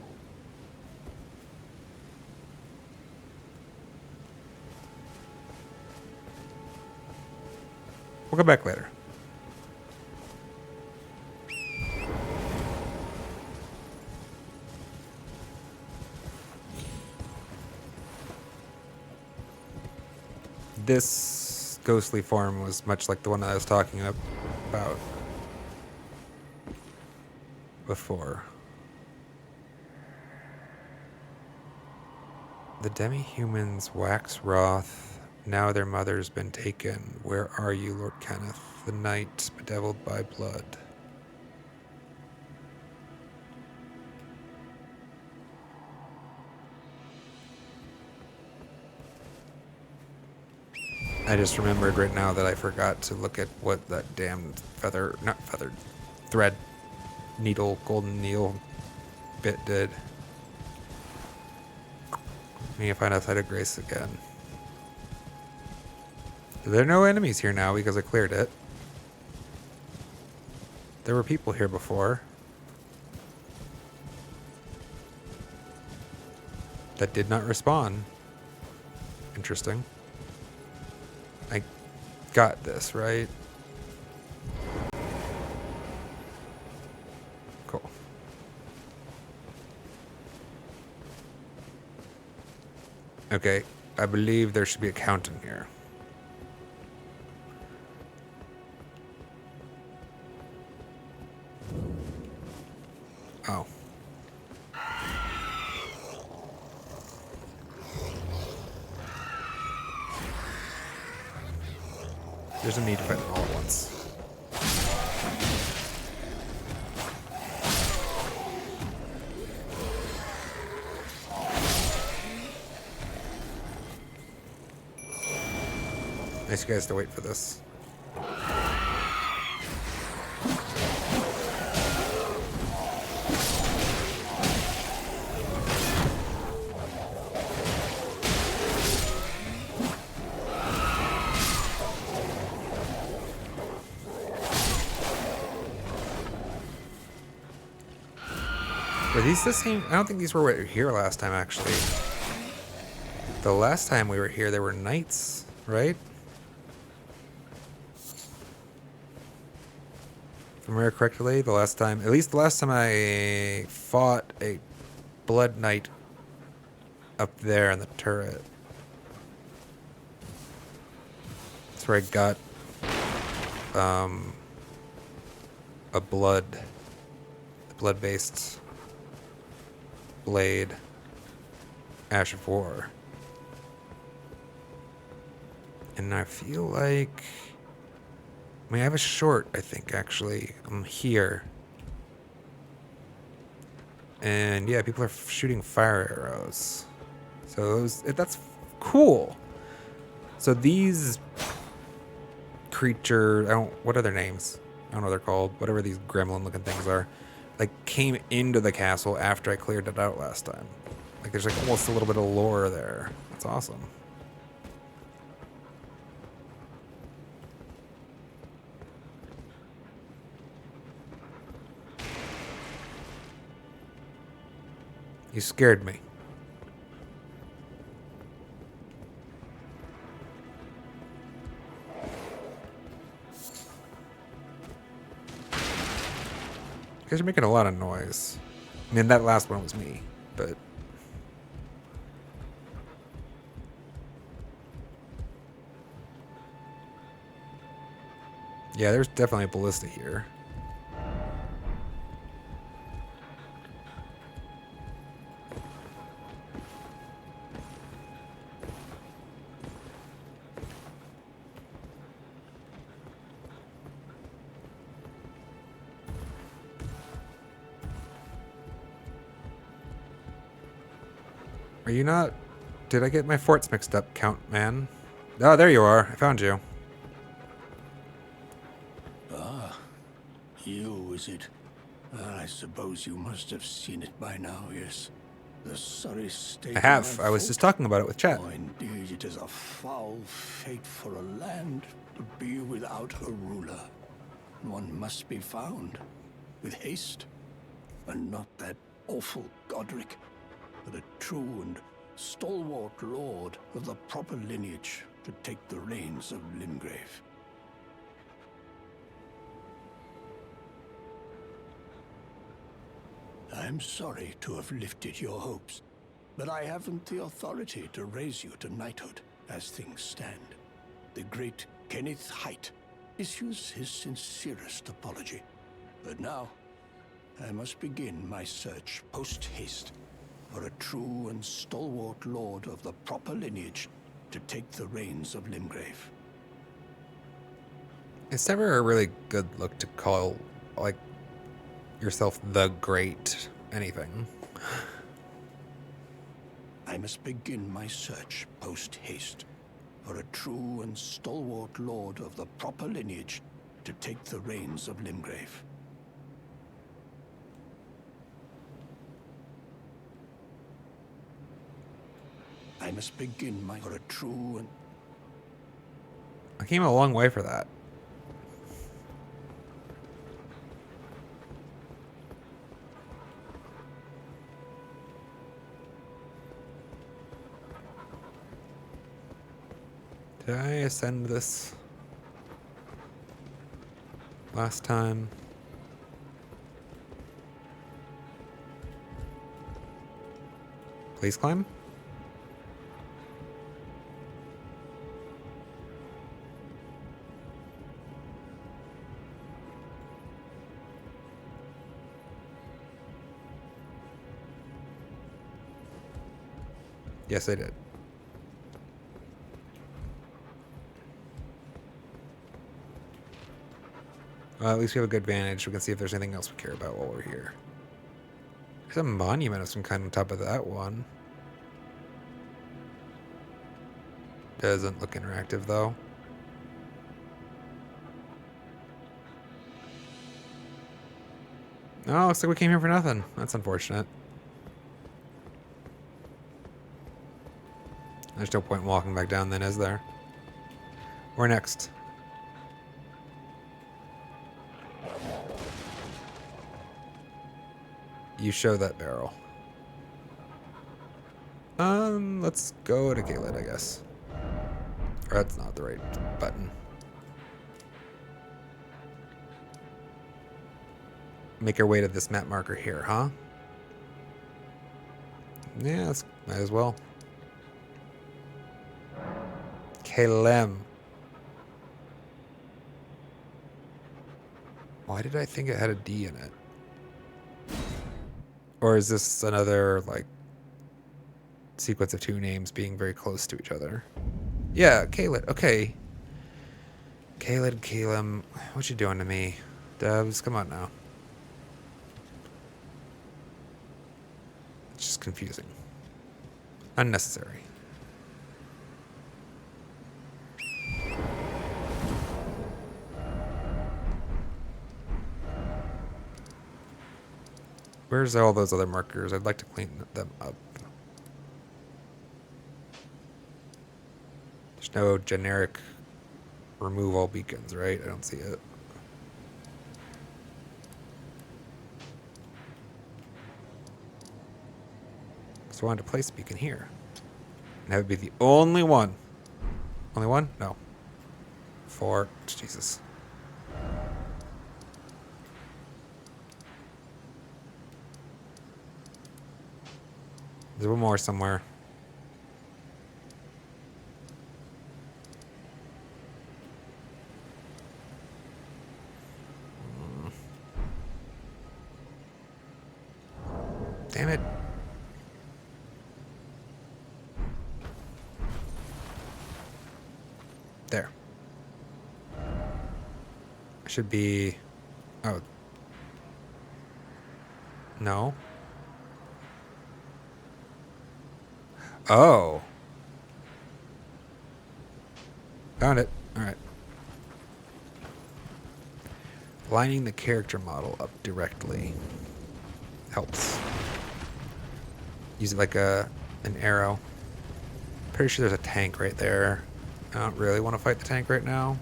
We'll come back later. This ghostly form was much like the one I was talking about before. The demi-humans wax wroth. Now their mother's been taken. Where are you, Lord Kenneth? The night bedeviled by blood. I just remembered right now that I forgot to look at what that damned thread, needle, golden needle bit did. I need to find outside of Grace again. There are no enemies here now because I cleared it. There were people here before that did not respawn. Interesting. I got this, right? Cool. Okay, I believe there should be a count in here. Oh. There's a need to fight them all at once. Nice you guys to wait for this. Were these the same? I don't think these were here last time, actually. The last time we were here, there were knights, right? If I remember correctly, the last time, at least the last time I fought a blood knight up there in the turret. That's where I got a blood-based blade, Ash of War. And I feel like, I mean, I have a short, I think, actually. I'm here. And yeah, people are shooting fire arrows. So that's cool. So these what are their names? I don't know what they're called. Whatever these gremlin looking things are. Like, came into the castle after I cleared it out last time. Like, there's like almost a little bit of lore there. That's awesome. You scared me. You guys are making a lot of noise. I mean, that last one was me, but... yeah, there's definitely a ballista here. Are you not... did I get my forts mixed up, Count Man? Oh, there you are. I found you. Ah, you, is it? I suppose you must have seen it by now, yes. The sorry state I have. of my I was folk. just talking about it with chat. Oh, indeed, it is a foul fate for a land to be without a ruler. One must be found, with haste, and not that awful Godric, but a true and stalwart lord of the proper lineage to take the reins of Limgrave. I'm sorry to have lifted your hopes, but I haven't the authority to raise you to knighthood as things stand. The great Kenneth Height issues his sincerest apology. But now, I must begin my search post-haste for a true and stalwart lord of the proper lineage to take the reins of Limgrave. It's never a really good look to call, like, yourself the great anything. I must begin my search post-haste for a true and stalwart lord of the proper lineage to take the reins of Limgrave. I must begin my for a true and... I came a long way for that. Did I ascend this last time? Please climb? Yes, I did. Well, at least we have a good vantage. We can see if there's anything else we care about while we're here. There's a monument of some kind on top of that one. Doesn't look interactive, though. Oh, looks like we came here for nothing. That's unfortunate. There's no point in walking back down then, is there? Where next? You show that barrel. Let's go to Caelid, I guess. Or that's not the right button. Make our way to this map marker here, huh? Yeah, might as well. Kalem. Why did I think it had a D in it? Or is this another, like, sequence of two names being very close to each other? Yeah, Caelid. Okay. Caelid, Calem. What you doing to me? Dubs, come on now. It's just confusing. Unnecessary. Where's all those other markers? I'd like to clean them up. There's no generic remove all beacons, right? I don't see it. So I wanted to place a beacon here. And that would be the only one. Only one? No. 4. Jesus. There's one more somewhere. Damn it. There. Should be... Oh. No. Oh. Found it. Alright. Lining the character model up directly helps. Use it like an arrow. Pretty sure there's a tank right there. I don't really want to fight the tank right now.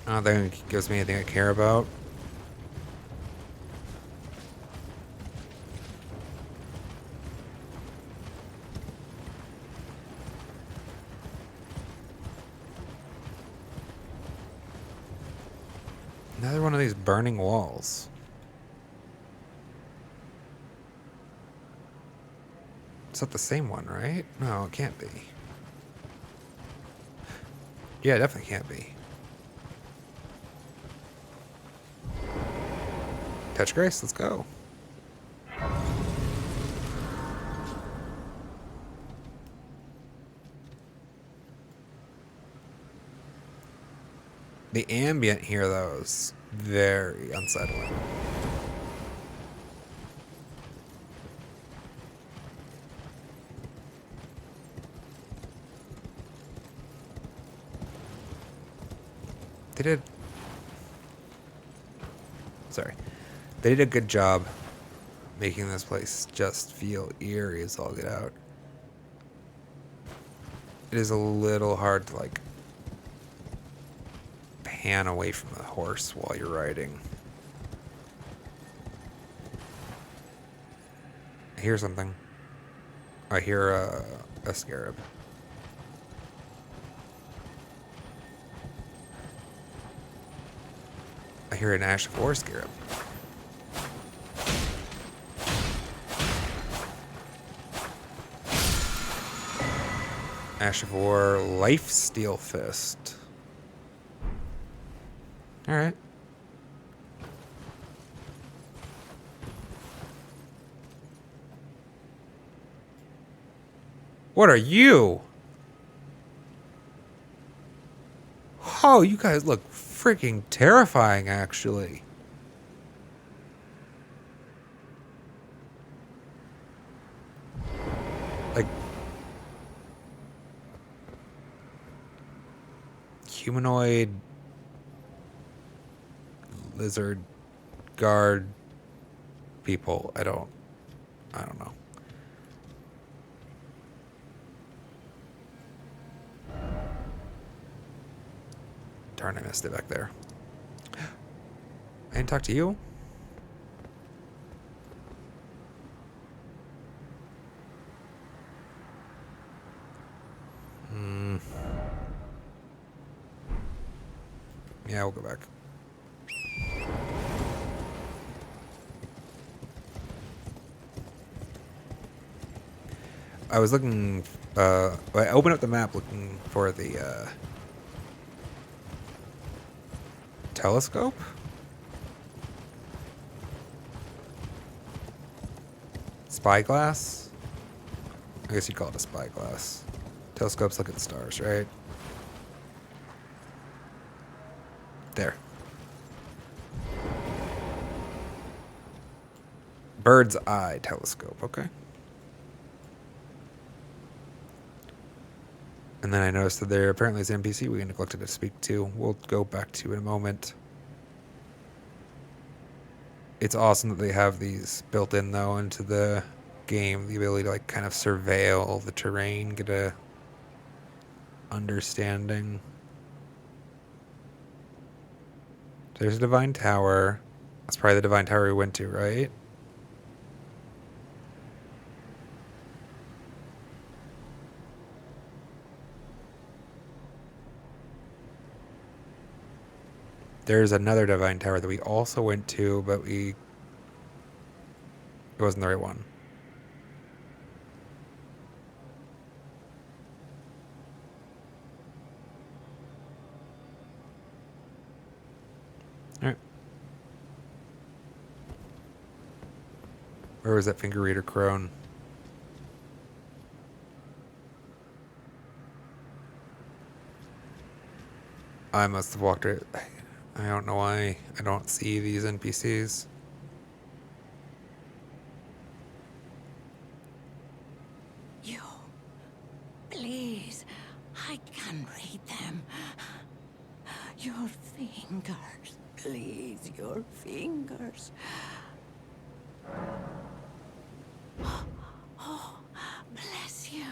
I don't think it gives me anything I care about. Another one of these burning walls. It's not the same one, right? No, it can't be. Yeah, it definitely can't be. Touch Grace, let's go. The ambient here, though, is very unsettling. They did... Sorry. They did a good job making this place just feel eerie as all get out. It is a little hard to, like, pan away from the horse while you're riding. I hear something. I hear a scarab. I hear an Ash of War scarab. Ash of War Lifesteal Fist. Alright. What are you? Oh, you guys look freaking terrifying, actually. Like... humanoid... lizard... guard... people. I don't know. Darn, I missed it back there. I didn't talk to you? Yeah, we'll go back. I was looking, I opened up the map looking for the, telescope? Spyglass? I guess you'd call it a spyglass. Telescopes look at the stars, right? There. Bird's eye telescope, okay. And then I noticed that there apparently is an NPC we neglected to speak to. We'll go back to in a moment. It's awesome that they have these built in, though, into the game. The ability to, like, kind of surveil the terrain, get a understanding. There's a Divine Tower. That's probably the Divine Tower we went to, right? There's another Divine Tower that we also went to, but it wasn't the right one. Alright. Where was that finger reader crone? I must have walked it. I don't know why I don't see these NPCs. You, please, I can read them. Your fingers, please, your fingers. Oh, bless you.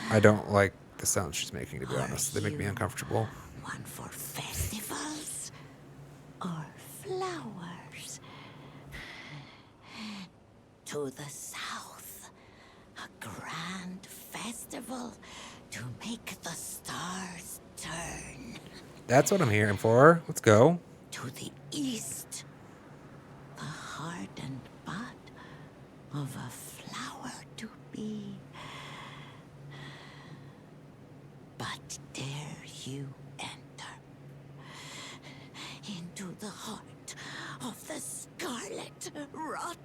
I don't like the sounds she's making, to be honest. They make me uncomfortable. One for festivals or flowers? To the south, a grand festival to make the stars turn. That's what I'm hearing for. Let's go. To the east, the hardened bud of a flower to be. But dare you enter into the heart of the scarlet rot?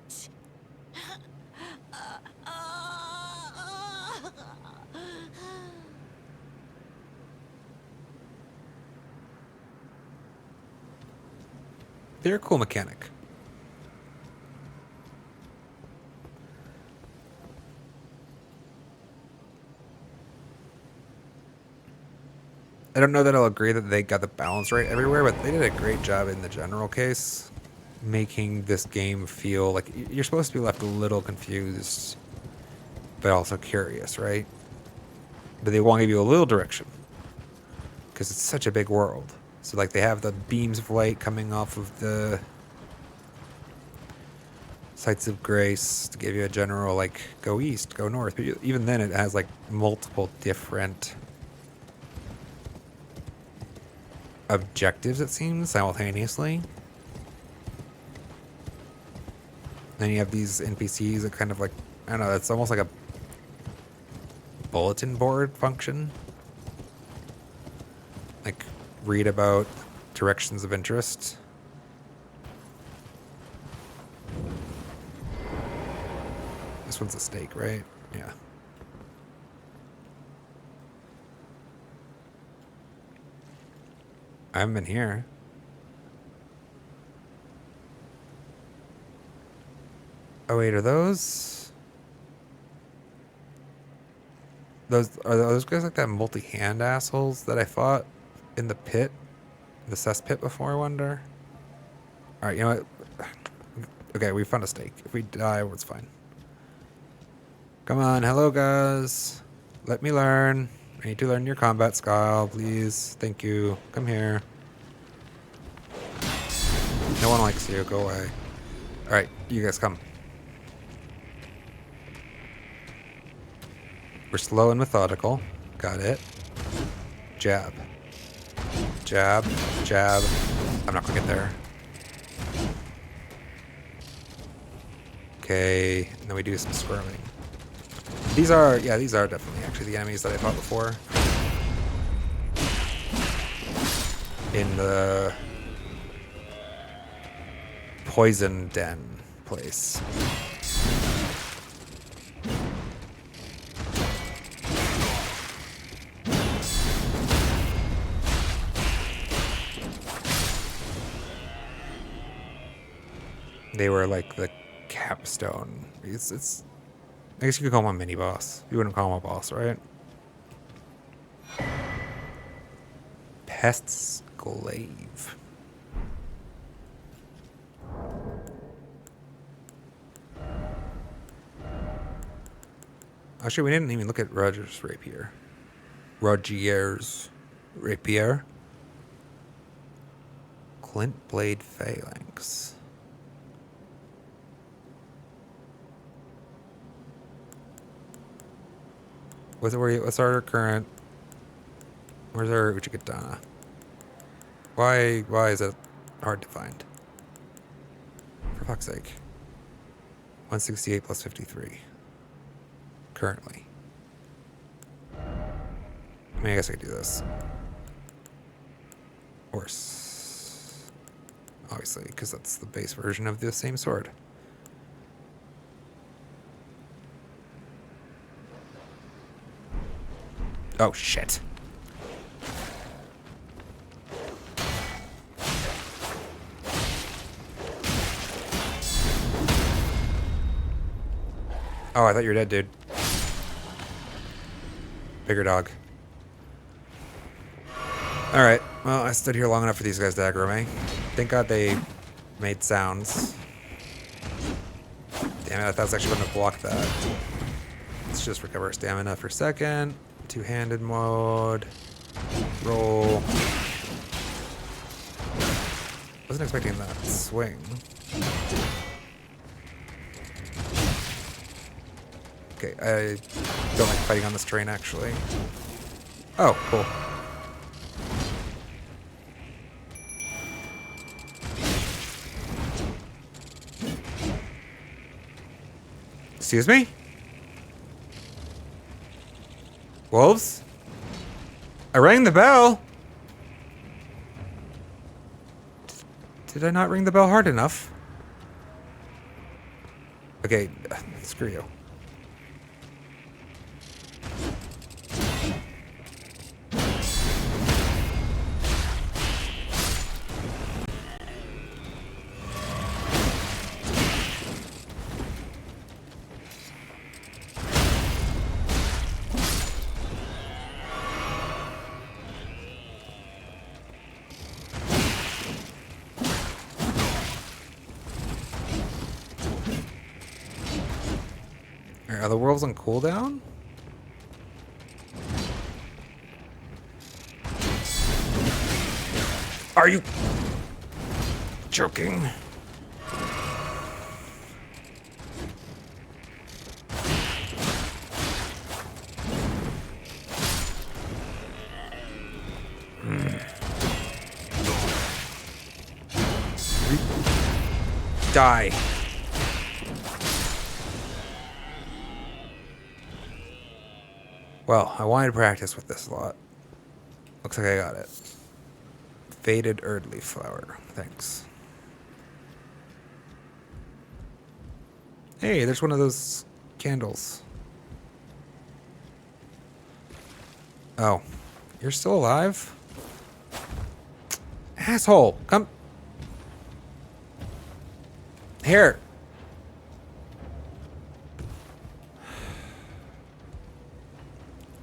They're a cool mechanic. I don't know that I'll agree that they got the balance right everywhere, but they did a great job in the general case, making this game feel like you're supposed to be left a little confused, but also curious, right? But they want to give you a little direction, because it's such a big world. So like they have the beams of light coming off of the sights of grace to give you a general like go east, go north. But even then it has like multiple different objectives, it seems, simultaneously. Then you have these NPCs that kind of like, I don't know, it's almost like a bulletin board function. Like read about directions of interest. This one's a stake, right? Yeah. I haven't been here. Oh wait, are those those guys like that multi-hand assholes that I fought in the pit? The cesspit before, I wonder? Alright, you know what? Okay, we found a stake. If we die, it's fine. Come on, hello guys. Let me learn. I need to learn your combat style, please. Thank you. Come here. No one likes you. Go away. Alright, you guys come. We're slow and methodical. Got it. Jab. Jab. Jab. I'm not gonna get there. Okay, and then we do some squirming. These are definitely actually the enemies that I fought before. In the poison den place. They were like the capstone. It's I guess you could call him a mini boss. You wouldn't call him a boss, right? Pest's Glaive. Actually, we didn't even look at Roger's rapier. Rogier's rapier. Clint blade phalanx. What's our current? Where's our Uchigatana? Why is it hard to find? For fuck's sake. 168 plus 53. Currently. I mean, I guess I could do this. Or obviously, because that's the base version of the same sword. Oh, shit. Oh, I thought you were dead, dude. Bigger dog. Alright, well, I stood here long enough for these guys to aggro me. Thank God they made sounds. Damn it, I thought I was actually going to block that. Let's just recover our stamina for a second. Two-handed mode. Roll. Wasn't expecting that swing. Okay, I don't like fighting on this train, actually. Oh, cool. Excuse me? Wolves? I rang the bell. Did I not ring the bell hard enough? Okay, screw you. Are the wolves on cooldown? Are you joking? Die. Well, I wanted to practice with this a lot. Looks like I got it. Faded Erdleaf flower. Thanks. Hey, there's one of those candles. Oh. You're still alive? Asshole! Come. Here.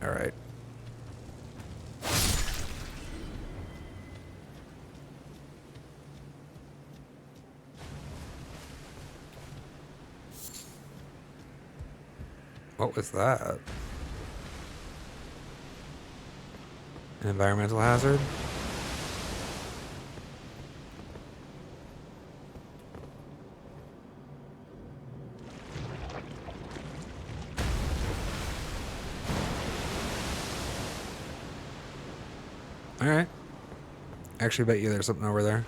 Alright. What was that? An environmental hazard? Alright. Actually bet you there's something over there.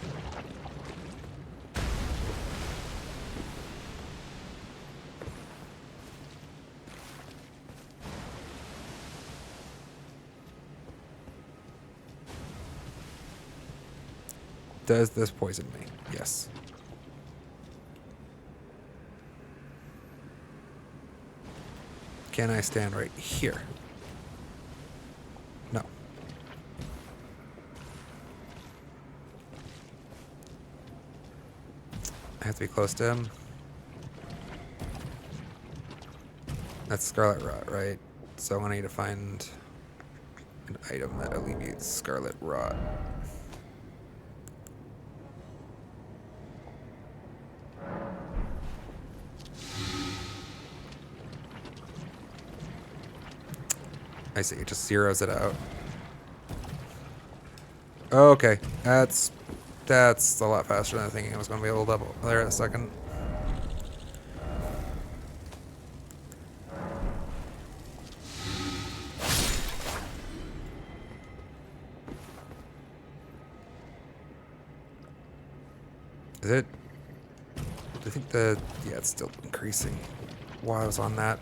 Does this poison me? Yes. Can I stand right here? No. I have to be close to him. That's Scarlet Rot, right? So I'm gonna need to find an item that alleviates Scarlet Rot. I see, it just zeroes it out. Okay, that's a lot faster than I think I was going to be able to double there in a second. Is it? I think yeah, it's still increasing while I was on that.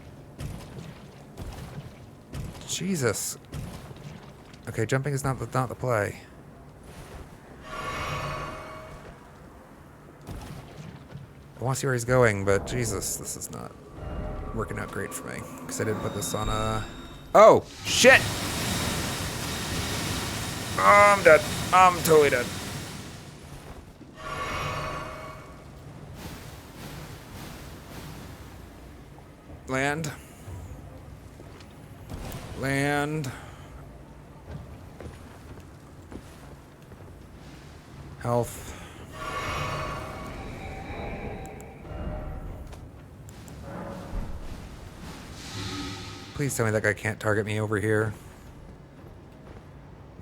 Jesus. Okay, jumping is not the play. I want to see where he's going, but Jesus, this is not working out great for me. Because I didn't put this on a... Oh, shit! Oh, I'm dead. I'm totally dead. Land. Land. Health. Please tell me that guy can't target me over here.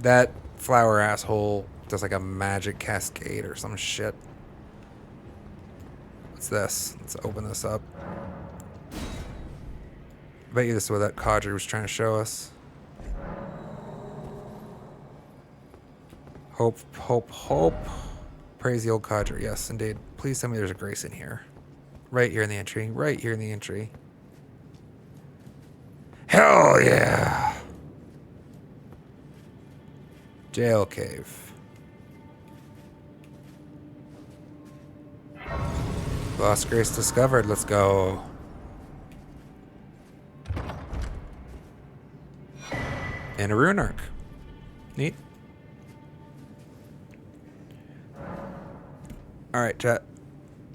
That flower asshole does like a magic cascade or some shit. What's this? Let's open this up. I bet you this is what that codger was trying to show us. Hope, hope, hope. Praise the old codger. Yes, indeed. Please tell me there's a grace in here. Right here in the entry. Right here in the entry. Hell yeah! Jail cave. Lost grace discovered. Let's go. And a rune arc. Neat. Alright, chat.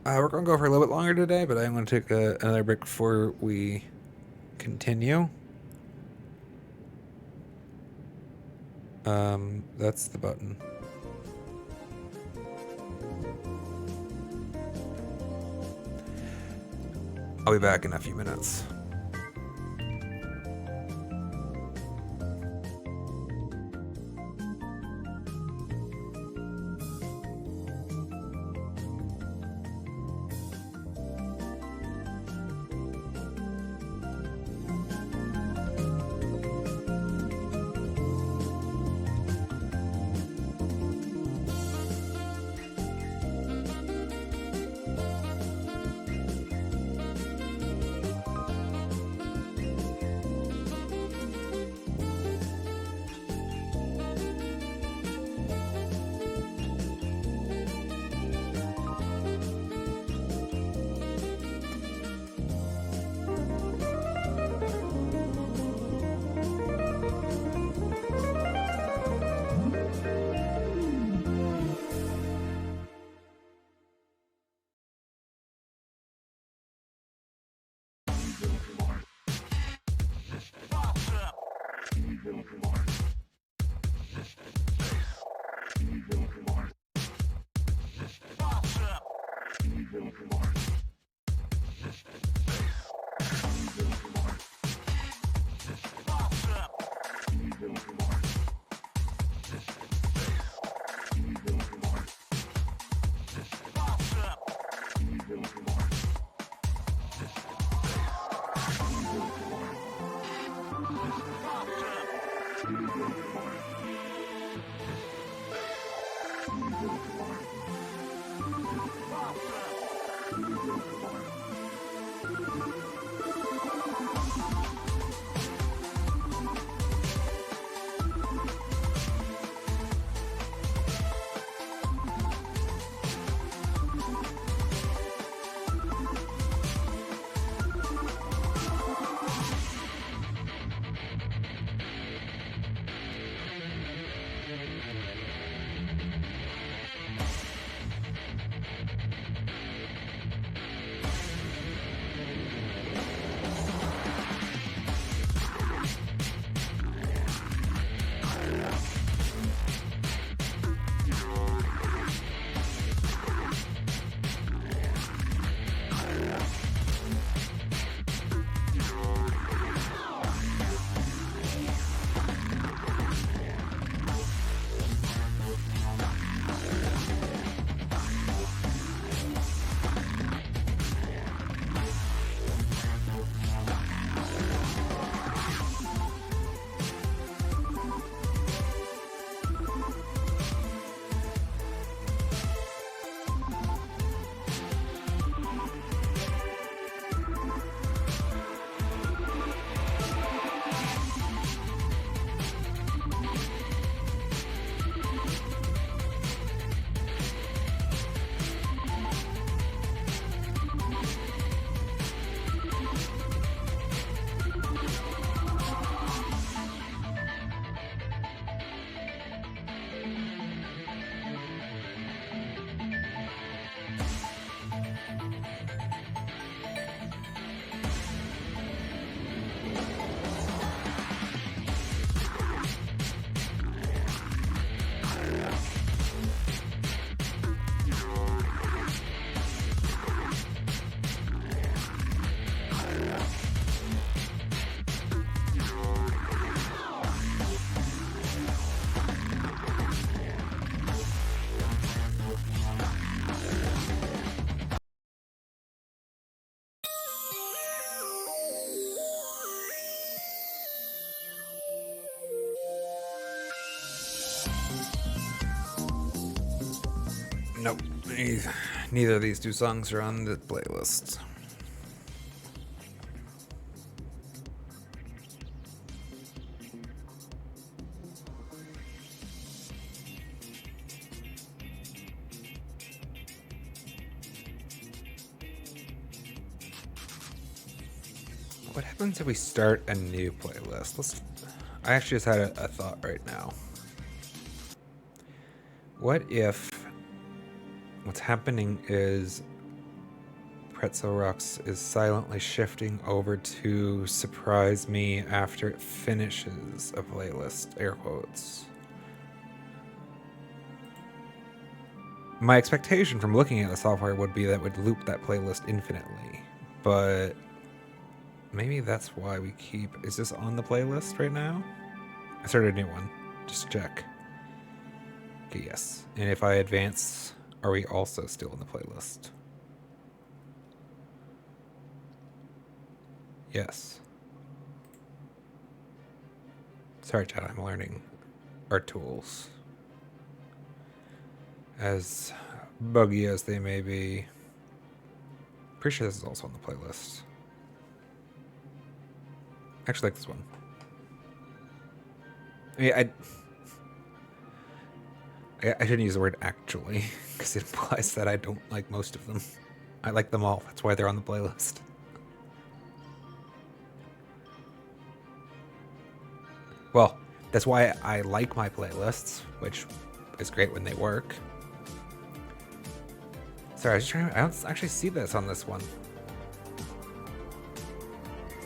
We're going to go for a little bit longer today, but I'm going to take another break before we continue. That's the button. I'll be back in a few minutes. Nope. Neither of these two songs are on the playlist. What happens if we start a new playlist? I actually just had a thought right now. What if what's happening is Pretzel Rocks is silently shifting over to surprise me after it finishes a playlist, air quotes. My expectation from looking at the software would be that it would loop that playlist infinitely, but maybe that's why we keep... Is this on the playlist right now? I started a new one, just to check. Okay, yes. And if I advance, are we also still in the playlist? Yes. Sorry, Chad, I'm learning our tools. As buggy as they may be. Pretty sure this is also on the playlist. Actually, like this one. I mean, I shouldn't use the word actually, because it implies that I don't like most of them. I like them all. That's why they're on the playlist. Well, that's why I like my playlists, which is great when they work. Sorry, I was just trying to... I don't actually see this on this one.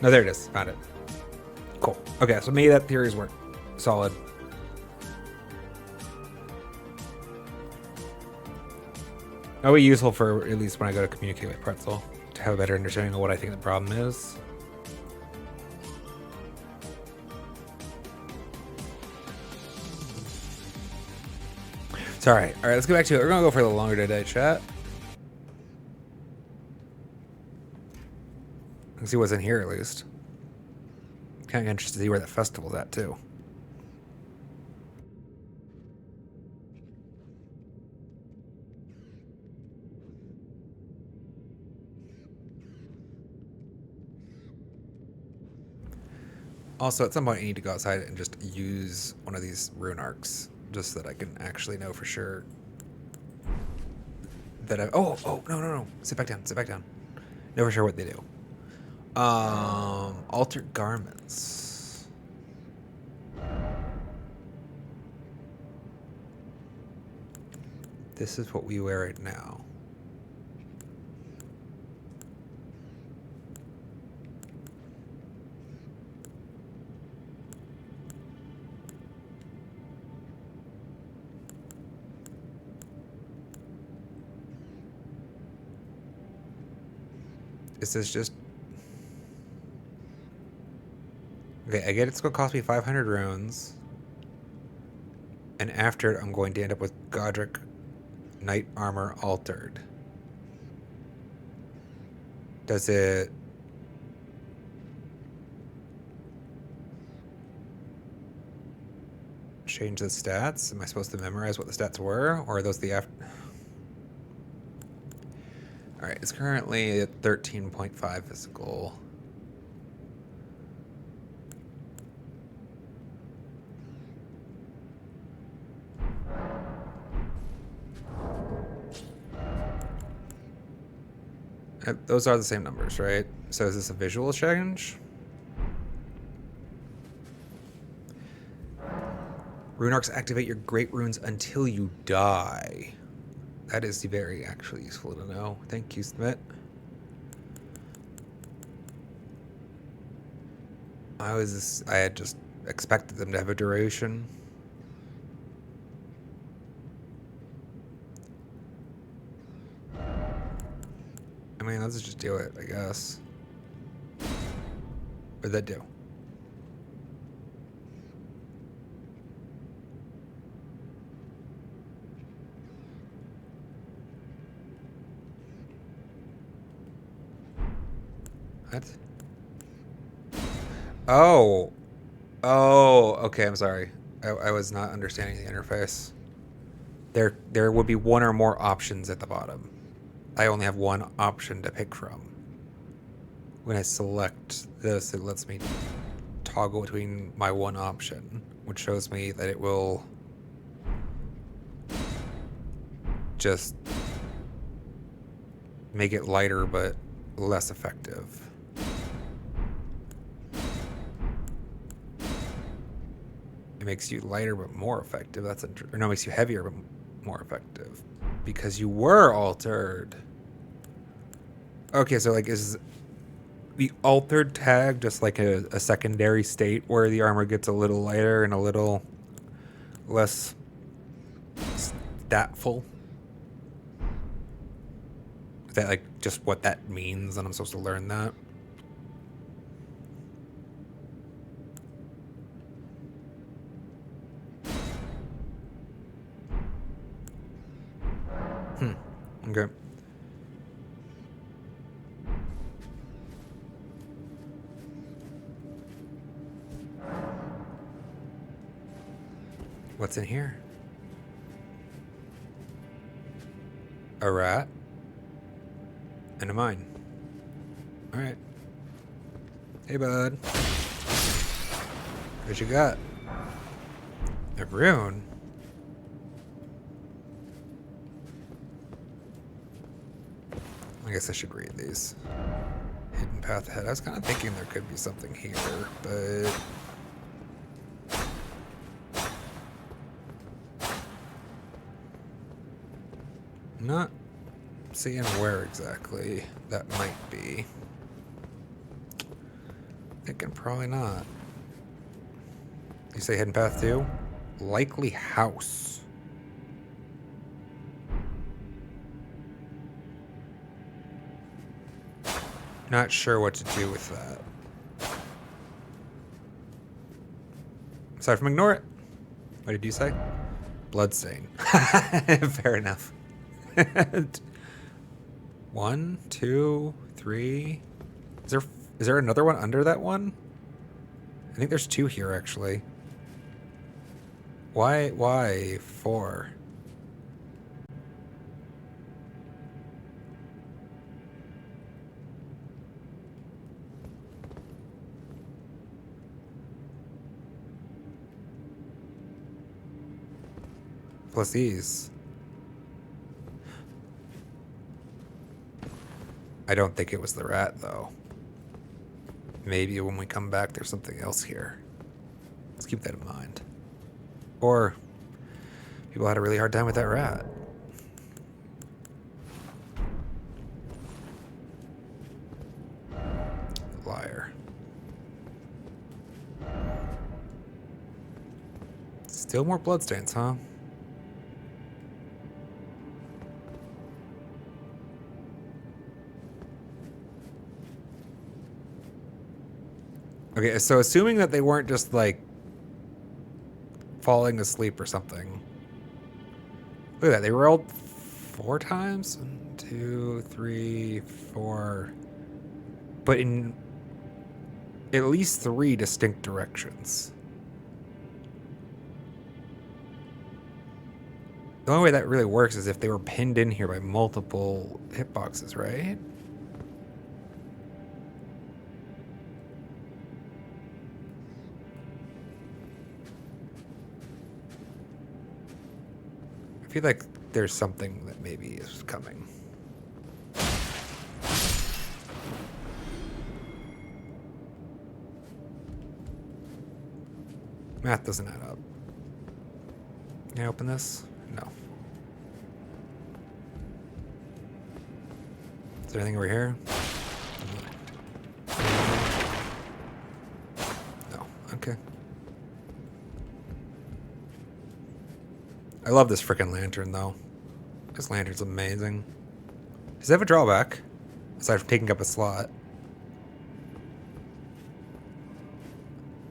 No, there it is. Found it. Cool. Okay, so maybe that theory's work. Solid. That'll be useful for at least when I go to communicate with Pretzel to have a better understanding of what I think the problem is. Sorry. All right, let's get back to it. We're gonna go for the longer today, chat. Let's see what's in here at least. Kind of interested to see where that festival's at too. Also, at some point, I need to go outside and just use one of these rune arcs, just so that I can actually know for sure that I... Oh, no. Sit back down. Know for sure what they do. Altered garments. This is what we wear right now. Is this just... Okay, I get it's going to cost me 500 runes. And after it, I'm going to end up with Godric Knight Armor Altered. Does it... change the stats? Am I supposed to memorize what the stats were? Or are those the after... Alright, it's currently at 13.5 physical. Those are the same numbers, right? So is this a visual change? Rune arcs activate your great runes until you die. That is very actually useful to know. Thank you, Smith. I had just expected them to have a duration. I mean, let's just do it, I guess. What'd that do? What? Oh. Oh, okay, I'm sorry. I was not understanding the interface. there would be one or more options at the bottom. I only have one option to pick from. When I select this, it lets me toggle between my one option, which shows me that it will just make it lighter but less effective. It makes you lighter but more effective. That's or no, it makes you heavier but more effective because you were altered. Okay, so like is the altered tag just like a secondary state where the armor gets a little lighter and a little less statful? Is that like just what that means and I'm supposed to learn that? Okay. What's in here? A rat and a mine. All right. Hey, bud. What you got? A rune? I guess I should read these. Hidden path ahead. I was kind of thinking there could be something here, but... not seeing where exactly that might be. Thinking probably not. You say hidden path 2? Likely house. Not sure what to do with that. Aside from ignore it. What did you say? Bloodstain. Fair enough. 1, 2, 3. Is there another one under that one? I think there's 2 here actually. Why 4? Plus these. I don't think it was the rat, though. Maybe when we come back, there's something else here. Let's keep that in mind. Or people had a really hard time with that rat. Liar. Still more bloodstains, huh? Okay, so assuming that they weren't just like falling asleep or something. Look at that, they rolled 4 times? 1, 2, 3, 4. But in at least 3 distinct directions. The only way that really works is if they were pinned in here by multiple hitboxes, right? I feel like there's something that maybe is coming. Math doesn't add up. Can I open this? No. Is there anything over here? No. Okay. I love this freaking lantern, though. This lantern's amazing. Does it have a drawback? Aside from taking up a slot.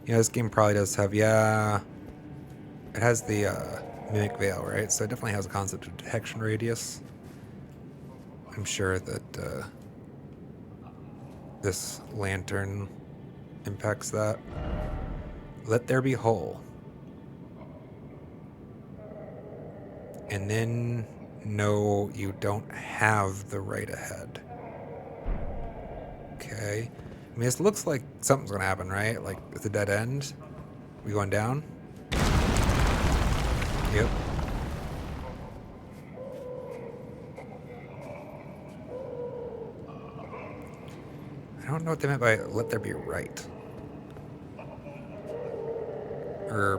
Yeah, this game probably does have, yeah. It has the Mimic Veil, right? So it definitely has a concept of detection radius. I'm sure that this lantern impacts that. Let there be whole. And then, no, you don't have the right ahead. Okay. I mean, this looks like something's gonna happen, right? Like, it's a dead end. We going down? Yep. I don't know what they meant by let there be right. Or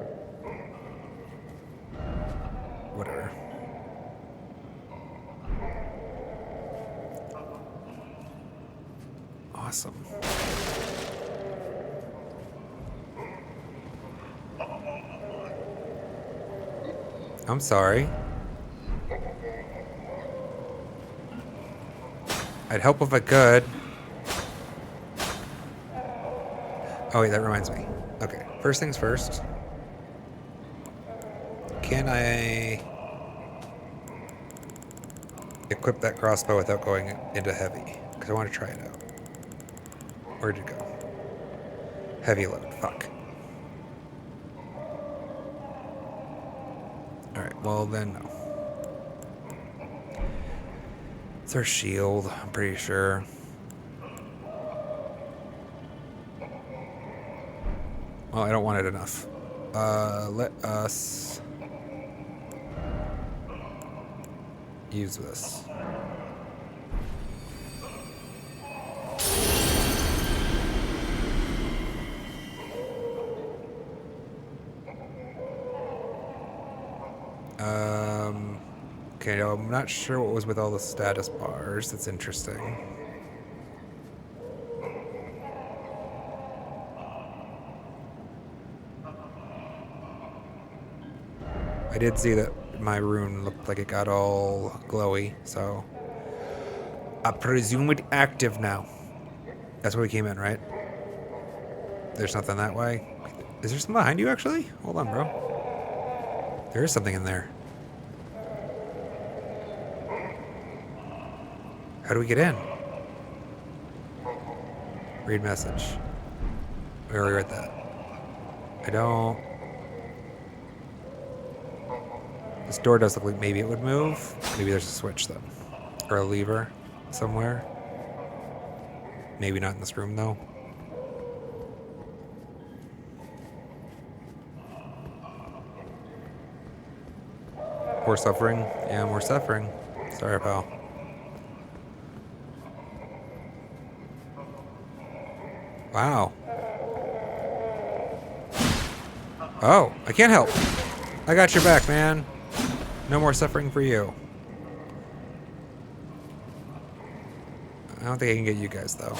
whatever. Awesome. I'm sorry. I'd help if I could. Oh wait, that reminds me. Okay, first things first. Can I equip that crossbow without going into heavy? Because I want to try it out. Where'd it go? Heavy load. Fuck. Alright, well then no. It's our shield, I'm pretty sure. Well, I don't want it enough. Let us use this. Okay, I'm not sure what was with all the status bars. That's interesting. I did see that my rune looked like it got all glowy, so I presume it's active now. That's where we came in, right? There's nothing that way. Is there something behind you, actually? Hold on, bro. There is something in there. How do we get in? Read message. We already read that. I don't... This door does look like maybe it would move. Maybe there's a switch, though. Or a lever somewhere. Maybe not in this room, though. More suffering? Yeah, more suffering. Sorry, pal. Wow. Oh, I can't help. I got your back, man. No more suffering for you. I don't think I can get you guys, though.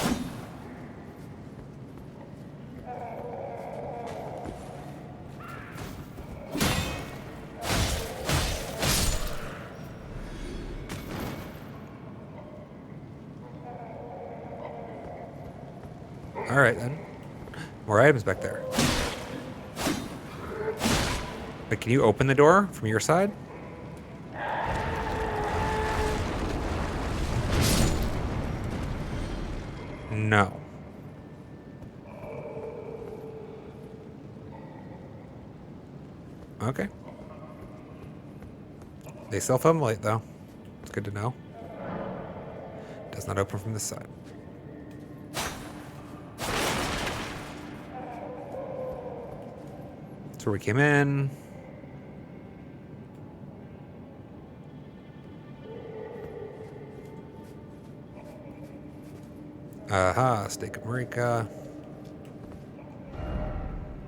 Alright, then. More items back there. But can you open the door from your side? No. Okay. They self-immolate, though. It's good to know. Does not open from this side. That's where we came in. Aha, Stake of Marika.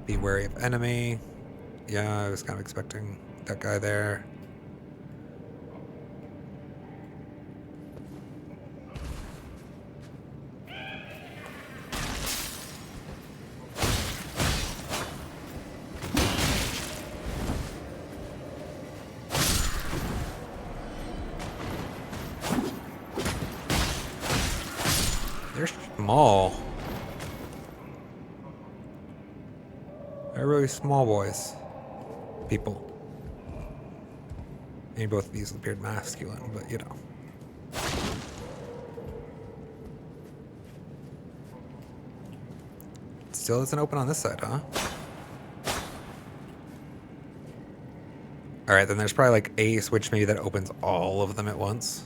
Be wary of enemy. Yeah, I was kind of expecting that guy there. They're small. They're really small boys. People. Maybe both of these appeared masculine, but you know. Still isn't open on this side, huh? Alright, then there's probably like a switch maybe that opens all of them at once.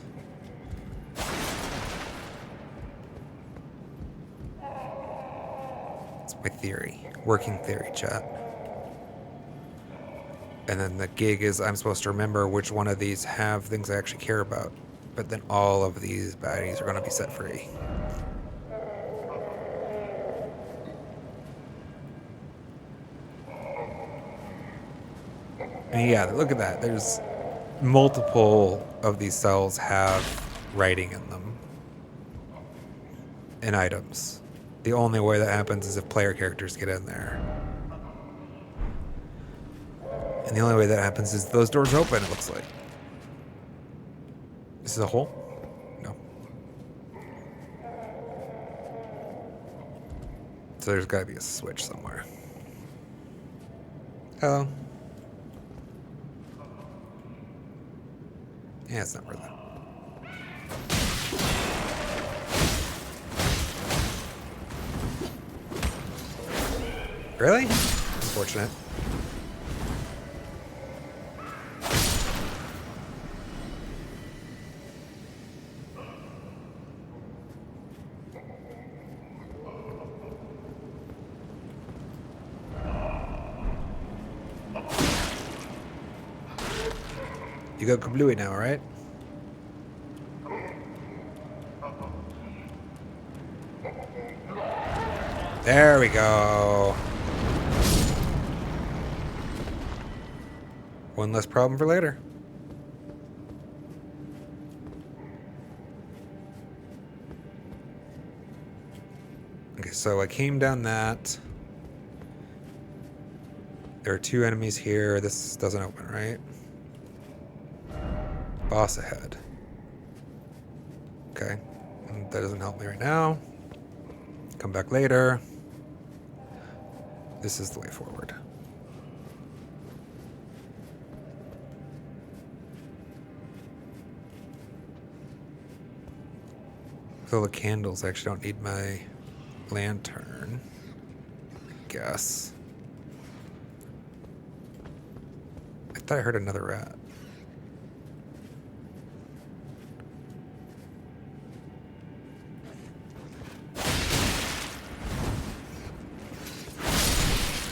It's my theory. Working theory, chat. And then the gig is I'm supposed to remember which one of these have things I actually care about. But then all of these baddies are going to be set free. And yeah, look at that. There's multiple of these cells have writing in them. And items. The only way that happens is if player characters get in there. And the only way that happens is those doors open, it looks like. This is a hole? No. So there's got to be a switch somewhere. Hello. Yeah, it's not worth it. Really? Unfortunate. You got kablooey now, right? There we go. One less problem for later. Okay, so I came down that. There are two enemies here. This doesn't open, right? Boss ahead. Okay. And that doesn't help me right now. Come back later. This is the way forward. So the candles, I actually don't need my lantern, I guess. I thought I heard another rat.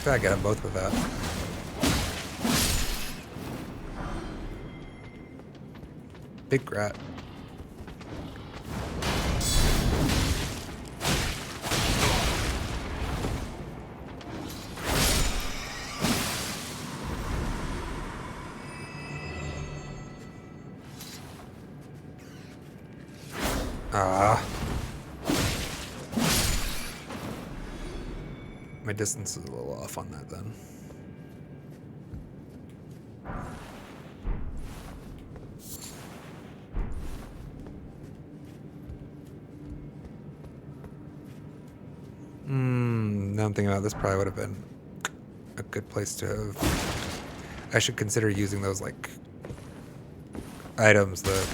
I got them both with that. Big rat. Ah. My distance is a little off on that then. Now I'm thinking about this, probably would have been a good place to have. I should consider using those like items that.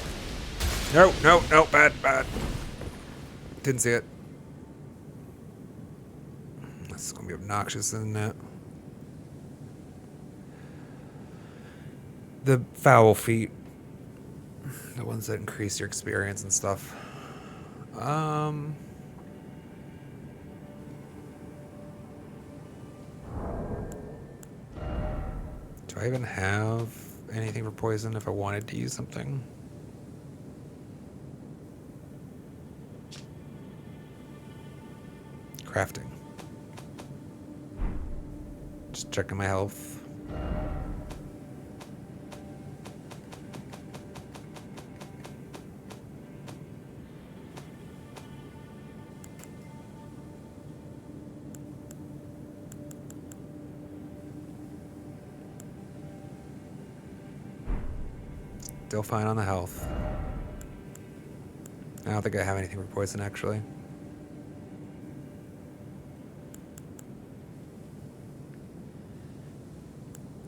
No, bad. Didn't see it. This is gonna be obnoxious, isn't it? The foul feet. The ones that increase your experience and stuff. Do I even have anything for poison if I wanted to use something? Crafting. Just checking my health. Still fine on the health. I don't think I have anything for poison, actually.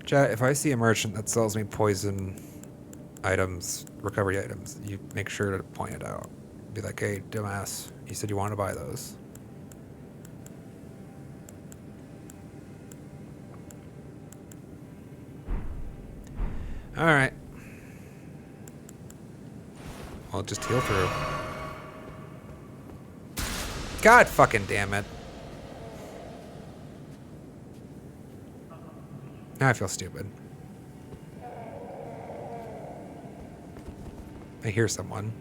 Chat, if I see a merchant that sells me poison items, recovery items, you make sure to point it out. Be like, hey, dumbass, you said you want to buy those. Alright. I'll just heal through. God fucking damn it. Now I feel stupid. I hear someone.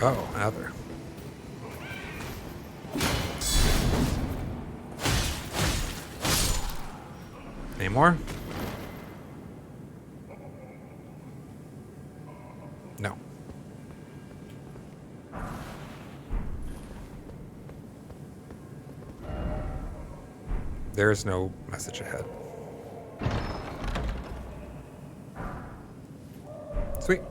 Oh, another. Any more? No. There is no message ahead. Sweet.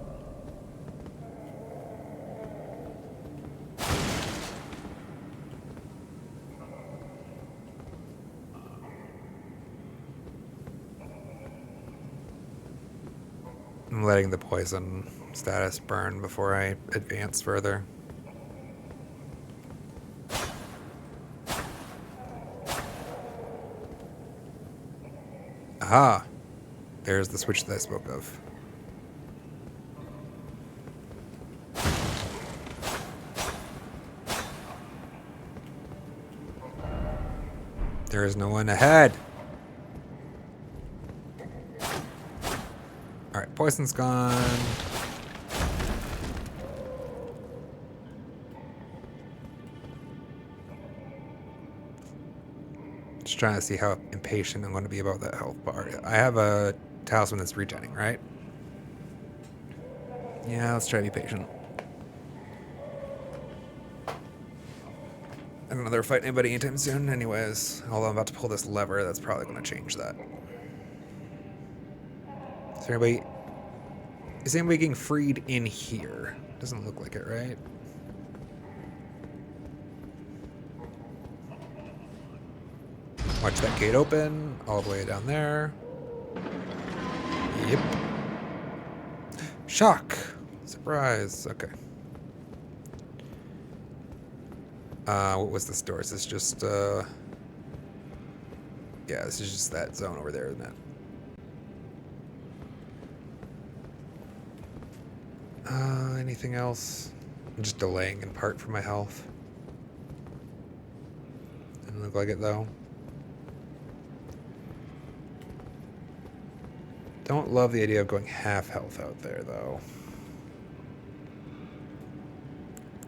I'm letting the poison status burn before I advance further. Aha! There's the switch that I spoke of. There is no one ahead. Alright, poison's gone. Just trying to see how impatient I'm going to be about that health bar. I have a talisman that's regenning, right? Yeah, let's try to be patient. I don't know they're fighting anybody anytime soon anyways. Although I'm about to pull this lever, that's probably going to change that. Is anybody getting freed in here? Doesn't look like it, right? Watch that gate open all the way down there. Yep. Shock. Surprise. Okay. What was this door? Is this just, yeah, this is just that zone over there, isn't it? Anything else? I'm just delaying in part for my health. Doesn't look like it, though. Don't love the idea of going half health out there, though.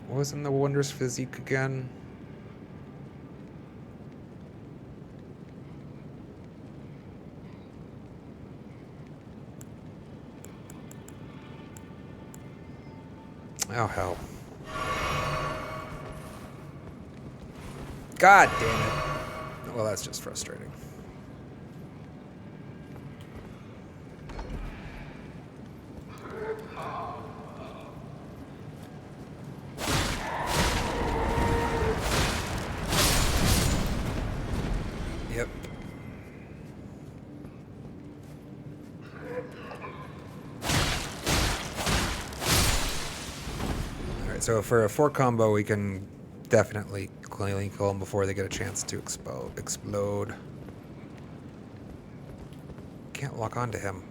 What was in the Wondrous Physique again? Oh, hell. God damn it. Well, that's just frustrating. Yep. Alright, so for a 4 combo, we can definitely cleanly kill them before they get a chance to explode. Can't lock onto him.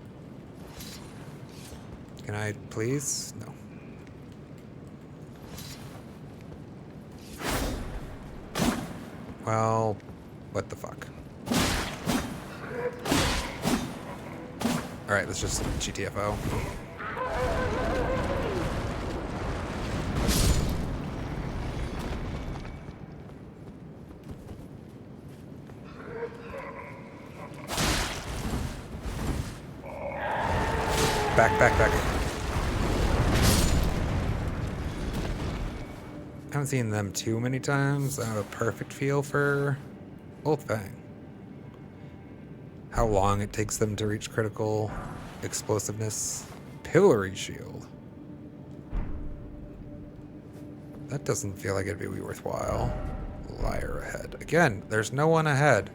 Can I please? No. Well, what the fuck? Alright, let's just GTFO. Back. I haven't seen them too many times. I have a perfect feel for Old Fang. How long it takes them to reach critical explosiveness. Pillory shield. That doesn't feel like it'd be worthwhile. Liar ahead. Again, there's no one ahead.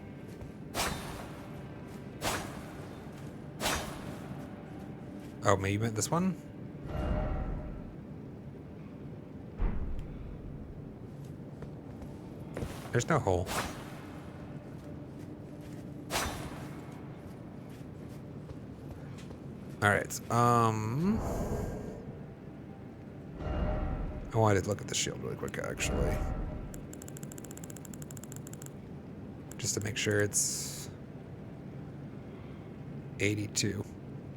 Oh, maybe you meant this one? There's no hole. Alright, I wanted to look at the shield really quick, actually. Just to make sure it's 82.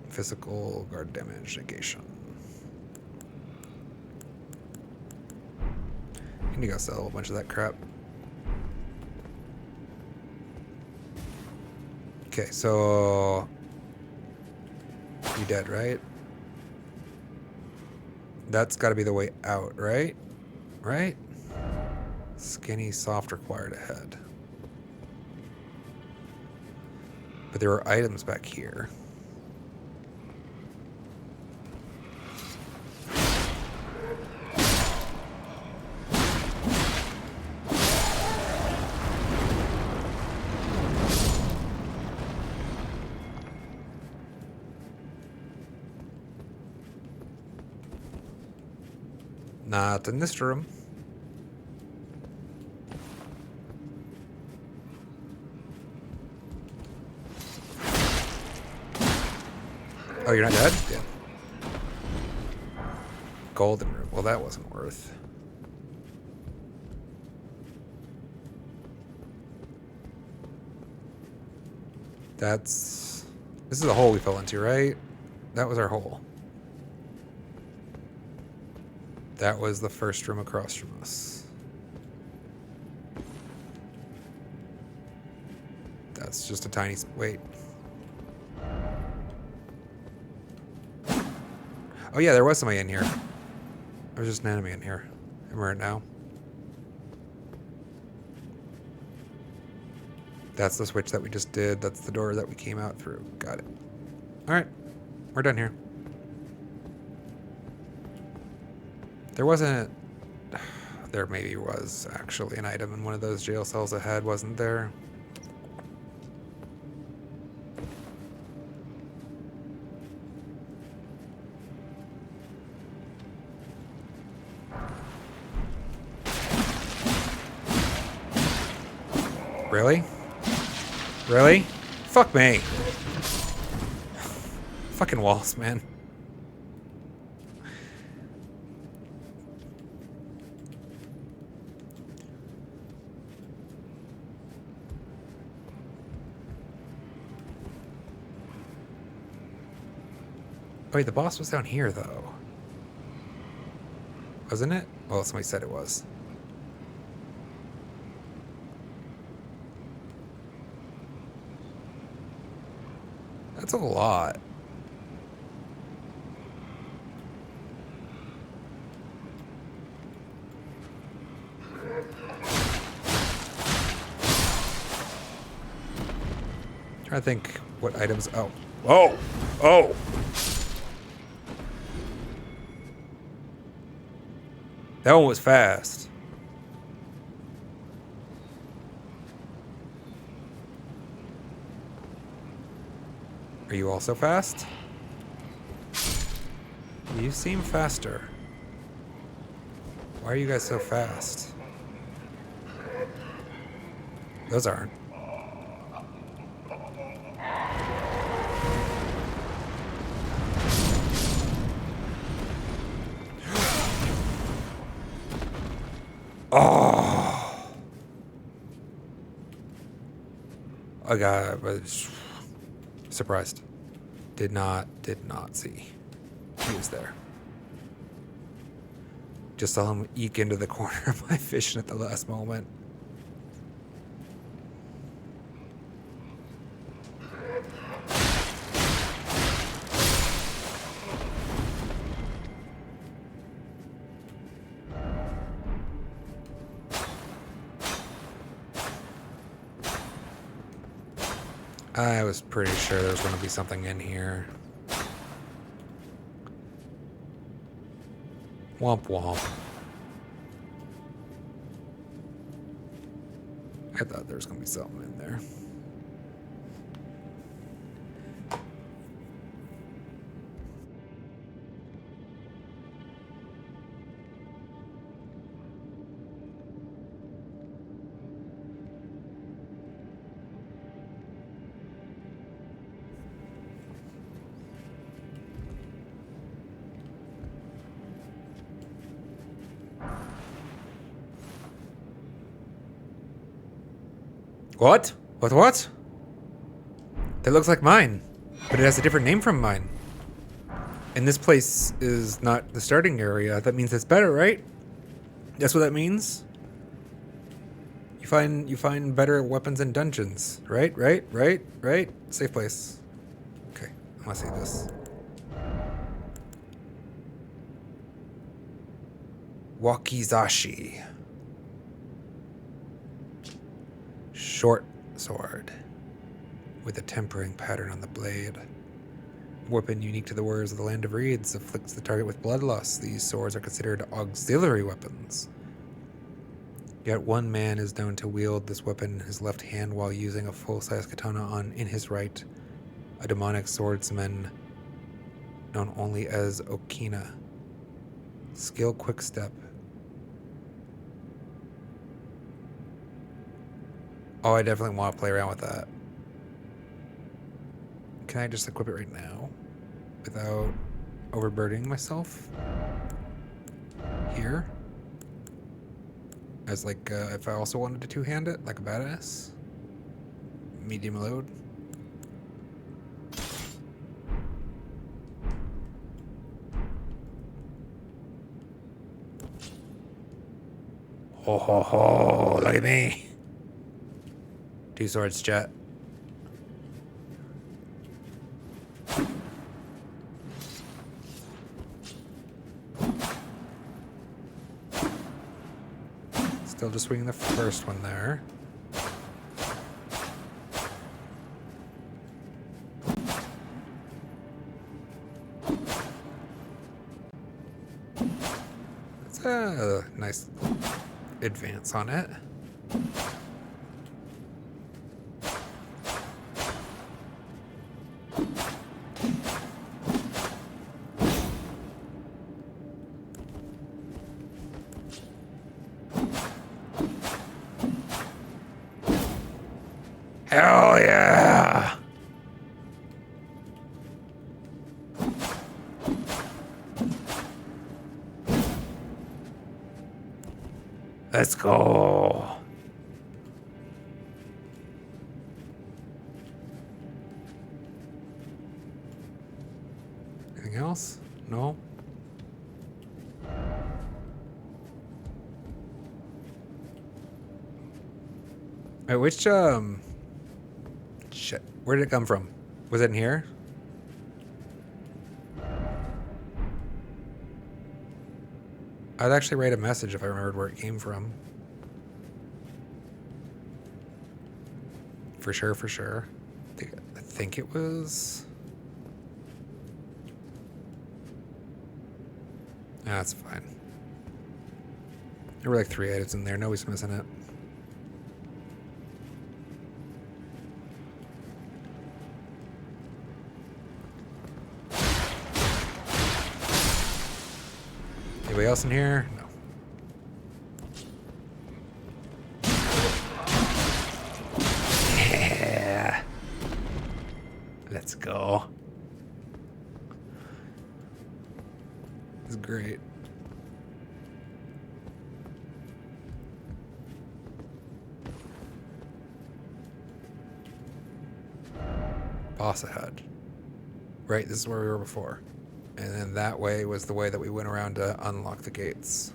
Physical guard damage negation. I need to go sell a whole bunch of that crap. Okay, so you dead, right? That's got to be the way out, right? Right? Skinny, soft, required ahead. But there were items back here. Not in this room. Oh, you're not dead? Yeah. Golden room. Well, that wasn't worth. This is the hole we fell into, right? That was our hole. That was the first room across from us. That's just a tiny... Wait. Oh yeah, there was somebody in here. There was just an enemy in here. Remember it now? That's the switch that we just did. That's the door that we came out through. Got it. Alright. We're done here. There wasn't... There maybe was actually an item in one of those jail cells ahead, wasn't there? Really? Really? Fuck me. Fucking walls, man. Oh, wait, the boss was down here, though. Wasn't it? Well, somebody said it was. That's a lot. Trying to think what items. Oh. Oh! Oh! That one was fast. Are you also fast? You seem faster. Why are you guys so fast? Those aren't. Oh! I was surprised. Did not see. He was there. Just saw him eke into the corner of my vision at the last moment. I was pretty sure there was going to be something in here. Womp womp. I thought there was going to be something in there. What? What? That looks like mine, but it has a different name from mine. And this place is not the starting area. That means it's better, right? That's what that means? You find better weapons in dungeons, right? Right? Safe place. Okay, I want to see this. Wakizashi. Short sword with a tempering pattern on the blade. Weapon unique to the warriors of the Land of Reeds, afflicts the target with bloodlust. These swords are considered auxiliary weapons. Yet one man is known to wield this weapon in his left hand while using a full-size katana in his right. A demonic swordsman known only as Okina. Skill quick step. Oh, I definitely want to play around with that. Can I just equip it right now without overburdening myself? Here? As like, if I also wanted to two-hand it, like a badass? Medium load? Ho ho ho, look at me! 2 swords, chat. Still just swinging the first one there. That's a nice advance on it. Hell yeah! Let's go. Anything else? No? Wait, which, shit. Where did it come from? Was it in here? I'd actually write a message if I remembered where it came from. For sure, for sure. I think it was... Ah, that's fine. There were like 3 items in there. Nobody's missing it. Anybody else in here? No. Yeah. Let's go. This is great. Boss ahead. Right, this is where we were before. And then that way was the way that we went around to unlock the gates.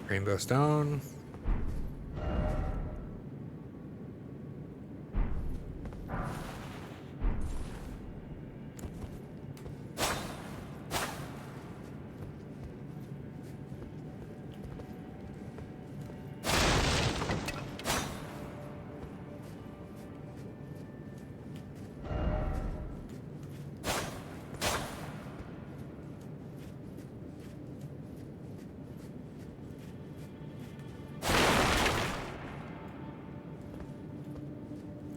Rainbow stone.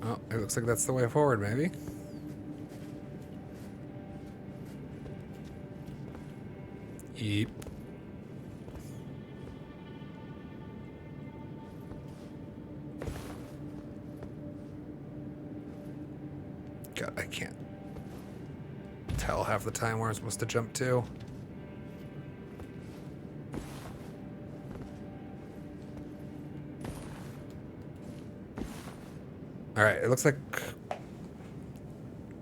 Oh, it looks like that's the way forward, maybe. Yep. God, I can't tell half the time where I'm supposed to jump to. Alright, it looks like,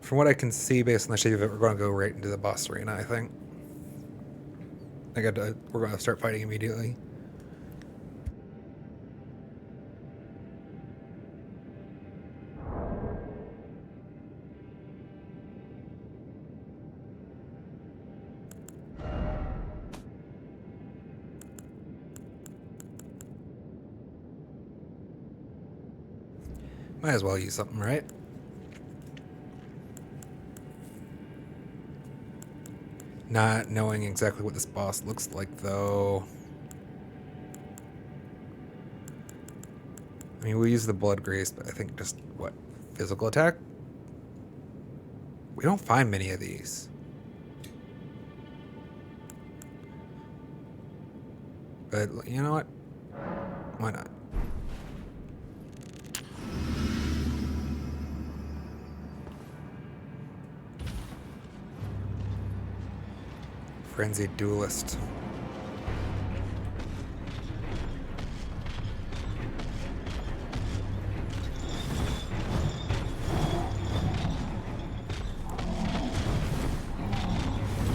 from what I can see based on the shape of it, we're going to go right into the boss arena, I think. We're going to start fighting immediately. Might as well use something, right? Not knowing exactly what this boss looks like, though. I mean, we use the blood grace, but I think just, what, physical attack? We don't find many of these. But, you know what? Why not? Frenzied Duelist.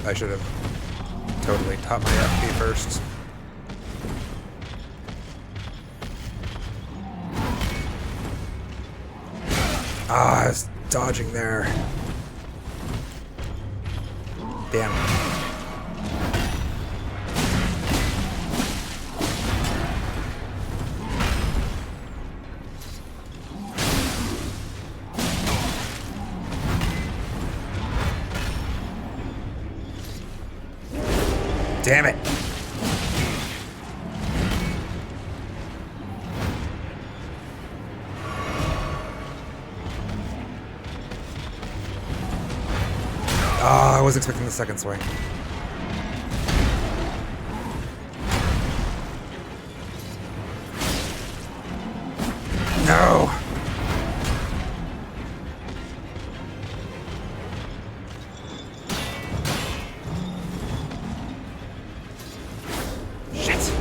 I should have totally taught my FP first. Ah, I was dodging there. Damn. Damn it. Oh, I was expecting the second swing. No. Shit.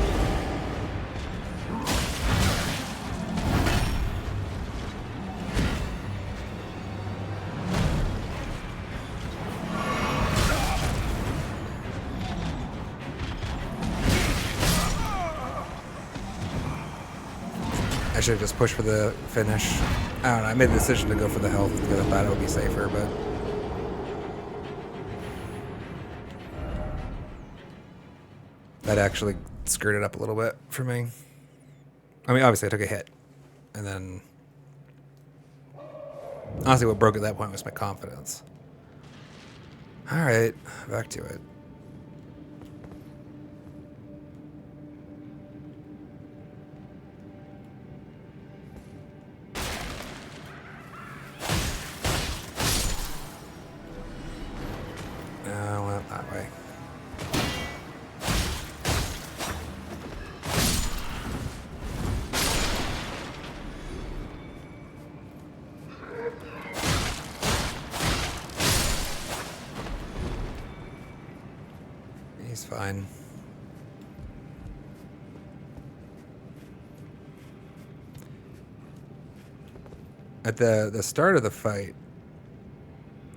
I should have just pushed for the finish. I don't know, I made the decision to go for the health because I thought it would be safer, but... that actually screwed it up a little bit for me. I mean, obviously I took a hit. And then... honestly, what broke at that point was my confidence. Alright, back to it. Well, that way. He's fine. At the start of the fight,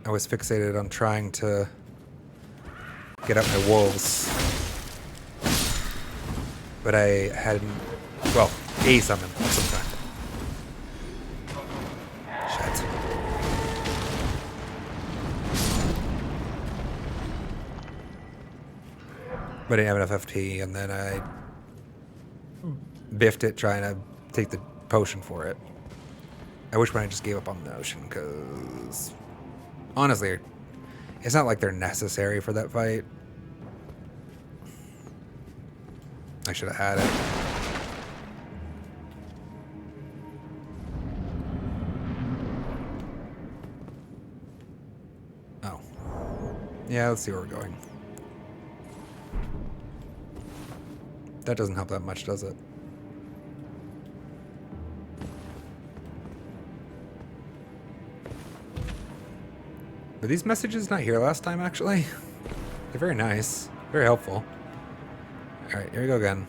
I was fixated on trying to get up my wolves, but I hadn't, well, a summon of some kind. Shit. But I didn't have enough FP, and then I biffed it trying to take the potion for it. I wish when I just gave up on the notion, because honestly, it's not like they're necessary for that fight. I should have had it. Oh. Yeah, let's see where we're going. That doesn't help that much, does it? Were these messages not here last time, actually? They're very nice. Very helpful. Alright, here we go again.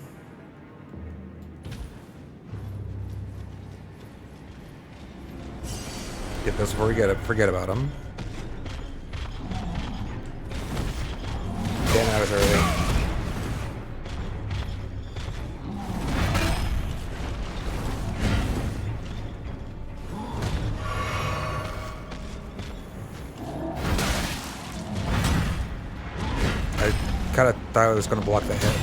Get those before we forget about them. Damn, that was early. I kind of thought I was going to block that hit.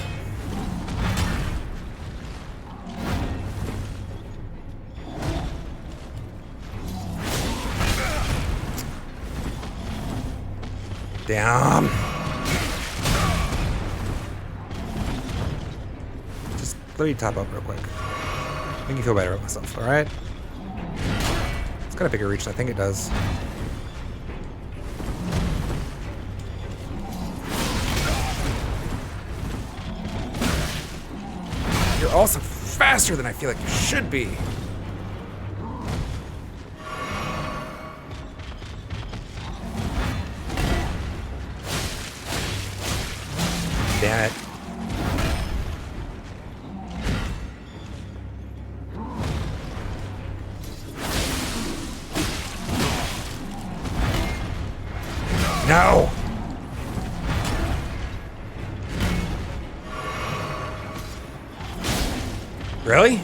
Damn. Just let me top up real quick. Make me feel better about myself, alright? It's got a bigger reach than I think it does. You're also faster than I feel like you should be. Damn it. No! Really?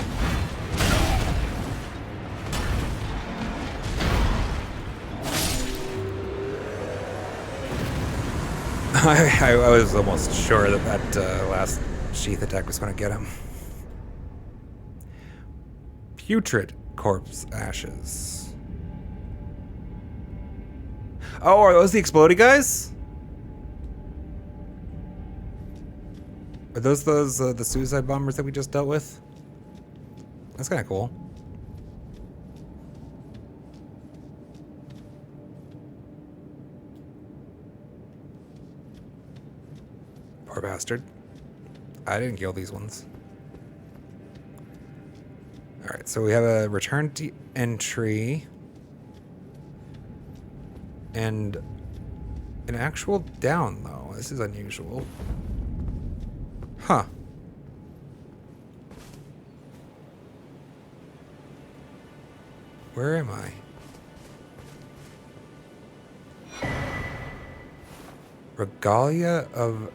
I was almost sure that last sheath attack was going to get him. Putrid corpse ashes. Oh, are those the explodey guys? Are those the suicide bombers that we just dealt with? That's kind of cool. Poor bastard. I didn't kill these ones. Alright, so we have a return to entry. And an actual down, though. This is unusual. Huh. Where am I? Regalia of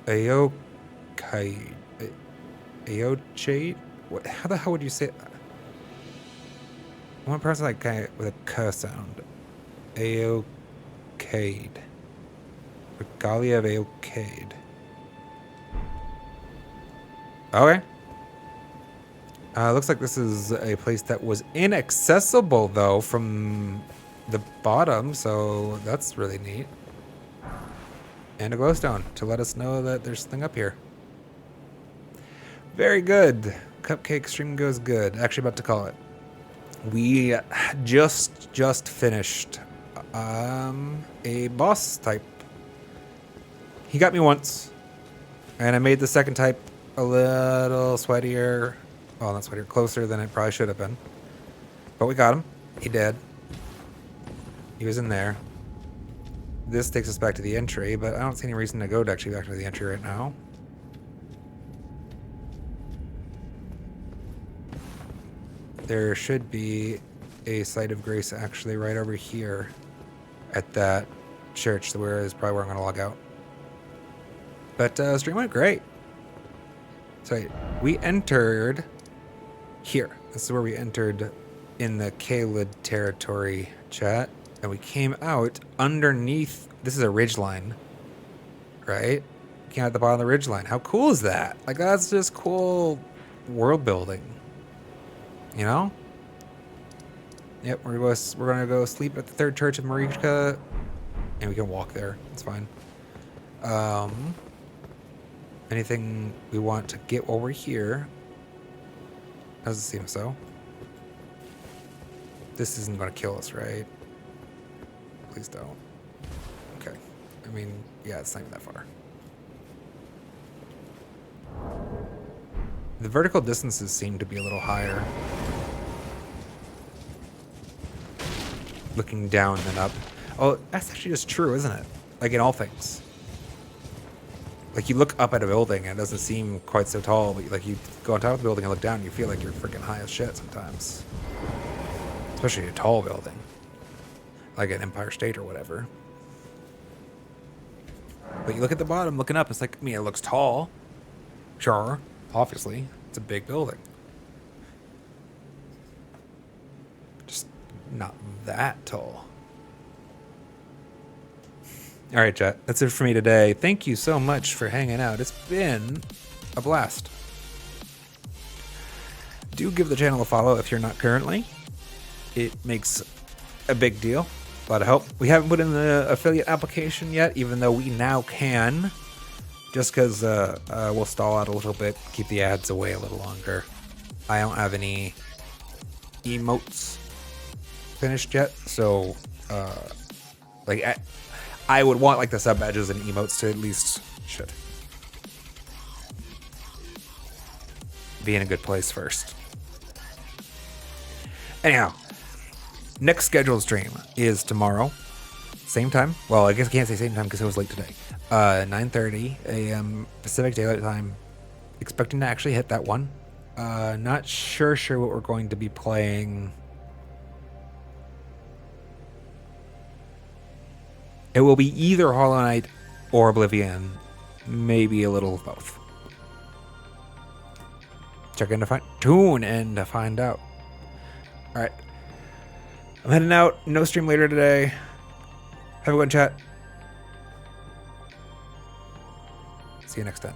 Aochade. Aochade? What? How the hell would you say that? I want to pronounce it like guy with a K sound. Aochade. Regalia of Aochade. Okay. Looks like this is a place that was inaccessible, though, from the bottom, so that's really neat. And a glowstone to let us know that there's something up here. Very good. Cupcake stream goes good. Actually, about to call it. We just finished a boss type. He got me once, and I made the second type a little sweatier. Well, not sweatier, closer than it probably should have been. But we got him. He did. He was in there. This takes us back to the entry, but I don't see any reason to go actually back to the entry right now. There should be a site of grace actually right over here at that church, where is probably where I'm going to log out. But stream went great. So we entered here. This is where we entered in the Kaled territory, chat. And we came out underneath. This is a ridgeline, right? Came out at the bottom of the ridgeline. How cool is that? Like, that's just cool world building. You know? Yep, we're gonna go sleep at the third church of Marika, and we can walk there. It's fine. Anything we want to get while we're here? Doesn't seem so. This isn't gonna kill us, right? Please don't. Okay. I mean, yeah, it's not even that far. The vertical distances seem to be a little higher. looking down than up. Oh, that's actually just true, isn't it? Like in all things. Like you look up at a building and it doesn't seem quite so tall, but like you go on top of the building and look down and you feel like you're freaking high as shit sometimes. Especially a tall building. Like an Empire State or whatever. But you look at the bottom looking up, it's like, I mean, it looks tall. Sure, obviously. It's a big building. Just not that tall. All right, chat. That's it for me today. Thank you so much for hanging out. It's been a blast. Do give the channel a follow if you're not currently. It makes a big deal. A lot of help. We haven't put in the affiliate application yet, even though we now can. Just because we'll stall out a little bit, keep the ads away a little longer. I don't have any emotes finished yet, so like I would want like the sub badges and emotes to at least be in a good place first. Anyhow, next scheduled stream is tomorrow, same time. Well, I guess I can't say same time because it was late today. 9:30 a.m. Pacific Daylight Time. Expecting to actually hit that one. Not sure what we're going to be playing. It will be either Hollow Knight or Oblivion. Maybe a little of both. Tune in to find out. Alright. I'm heading out. No stream later today. Have a good chat. See you next time.